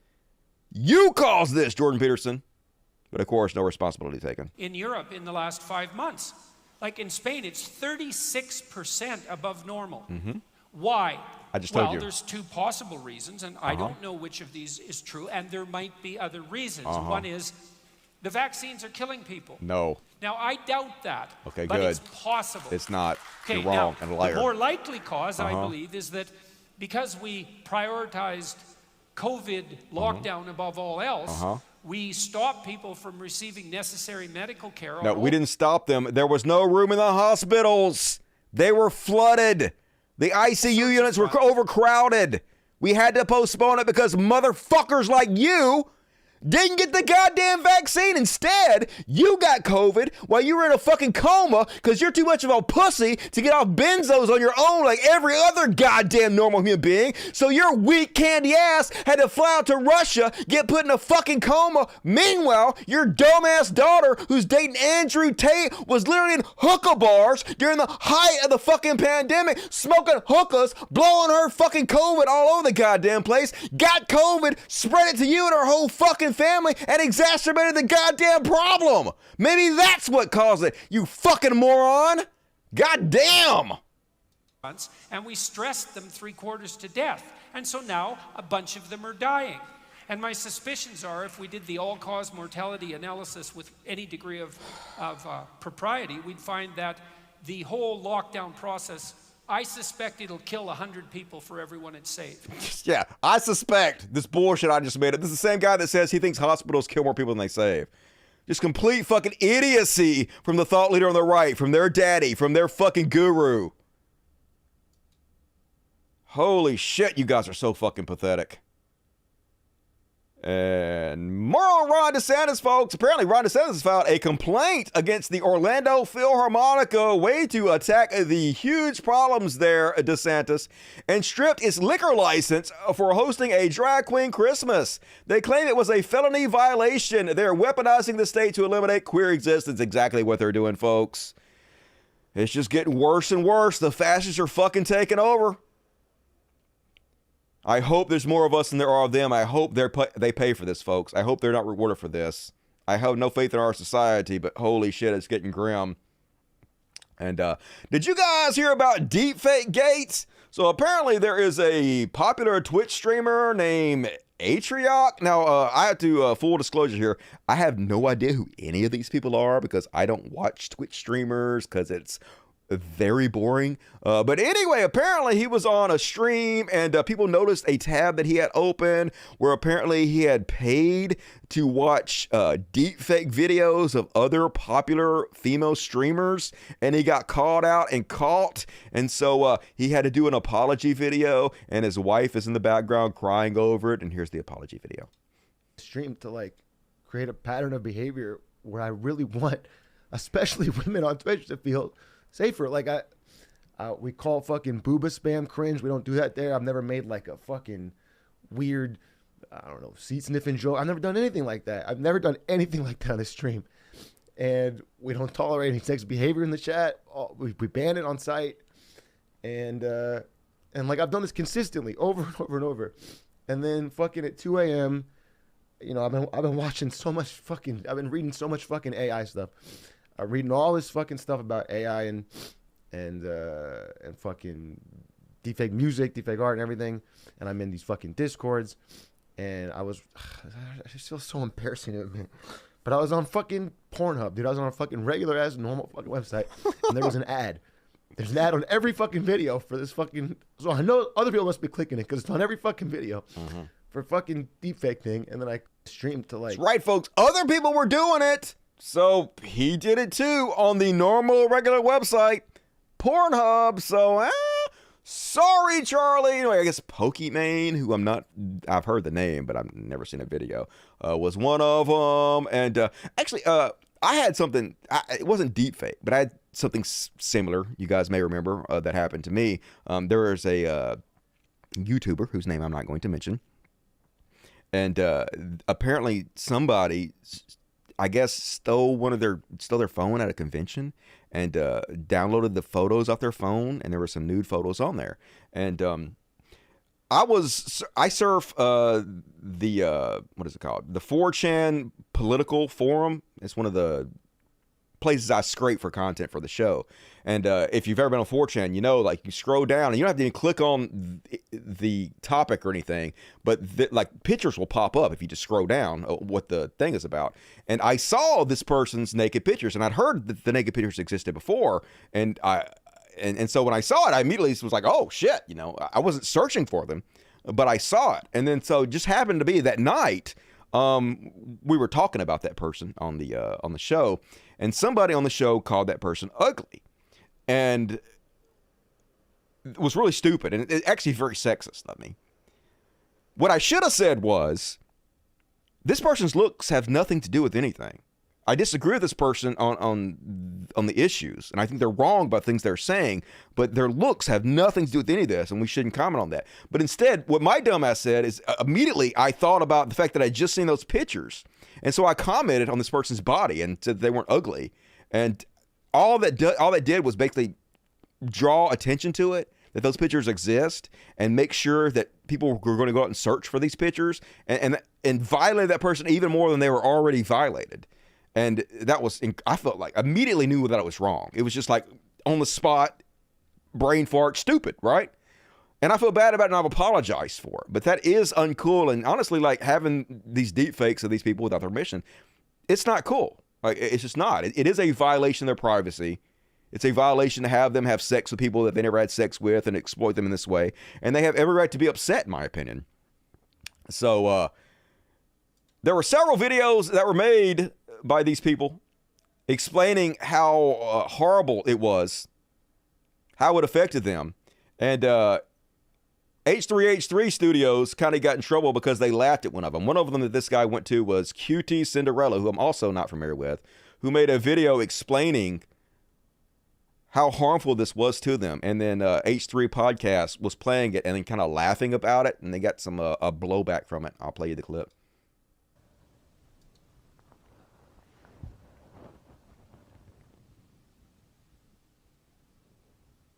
You caused this, Jordan Peterson. But of course, no responsibility taken. In Europe in the last 5 months, like in Spain, it's 36% above normal. Mm-hmm. Why? I just told you. Well, there's 2 possible reasons, and I don't know which of these is true, and there might be other reasons. One is the vaccines are killing people. No. Now, I doubt that. Okay, but good. it's possible. It's not. Okay, You're wrong now, and a liar. The more likely cause, I believe, is that because we prioritized COVID lockdown above all else, we stopped people from receiving necessary medical care. No, we didn't stop them. There was no room in the hospitals. They were flooded. The ICU units were overcrowded. We had to postpone it because motherfuckers like you didn't get the goddamn vaccine. Instead, you got COVID while you were in a fucking coma because you're too much of a pussy to get off benzos on your own like every other goddamn normal human being. So your weak candy ass had to fly out to Russia, get put in a fucking coma. Meanwhile, your dumbass daughter, who's dating Andrew Tate, was literally in hookah bars during the height of the fucking pandemic, smoking hookahs, blowing her fucking COVID all over the goddamn place, got COVID, spread it to you and her whole fucking family, and exacerbated the goddamn problem. Maybe that's what caused it, you fucking moron. Goddamn. And we stressed them 3/4 to death. And so now a bunch of them are dying. And my suspicions are if we did the all-cause mortality analysis with any degree of propriety, we'd find that the whole lockdown process, I suspect it'll kill 100 people for everyone it saved. Yeah, I suspect this bullshit I just made up. This is the same guy that says he thinks hospitals kill more people than they save. Just complete fucking idiocy from the thought leader on the right, from their daddy, from their fucking guru. Holy shit, you guys are so fucking pathetic. And more on Ron DeSantis, folks. Apparently, Ron DeSantis has filed a complaint against the Orlando Philharmonic, a way to attack the huge problems there, DeSantis, and stripped its liquor license for hosting a drag queen Christmas. They claim it was a felony violation. They're weaponizing the state to eliminate queer existence. Exactly what they're doing, folks. It's just getting worse and worse. The fascists are fucking taking over. I hope there's more of us than there are of them. I hope they pay for this, folks. I hope they're not rewarded for this. I have no faith in our society, but holy shit, it's getting grim. And did you guys hear about DeepFake-Gate? So apparently there is a popular Twitch streamer named Atrioc. Now, I have to, full disclosure here, I have no idea who any of these people are because I don't watch Twitch streamers because it's very boring. But anyway, apparently he was on a stream and people noticed a tab that he had open where apparently he had paid to watch deepfake videos of other popular female streamers, and he got called out and caught. And so he had to do an apology video, and his wife is in the background crying over it. And here's the apology video. Stream to like create a pattern of behavior where I really want, especially women on Twitch, to feel safer. Like we call fucking booba spam cringe. We don't do that there. I've never made like a fucking weird, I don't know, seat sniffing joke. I've never done anything like that. I've never done anything like that on this stream. And we don't tolerate any sex behavior in the chat. We ban it on site. And like I've done this consistently over and over and over. And then fucking at 2 a.m., you know, I've been watching so much fucking, I've been reading so much fucking AI stuff. I'm reading all this fucking stuff about AI and fucking deepfake music, deepfake art, and everything. And I'm in these fucking Discords, and I just feel so embarrassing to admit. But I was on fucking Pornhub, dude. I was on a fucking regular ass normal fucking website, and there was an ad. There's an ad on every fucking video for this fucking. So I know other people must be clicking it because it's on every fucking video for fucking deepfake thing. And then I streamed to like. That's right, folks. Other people were doing it. So he did it too on the normal, regular website, Pornhub. So, sorry, Charlie. Anyway, I guess Pokimane, who I've heard the name, but I've never seen a video, was one of them. And actually, I had something, it wasn't deepfake, but I had something similar. You guys may remember that happened to me. There is a YouTuber whose name I'm not going to mention. And apparently somebody, I guess, stole their phone at a convention and downloaded the photos off their phone, and there were some nude photos on there. And I surf the what is it called? The 4chan political forum. It's one of the places I scrape for content for the show. And if you've ever been on 4chan, you know, like you scroll down and you don't have to even click on the topic or anything, but like pictures will pop up if you just scroll down what the thing is about. And I saw this person's naked pictures, and I'd heard that the naked pictures existed before. And so when I saw it, I immediately was like, oh shit, you know, I wasn't searching for them, but I saw it. And then so it just happened to be that night, we were talking about that person on the show, and somebody on the show called that person ugly. And it was really stupid, and it actually very sexist of me. What I should have said was, this person's looks have nothing to do with anything. I disagree with this person on the issues, and I think they're wrong about things they're saying, but their looks have nothing to do with any of this, and we shouldn't comment on that. But instead, what my dumbass said is immediately I thought about the fact that I just seen those pictures, and so I commented on this person's body and said they weren't ugly, and all that did was basically draw attention to it, that those pictures exist, and make sure that people were going to go out and search for these pictures and violate that person even more than they were already violated. And that was, I felt like, immediately knew that it was wrong. It was just like on the spot, brain fart, stupid, right? And I feel bad about it and I've apologized for it. But that is uncool. And honestly, like having these deep fakes of these people without their permission, it's not cool. Like, it's just not. It is a violation of their privacy. It's a violation to have them have sex with people that they never had sex with and exploit them in this way. And they have every right to be upset, in my opinion. So, there were several videos that were made by these people explaining how horrible it was, how it affected them. And H3H3 Studios kind of got in trouble because they laughed at one of them. One of them that this guy went to was QT Cinderella, who I'm also not familiar with, who made a video explaining how harmful this was to them. And then H3 Podcast was playing it and then kind of laughing about it, and they got some a blowback from it. I'll play you the clip.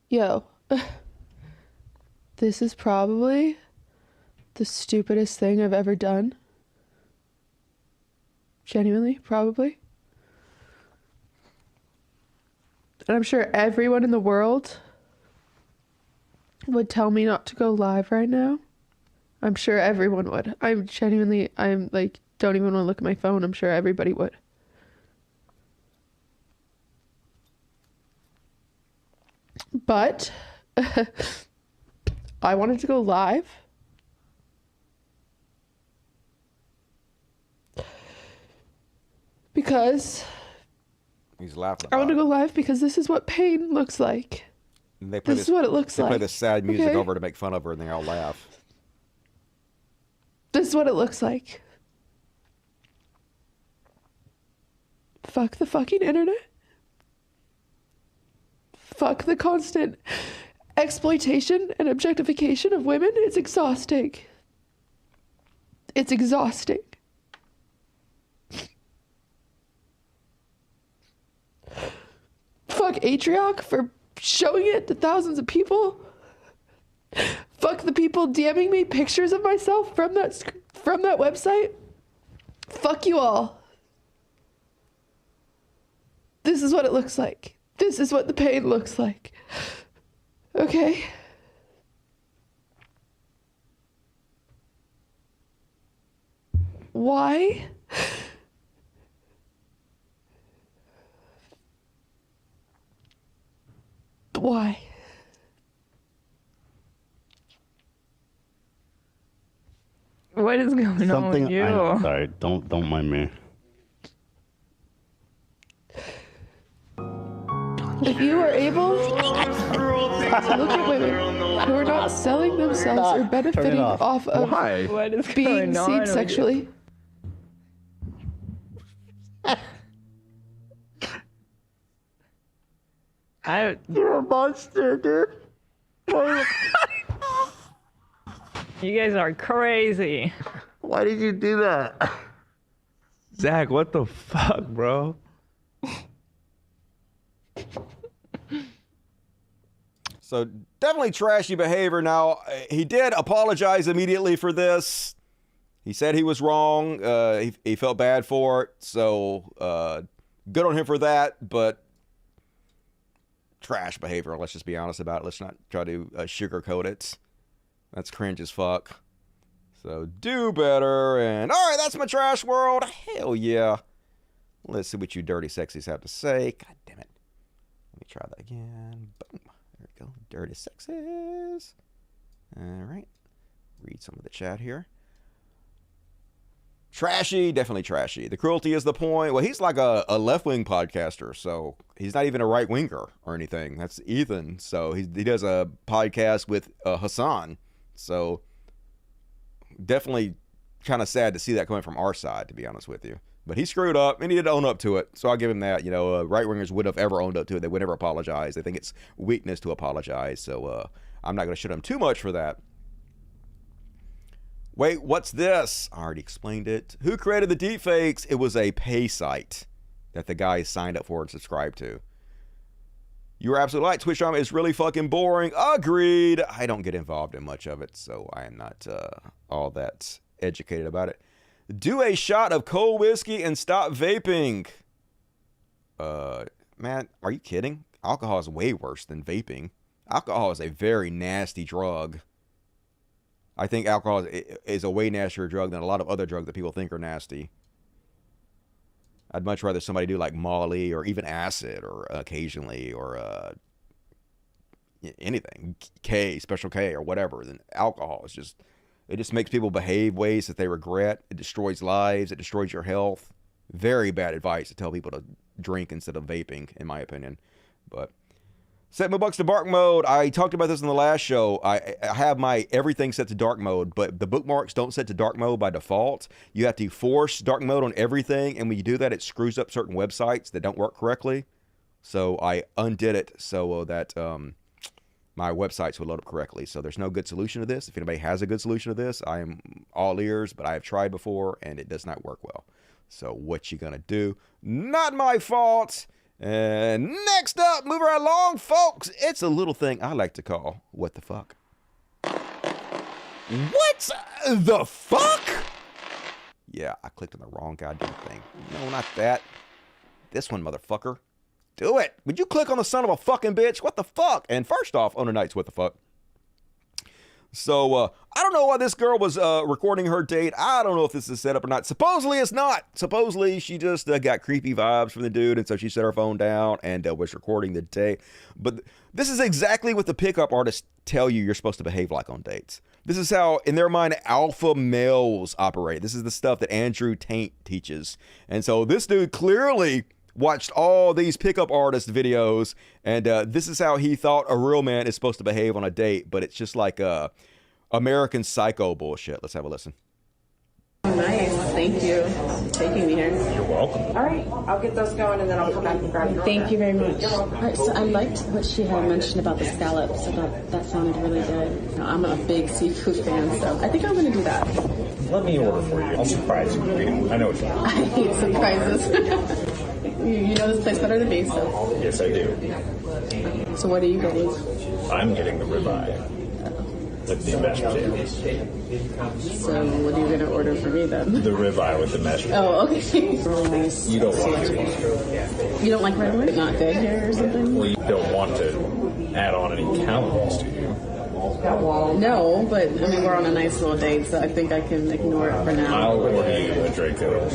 Yo, this is probably the stupidest thing I've ever done. Genuinely, probably. And I'm sure everyone in the world would tell me not to go live right now. I'm sure everyone would. I'm like, don't even want to look at my phone. I'm sure everybody would. But I wanted to go live because he's laughing. I want to go live because this is what pain looks like. And this is what it looks like. They play this sad music over to make fun of her, and they all laugh. This is what it looks like. Fuck the fucking internet. Fuck the constant exploitation and objectification of women. It's exhausting. It's exhausting. Fuck Atrioc for showing it to thousands of people. Fuck the people DMing me pictures of myself from that website. Fuck you all. This is what it looks like. This is what the pain looks like. Okay? Why? Why? What is going on with you? I'm sorry, don't mind me. If you are able to look at women who are not selling themselves or benefiting off of being seen sexually. You're a monster, dude. You guys are crazy. Why did you do that? Zach, what the fuck, bro? So definitely trashy behavior. Now, he did apologize immediately for this. He said he was wrong. He felt bad for it. So good on him for that. But trash behavior. Let's just be honest about it. Let's not try to sugarcoat it. That's cringe as fuck. So do better. And all right, that's my trash world. Hell yeah. Let's see what you dirty sexies have to say. God damn it. Let me try that again. Boom. There we go. Dirty sexies. All right. Read some of the chat here. Trashy, definitely trashy. The cruelty is the point. Well, he's like a left-wing podcaster, so he's not even a right-winger or anything. That's Ethan. So he does a podcast with Hassan. So definitely kind of sad to see that coming from our side, to be honest with you. But he screwed up, and he did own up to it. So I'll give him that. Right-wingers wouldn't have ever owned up to it. They would never apologize. They think it's weakness to apologize. So I'm not going to shit him too much for that. Wait, what's this? I already explained it. Who created the deepfakes? It was a pay site that the guy signed up for and subscribed to. You were absolutely right. Twitch drama is really fucking boring. Agreed. I don't get involved in much of it, so I am not all that educated about it. Do a shot of cold whiskey and stop vaping. Man, are you kidding? Alcohol is way worse than vaping. Alcohol is a very nasty drug. I think alcohol is a way nastier drug than a lot of other drugs that people think are nasty. I'd much rather somebody do like Molly or even acid or occasionally or anything, Special K or whatever, than alcohol. It just makes people behave ways that they regret. It destroys lives. It destroys your health. Very bad advice to tell people to drink instead of vaping, in my opinion. But set my bucks to dark mode. I talked about this in the last show. I have my everything set to dark mode, but the bookmarks don't set to dark mode by default. You have to force dark mode on everything, and when you do that, it screws up certain websites that don't work correctly. So I undid it so that my websites would load up correctly. So there's no good solution to this. If anybody has a good solution to this, I am all ears, but I have tried before, and it does not work well. So what you gonna do? Not my fault. And next up, moving right along, folks, it's a little thing I like to call, what the fuck? What the fuck? Yeah, I clicked on the wrong goddamn thing. No, not that. This one, motherfucker. Do it. Would you click on the son of a fucking bitch? What the fuck? And first off, on tonight's what the fuck? So, I don't know why this girl was recording her date. I don't know if this is set up or not. Supposedly it's not. Supposedly she just got creepy vibes from the dude, and so she set her phone down and was recording the date. But this is exactly what the pickup artists tell you you're supposed to behave like on dates. This is how, in their mind, alpha males operate. This is the stuff that Andrew Tate teaches. And so this dude clearly watched all these pickup artist videos, and this is how he thought a real man is supposed to behave on a date, but it's just like American Psycho bullshit. Let's have a listen. Nice, thank you for taking me here. You're welcome. All right, I'll get those going and then I'll come back and grab your Thank you very much. All right, so I liked what she had mentioned about the scallops. I thought that sounded really good. You know, I'm a big seafood fan, so I think I'm going to do that. Let me order for you. I'll surprise you. I know what you want. I hate surprises. You know this place better than me, so. Yes, I do. So what are you getting? I'm getting the ribeye with the mashed potatoes. So what are you going to order for me then? The ribeye with the mashed potatoes. Oh, okay. Really nice. You don't like it. You don't like red wine? Not good here or something? Well, you don't want to add on any calories, do you? No, but I mean, we're on a nice little date, so I think I can ignore it for now. I'll order you a drink that'll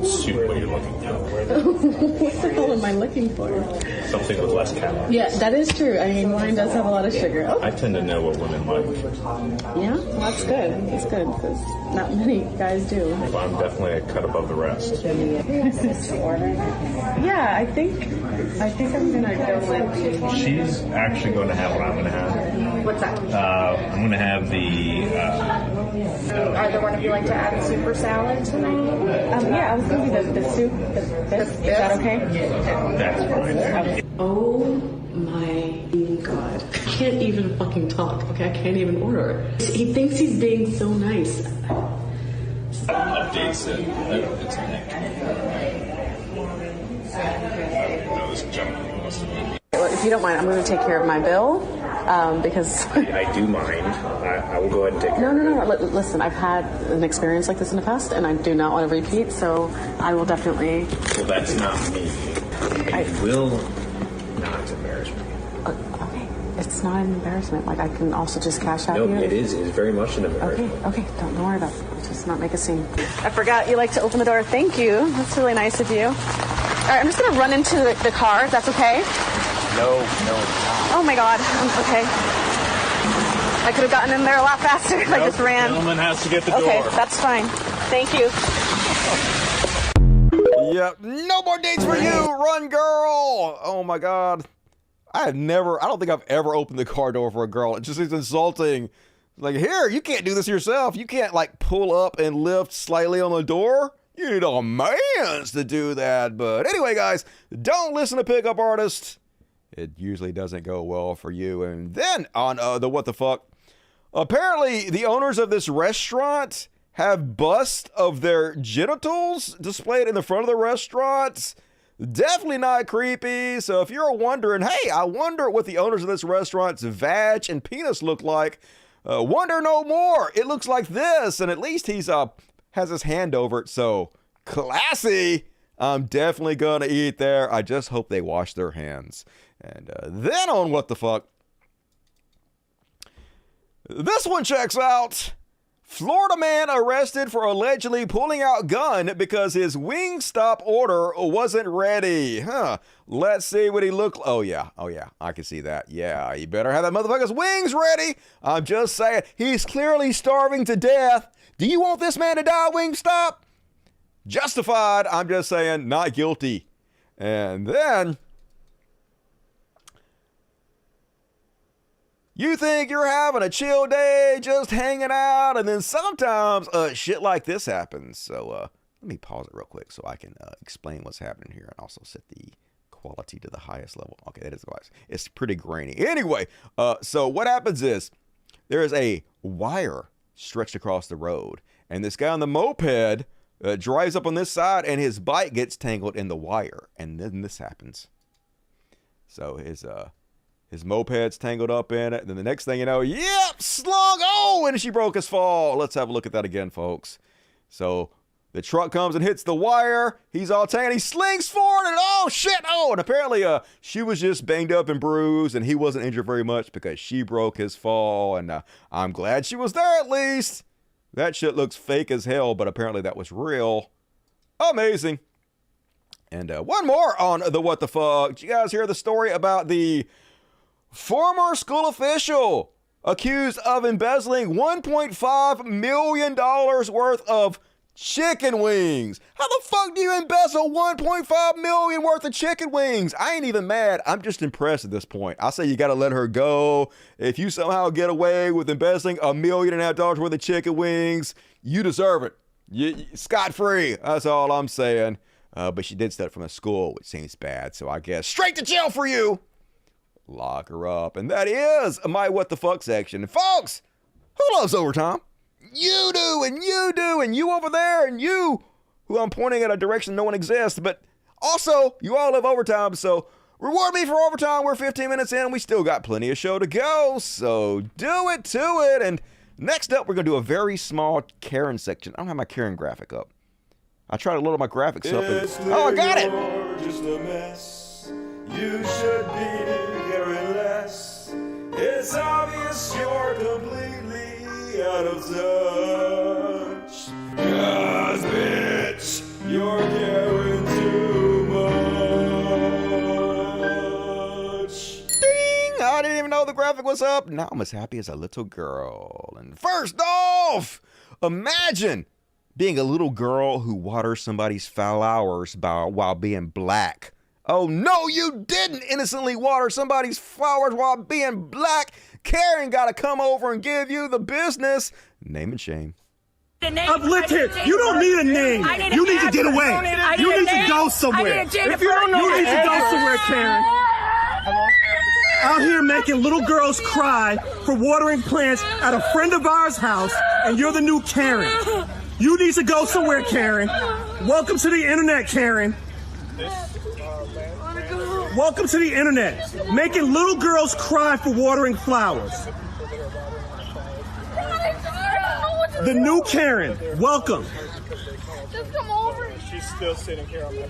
suit what you're looking for. What the hell am I looking for? Something with less calories. Yeah, that is true. I mean, wine does have a lot of sugar. Oh. I tend to know what women like. Yeah, well, that's good. That's good, because not many guys do. Well, I'm definitely a cut above the rest. Yeah, I think I'm gonna go with. She's actually going to have what I'm going to have. What's that? I'm going to have the. Either one of you like to add a soup or salad tonight? Yeah, I was going to do the soup. Is that okay? That's fine. Oh my God. I can't even fucking talk, okay? I can't even order. He thinks he's being so nice. Updates it. It's If you don't mind, I'm going to take care of my bill because I do mind. I will go ahead and take care of it. No. Listen, I've had an experience like this in the past, and I do not want to repeat, so I will definitely. Well, that's not me. I will not embarrass me. Okay, it's not an embarrassment. Like, I can also just cash out. No, here. it is. It's very much an embarrassment. Okay. Don't worry about it. Just not make a scene. I forgot you like to open the door. Thank you. That's really nice of you. All right, I'm just going to run into the car, if that's okay. No. Oh my God. Okay. I could have gotten in there a lot faster if I just ran. The gentleman has to get the door. Okay, that's fine. Thank you. Yep, no more dates for you, run girl. Oh my God. I don't think I've ever opened the car door for a girl. It just is insulting. Like, here, you can't do this yourself. You can't, like, pull up and lift slightly on the door. You need a man's to do that. But anyway, guys, don't listen to pickup artists. It usually doesn't go well for you. And then on the what the fuck, apparently the owners of this restaurant have busts of their genitals displayed in the front of the restaurants. Definitely not creepy. So if you're wondering, hey, I wonder what the owners of this restaurant's vag and penis look like, wonder no more. It looks like this, and at least he's has his hand over it. So classy. I'm definitely gonna eat there. I just hope they wash their hands. And then on what the fuck, this one checks out. Florida man arrested for allegedly pulling out gun because his Wingstop order wasn't ready. Huh. Let's see what he looked like. Oh, yeah, I can see that. Yeah, you better have that motherfucker's wings ready. I'm just saying, he's clearly starving to death. Do you want this man to die, Wingstop? Justified. I'm just saying, not guilty. And then, you think you're having a chill day, just hanging out, and then sometimes shit like this happens. So let me pause it real quick so I can explain what's happening here and also set the quality to the highest level. Okay, that is wise. It's pretty grainy. Anyway, so what happens is there is a wire stretched across the road, and this guy on the moped drives up on this side, and his bike gets tangled in the wire, and then this happens. So his moped's tangled up in it. And then the next thing you know, yep, slung. Oh, and she broke his fall. Let's have a look at that again, folks. So the truck comes and hits the wire. He's all tangled. He slings forward and oh, shit. Oh, and apparently she was just banged up and bruised and he wasn't injured very much because she broke his fall. And I'm glad she was there at least. That shit looks fake as hell, but apparently that was real. Amazing. And one more on the what the fuck. Did you guys hear the story about the former school official accused of embezzling $1.5 million worth of chicken wings? How the fuck do you embezzle $1.5 million worth of chicken wings? I ain't even mad. I'm just impressed at this point. I say you got to let her go. If you somehow get away with embezzling $1.5 million worth of chicken wings, you deserve it. You scot-free. That's all I'm saying. But she did stuff from a school, which seems bad. So I guess straight to jail for you. Lock her up. And that is my what the fuck section. And folks, who loves overtime? You do, and you do, and you over there, and you, who I'm pointing at a direction no one exists. But also, you all love overtime, so reward me for overtime. We're 15 minutes in. We still got plenty of show to go, so do it to it. And next up, we're going to do a very small Karen section. I don't have my Karen graphic up. I tried to load my graphics up. And, oh, I got it. Just a mess. You should be caring less. It's obvious you're completely out of touch. 'Cause bitch, you're caring too much. Ding! I didn't even know the graphic was up. Now I'm as happy as a little girl. And first off, imagine being a little girl who waters somebody's flowers while being black. Oh, no, you didn't innocently water somebody's flowers while being black. Karen got to come over and give you the business. Name and shame. Uplifted. You don't need a name. You need to get away. You need to go somewhere. If you don't know, you need to go somewhere, Karen. Out here making little girls cry for watering plants at a friend of ours' house, and you're the new Karen. You need to go somewhere, Karen. Welcome to the internet, Karen. Welcome to the internet. Making little girls cry for watering flowers. The new Karen. Welcome. Just come over. She's still sitting here on my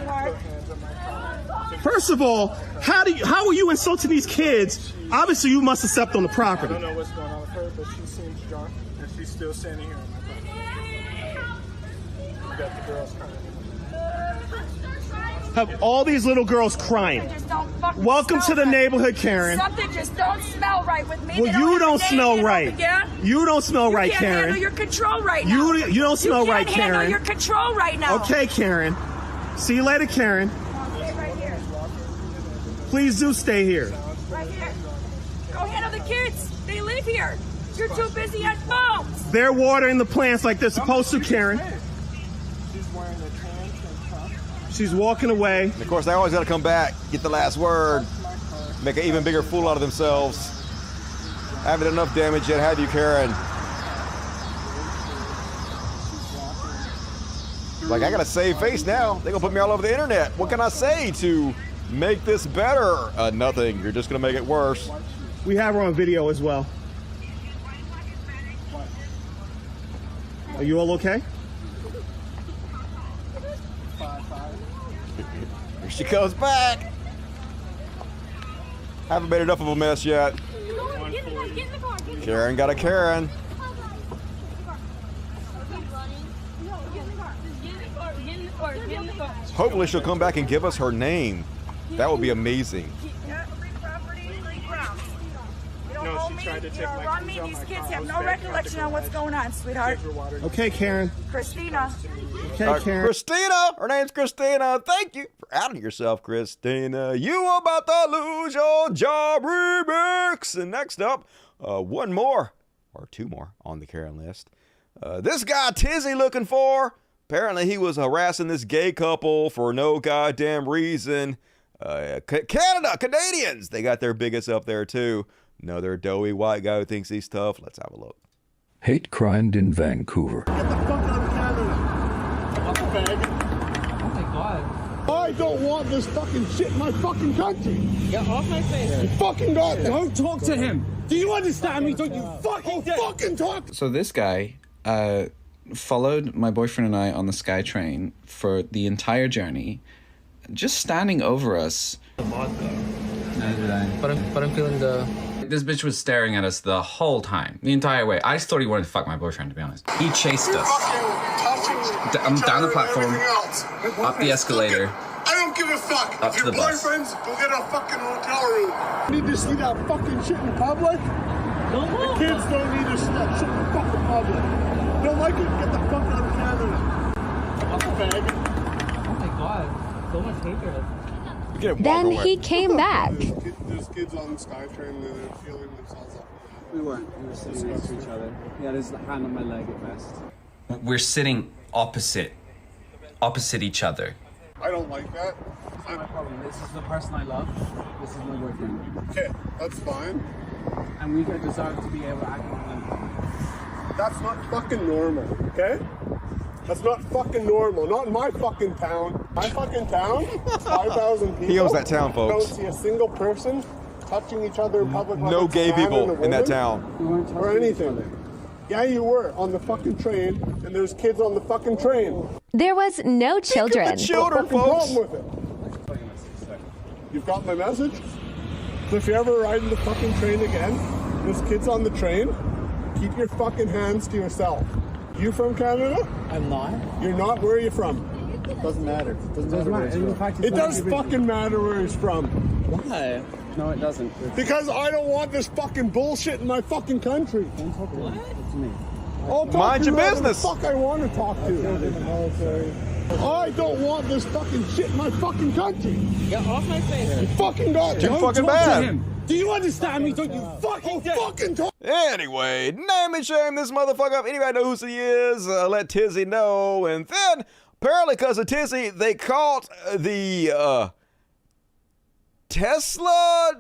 property. First of all, how are you insulting these kids? Obviously, you must have stepped on the property. I don't know what's going on with her, but she seems drunk, and she's still standing here on my property. We got the girls crying. Have all these little girls crying. Welcome to the neighborhood, Karen. Something just don't smell right with me. Well, you don't smell right. You don't smell right, Karen. You can't handle your control right now. You don't smell right, Karen. You can't handle your control right now. Okay, Karen. See you later, Karen. Stay right here. Please do stay here. Right here. Go Go handle the kids. They live here. You're too busy on phones. They're watering the plants like they're supposed to, Karen. She's wearing a tan tank top. She's walking away. And of course, they always got to come back, get the last word, make an even bigger fool out of themselves. Haven't done enough damage yet, have you, Karen? Like, I got to save face now. They're going to put me all over the internet. What can I say to make this better? Nothing. You're just going to make it worse. We have her on video as well. Are you all okay? Here she comes back. Haven't made enough of a mess yet. Karen got a Karen. Hopefully she'll come back and give us her name. That would be amazing. No, she tried to take my keys out These my kids car. have no recollection on what's going on, sweetheart. Okay, Karen. Christina. Okay, Karen. Christina, her name's Christina. Thank you for outing yourself, Christina. You about to lose your job remix. And next up, one more, or two more on the Karen list. This guy Tizzy looking for. Apparently he was harassing this gay couple for no goddamn reason. Canadians, they got their biggest up there too. Another doughy white guy who thinks he's tough. Let's have a look. Hate crimed in Vancouver. Get the fuck out of Canada. Oh my God. I don't want this fucking shit in my fucking country. Get off my face. You fucking got it. Don't talk to him. Do you understand me? Don't you fucking talk. So this guy followed my boyfriend and I on the SkyTrain for the entire journey, just standing over us. But I'm feeling the... This bitch was staring at us the whole time, the entire way. I just thought he wanted to fuck my boyfriend, to be honest. He chased us. I'm down the platform, up the escalator. I don't give a fuck. Up If to your the bus. boyfriend's, go get a fucking hotel room. You need to see that fucking shit in public? The kids don't need to see that shit in fucking public. You don't like it? Get the fuck out of Canada. Oh my God. So much hatred. Then he came back. There's kids on the SkyTrain that are feeling themselves up. We weren't. We were sitting next to each other. He had his hand on my leg at best. We're sitting opposite each other. I don't like that. That's not my problem. This is the person I love. This is my boyfriend. Okay, that's fine. And we deserve to be able to act on them. That's not fucking normal, okay? That's not fucking normal. Not in my fucking town. My fucking town, 5,000 people. He owns that town, folks. Don't see a single person touching each other in public. No gay people in that town. Or anything. Yeah, you were on the fucking train, and there's kids on the fucking train. There was no children. Children, folks. What's the problem with it? You've got my message? So if you ever ride in the fucking train again, there's kids on the train, keep your fucking hands to yourself. You from Canada? I'm not. You're not? Where are you from? It doesn't matter. It doesn't matter where he's from. It does fucking matter where he's from. Why? No, it doesn't. Because I don't want this fucking bullshit in my fucking country. Don't talk to me. I'll talk Mind to your whoever business. The fuck I want to talk to. I don't want this fucking shit in my fucking country. Get off my face. You fucking got it. Too fucking bad. Do you understand me? Don't you fucking talk? Anyway, name and shame this motherfucker. If anybody knows who he is, let Tizzy know. And then, apparently because of Tizzy, they caught the Tesla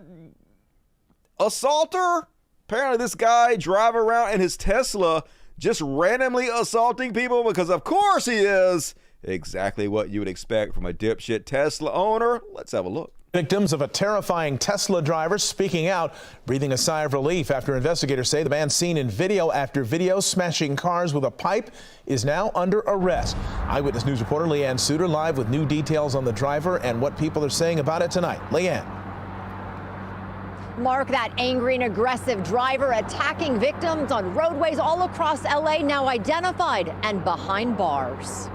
assaulter. Apparently this guy driving around in his Tesla just randomly assaulting people because of course he is. Exactly what you would expect from a dipshit Tesla owner. Let's have a look. Victims of a terrifying Tesla driver speaking out, breathing a sigh of relief after investigators say the man seen in video after video smashing cars with a pipe is now under arrest. Eyewitness News reporter Leanne Suter live with new details on the driver and what people are saying about it tonight. Leanne. Mark, that angry and aggressive driver attacking victims on roadways all across LA, now identified and behind bars.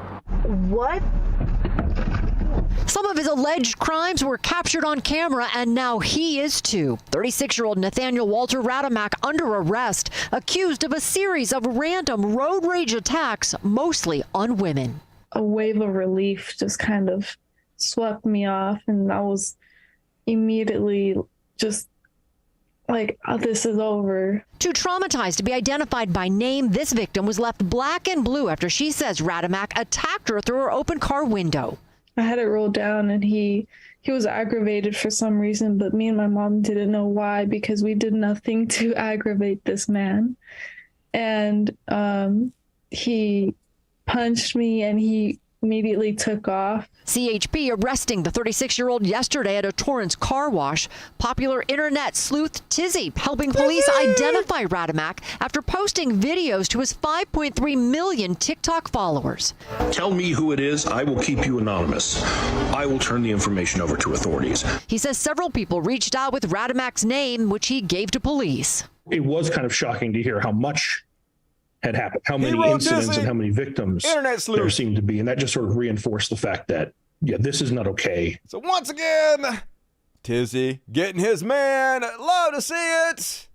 What? Some of his alleged crimes were captured on camera, and now he is too. 36-year-old Nathaniel Walter Rademack under arrest, accused of a series of random road rage attacks, mostly on women. A wave of relief just kind of swept me off, and I was immediately just like, oh, this is over. Too traumatized to be identified by name, this victim was left black and blue after she says Radomak attacked her through her open car window. I had it rolled down, and he was aggravated for some reason, but me and my mom didn't know why, because we did nothing to aggravate this man. And he punched me, and he immediately took off. CHP arresting the 36-year-old yesterday at a Torrance car wash. Popular internet sleuth Tizzy helping police identify Radomak after posting videos to his 5.3 million TikTok followers. Tell me who it is. I will keep you anonymous. I will turn the information over to authorities. He says several people reached out with Radomak's name, which he gave to police. It was kind of shocking to hear how much had happened, how many incidents and how many victims there seemed to be. And that just sort of reinforced the fact that, yeah, this is not okay. So once again, Tizzy getting his man. Love to see it.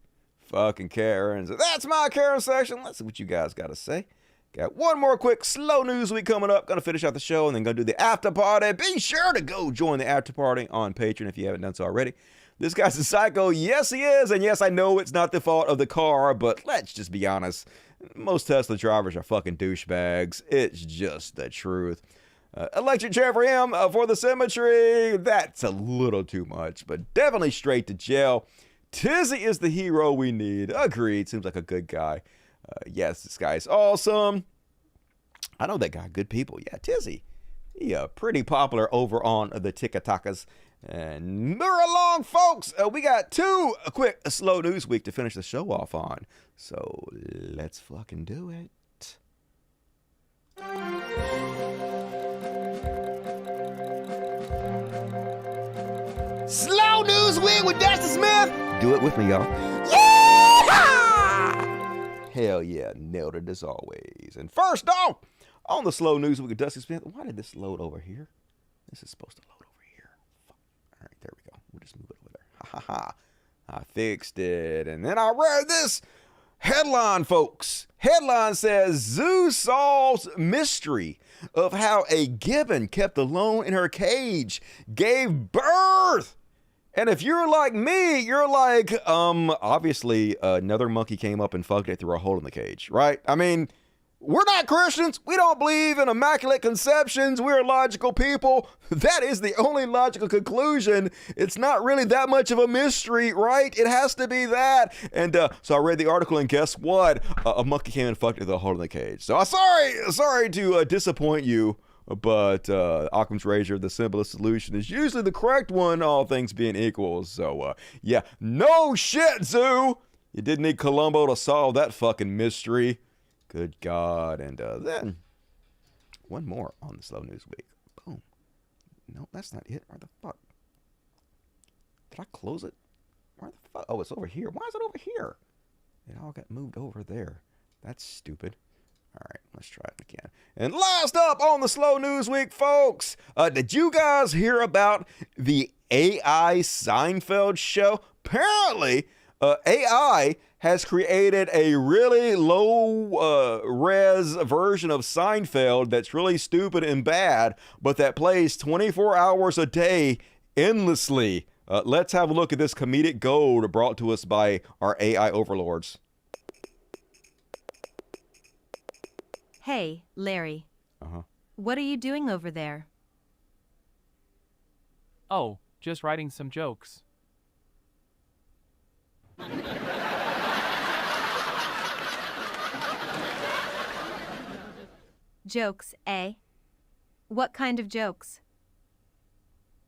Fucking Karens. That's my Karen section. Let's see what you guys got to say. Got one more quick slow news week coming up. Gonna finish out the show and then gonna do the after party. Be sure to go join the after party on Patreon if you haven't done so already. This guy's a psycho. Yes, he is. And yes, I know it's not the fault of the car, but let's just be honest. Most Tesla drivers are fucking douchebags. It's just the truth. Electric chair for him for the symmetry. That's a little too much, but definitely straight to jail. Tizzy is the hero we need. Agreed. Seems like a good guy. Yes, this guy is awesome. I know that guy. Good people. Yeah, Tizzy. Yeah, pretty popular over on the TikTokas. And move along, folks. We got two quick slow news week to finish the show off on. So let's fucking do it. Slow news week with Dustin Smith. Do it with me, y'all. Yeah! Hell yeah, nailed it as always. And first off, on the slow news week with Dustin Smith, why did this load over here? This is supposed to load over here. All right, there we go. We'll just move it over there. Ha ha ha. I fixed it. And then I read this headline, folks. Headline says, Zoo solves mystery of how a gibbon kept alone in her cage gave birth. And if you're like me, you're like, obviously another monkey came up and fucked it through a hole in the cage, right? I mean, we're not Christians. We don't believe in immaculate conceptions. We're logical people. That is the only logical conclusion. It's not really that much of a mystery, right? It has to be that. And so I read the article, and guess what? A monkey came and fucked it through a hole in the cage. So sorry to disappoint you, but Occam's razor, the simplest solution, is usually the correct one, all things being equal. So yeah, no shit, Zoo. You didn't need Columbo to solve that fucking mystery. Good God. And then one more on the slow news week. Boom. No, that's not it. Where the fuck? Did I close it? Where the fuck? Oh, it's over here. Why is it over here? It all got moved over there. That's stupid. All right, let's try it again. And last up on the slow news week, folks, did you guys hear about the AI Seinfeld show? Apparently, AI has created a really low res version of Seinfeld that's really stupid and bad, but that plays 24 hours a day endlessly. Let's have a look at this comedic gold brought to us by our AI overlords. Hey, Larry. Uh-huh. What are you doing over there? Oh, just writing some jokes. Jokes, eh? What kind of jokes?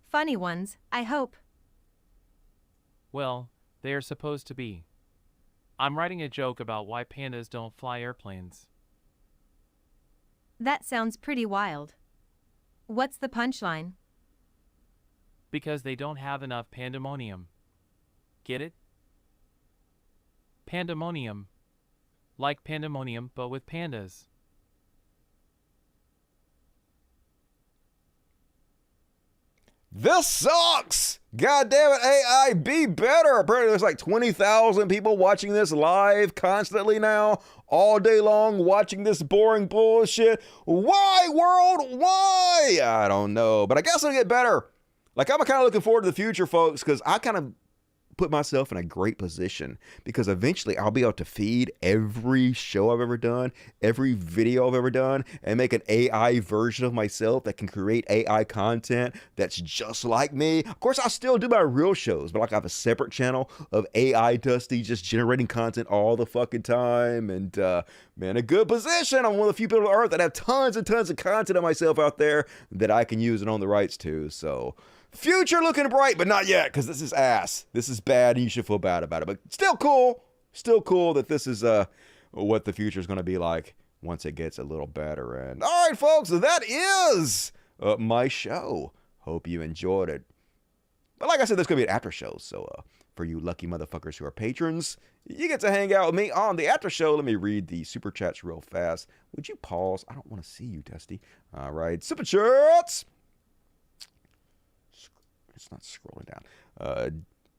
Funny ones, I hope. Well, they are supposed to be. I'm writing a joke about why pandas don't fly airplanes. That sounds pretty wild. What's the punchline? Because they don't have enough pandemonium. Get it? Pandemonium. Like pandemonium, but with pandas. This sucks! God damn it, AI, be better! Apparently there's like 20,000 people watching this live constantly now, all day long, watching this boring bullshit. Why, world? Why? I don't know, but I guess it'll get better. Like, I'm kind of looking forward to the future, folks, because I kind of put myself in a great position because eventually I'll be able to feed every show I've ever done, every video I've ever done, and make an AI version of myself that can create AI content that's just like me. Of course, I still do my real shows, but like I have a separate channel of AI Dusty just generating content all the fucking time. And man, a good position. I'm one of the few people on earth that have tons and tons of content of myself out there that I can use and own the rights to. So future looking bright, but not yet, because this is ass. This is bad, and you should feel bad about it. But still cool. Still cool that this is what the future is going to be like once it gets a little better. And all right, folks, that is my show. Hope you enjoyed it. But like I said, there's going to be an after show. So for you lucky motherfuckers who are patrons, you get to hang out with me on the after show. Let me read the super chats real fast. Would you pause? I don't want to see you, Dusty. All right, super chats. It's not scrolling down.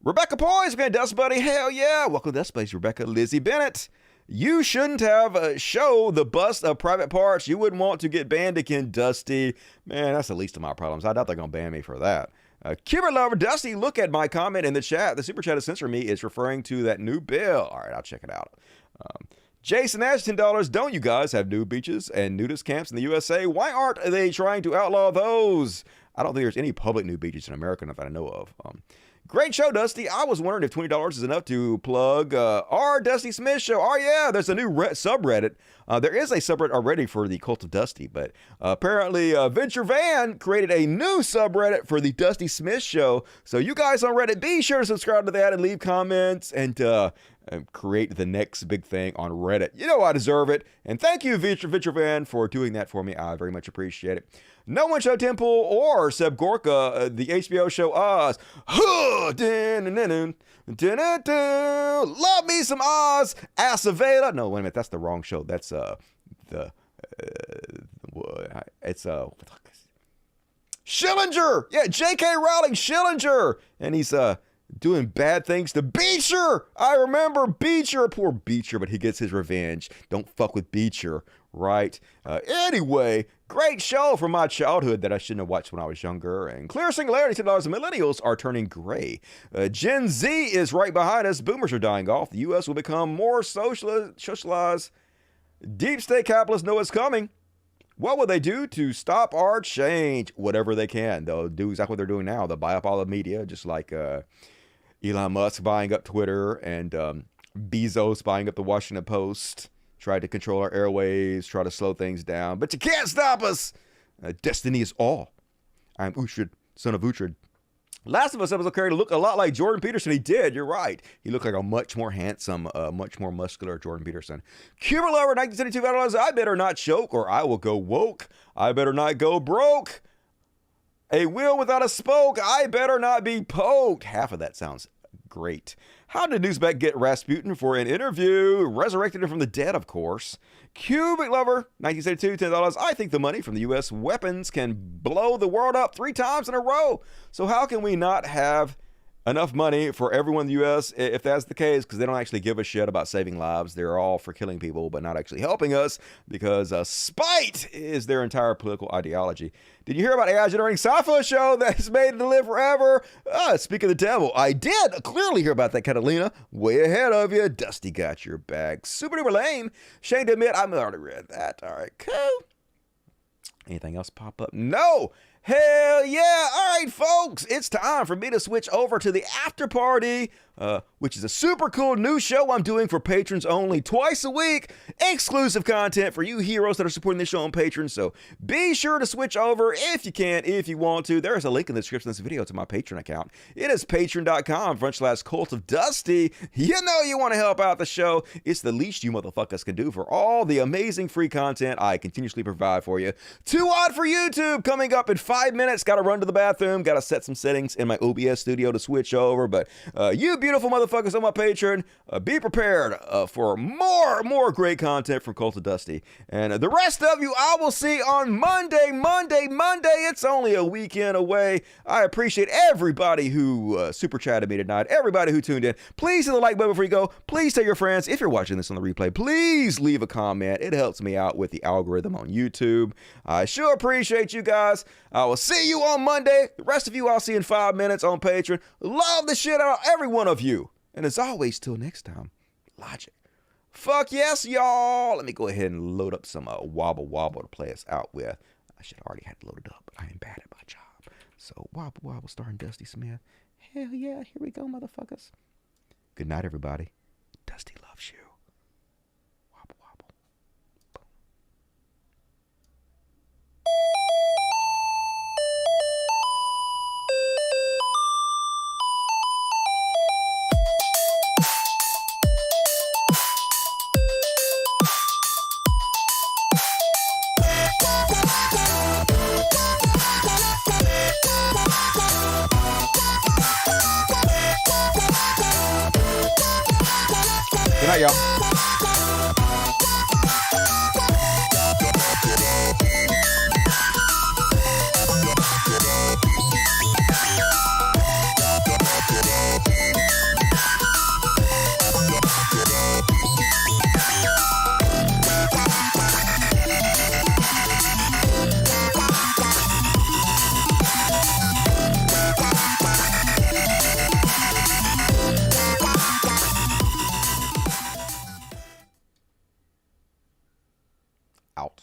Rebecca Poise, man, Dust Buddy, hell yeah. Welcome to Dust Buddies, Rebecca. Lizzie Bennett. You shouldn't have show the bust of private parts. You wouldn't want to get banned again, Dusty. Man, that's the least of my problems. I doubt they're going to ban me for that. Keyboard Lover, Dusty, look at my comment in the chat. The super chat is censoring me. It's referring to that new bill. All right, I'll check it out. Jason Ash, $10. Don't you guys have nude beaches and nudist camps in the USA? Why aren't they trying to outlaw those? I don't think there's any public nude beaches in America that I know of. Great show, Dusty. I was wondering if $20 is enough to plug our Dusty Smith show. Oh, yeah, there's a new subreddit. There is a subreddit already for the Cult of Dusty, but apparently Venture Van created a new subreddit for the Dusty Smith show. So you guys on Reddit, be sure to subscribe to that and leave comments and create the next big thing on Reddit. You know I deserve it. And thank you, Venture Van, for doing that for me. I very much appreciate it. No One Show Temple or Seb Gorka, the HBO show Oz. Love me some Oz. Aceveda. No, wait a minute. That's the wrong show. That's Schillinger. Yeah, J.K. Rowling Schillinger. And he's doing bad things to Beecher. I remember Beecher. Poor Beecher, but he gets his revenge. Don't fuck with Beecher. Right. Anyway, great show from my childhood that I shouldn't have watched when I was younger. And Clear Singularity, $10. Millennials are turning gray. Gen Z is right behind us. Boomers are dying off. The U.S. will become more socialized. Deep state capitalists know it's coming. What will they do to stop our change? Whatever they can. They'll do exactly what they're doing now. They'll buy up all the media, just like Elon Musk buying up Twitter and Bezos buying up the Washington Post. Try to control our airwaves, try to slow things down, but you can't stop us. Destiny is all. I'm Uhtred, son of Uhtred. Last of Us episode carried to look a lot like Jordan Peterson. He did, you're right. He looked like a much more handsome, much more muscular Jordan Peterson. Cuber Lover, 1972, I better not choke or I will go woke. I better not go broke. A wheel without a spoke, I better not be poked. Half of that sounds great. How did Newsback get Rasputin for an interview? Resurrected him from the dead, of course. Cubic Lover, 1972, $10. I think the money from the U.S. weapons can blow the world up 3 times in a row. So how can we not have enough money for everyone in the U.S. if that's the case? Because they don't actually give a shit about saving lives. They're all for killing people, but not actually helping us because spite is their entire political ideology. Did you hear about AI generating sci-fi show that's made to live forever? Speak of the devil. I did clearly hear about that, Catalina. Way ahead of you. Dusty got your bag. Super duper lame. Shame to admit, I've already read that. All right, cool. Anything else pop up? No. Hell yeah. All right, folks. It's time for me to switch over to the after party, which is a super cool new show I'm doing for patrons only twice a week. Exclusive content for you heroes that are supporting this show on Patreon. So be sure to switch over if you can, if you want to. There's a link in the description of this video to my Patreon account. It is patreon.com/Cult of Dusty. You know you want to help out the show. It's the least you motherfuckers can do for all the amazing free content I continuously provide for you. Too odd for YouTube coming up in 5 minutes. Got to run to the bathroom. Got to set some settings in my OBS studio to switch over. But you beautiful motherfuckers on my Patreon, be prepared for more great content from Cult of Dusty. And the rest of you, I will see on Monday. It's only a weekend away. I appreciate everybody who super chatted me tonight. Everybody who tuned in. Please hit the like button before you go. Please tell your friends. If you're watching this on the replay, please leave a comment. It helps me out with the algorithm on YouTube. I sure appreciate you guys. I will see you on Monday. The rest of you you I'll see in 5 minutes on Patreon. Love the shit out of every one of you. And as always, till next time, Logic. Fuck yes, y'all. Let me go ahead and load up some Wobble Wobble to play us out with. I should have already had it loaded up, but I am bad at my job. So Wobble Wobble starring Dusty Smith. Hell yeah, here we go, motherfuckers. Good night, everybody. Dusty loves you. Wobble Wobble. Boom. Good night, y'all. Out.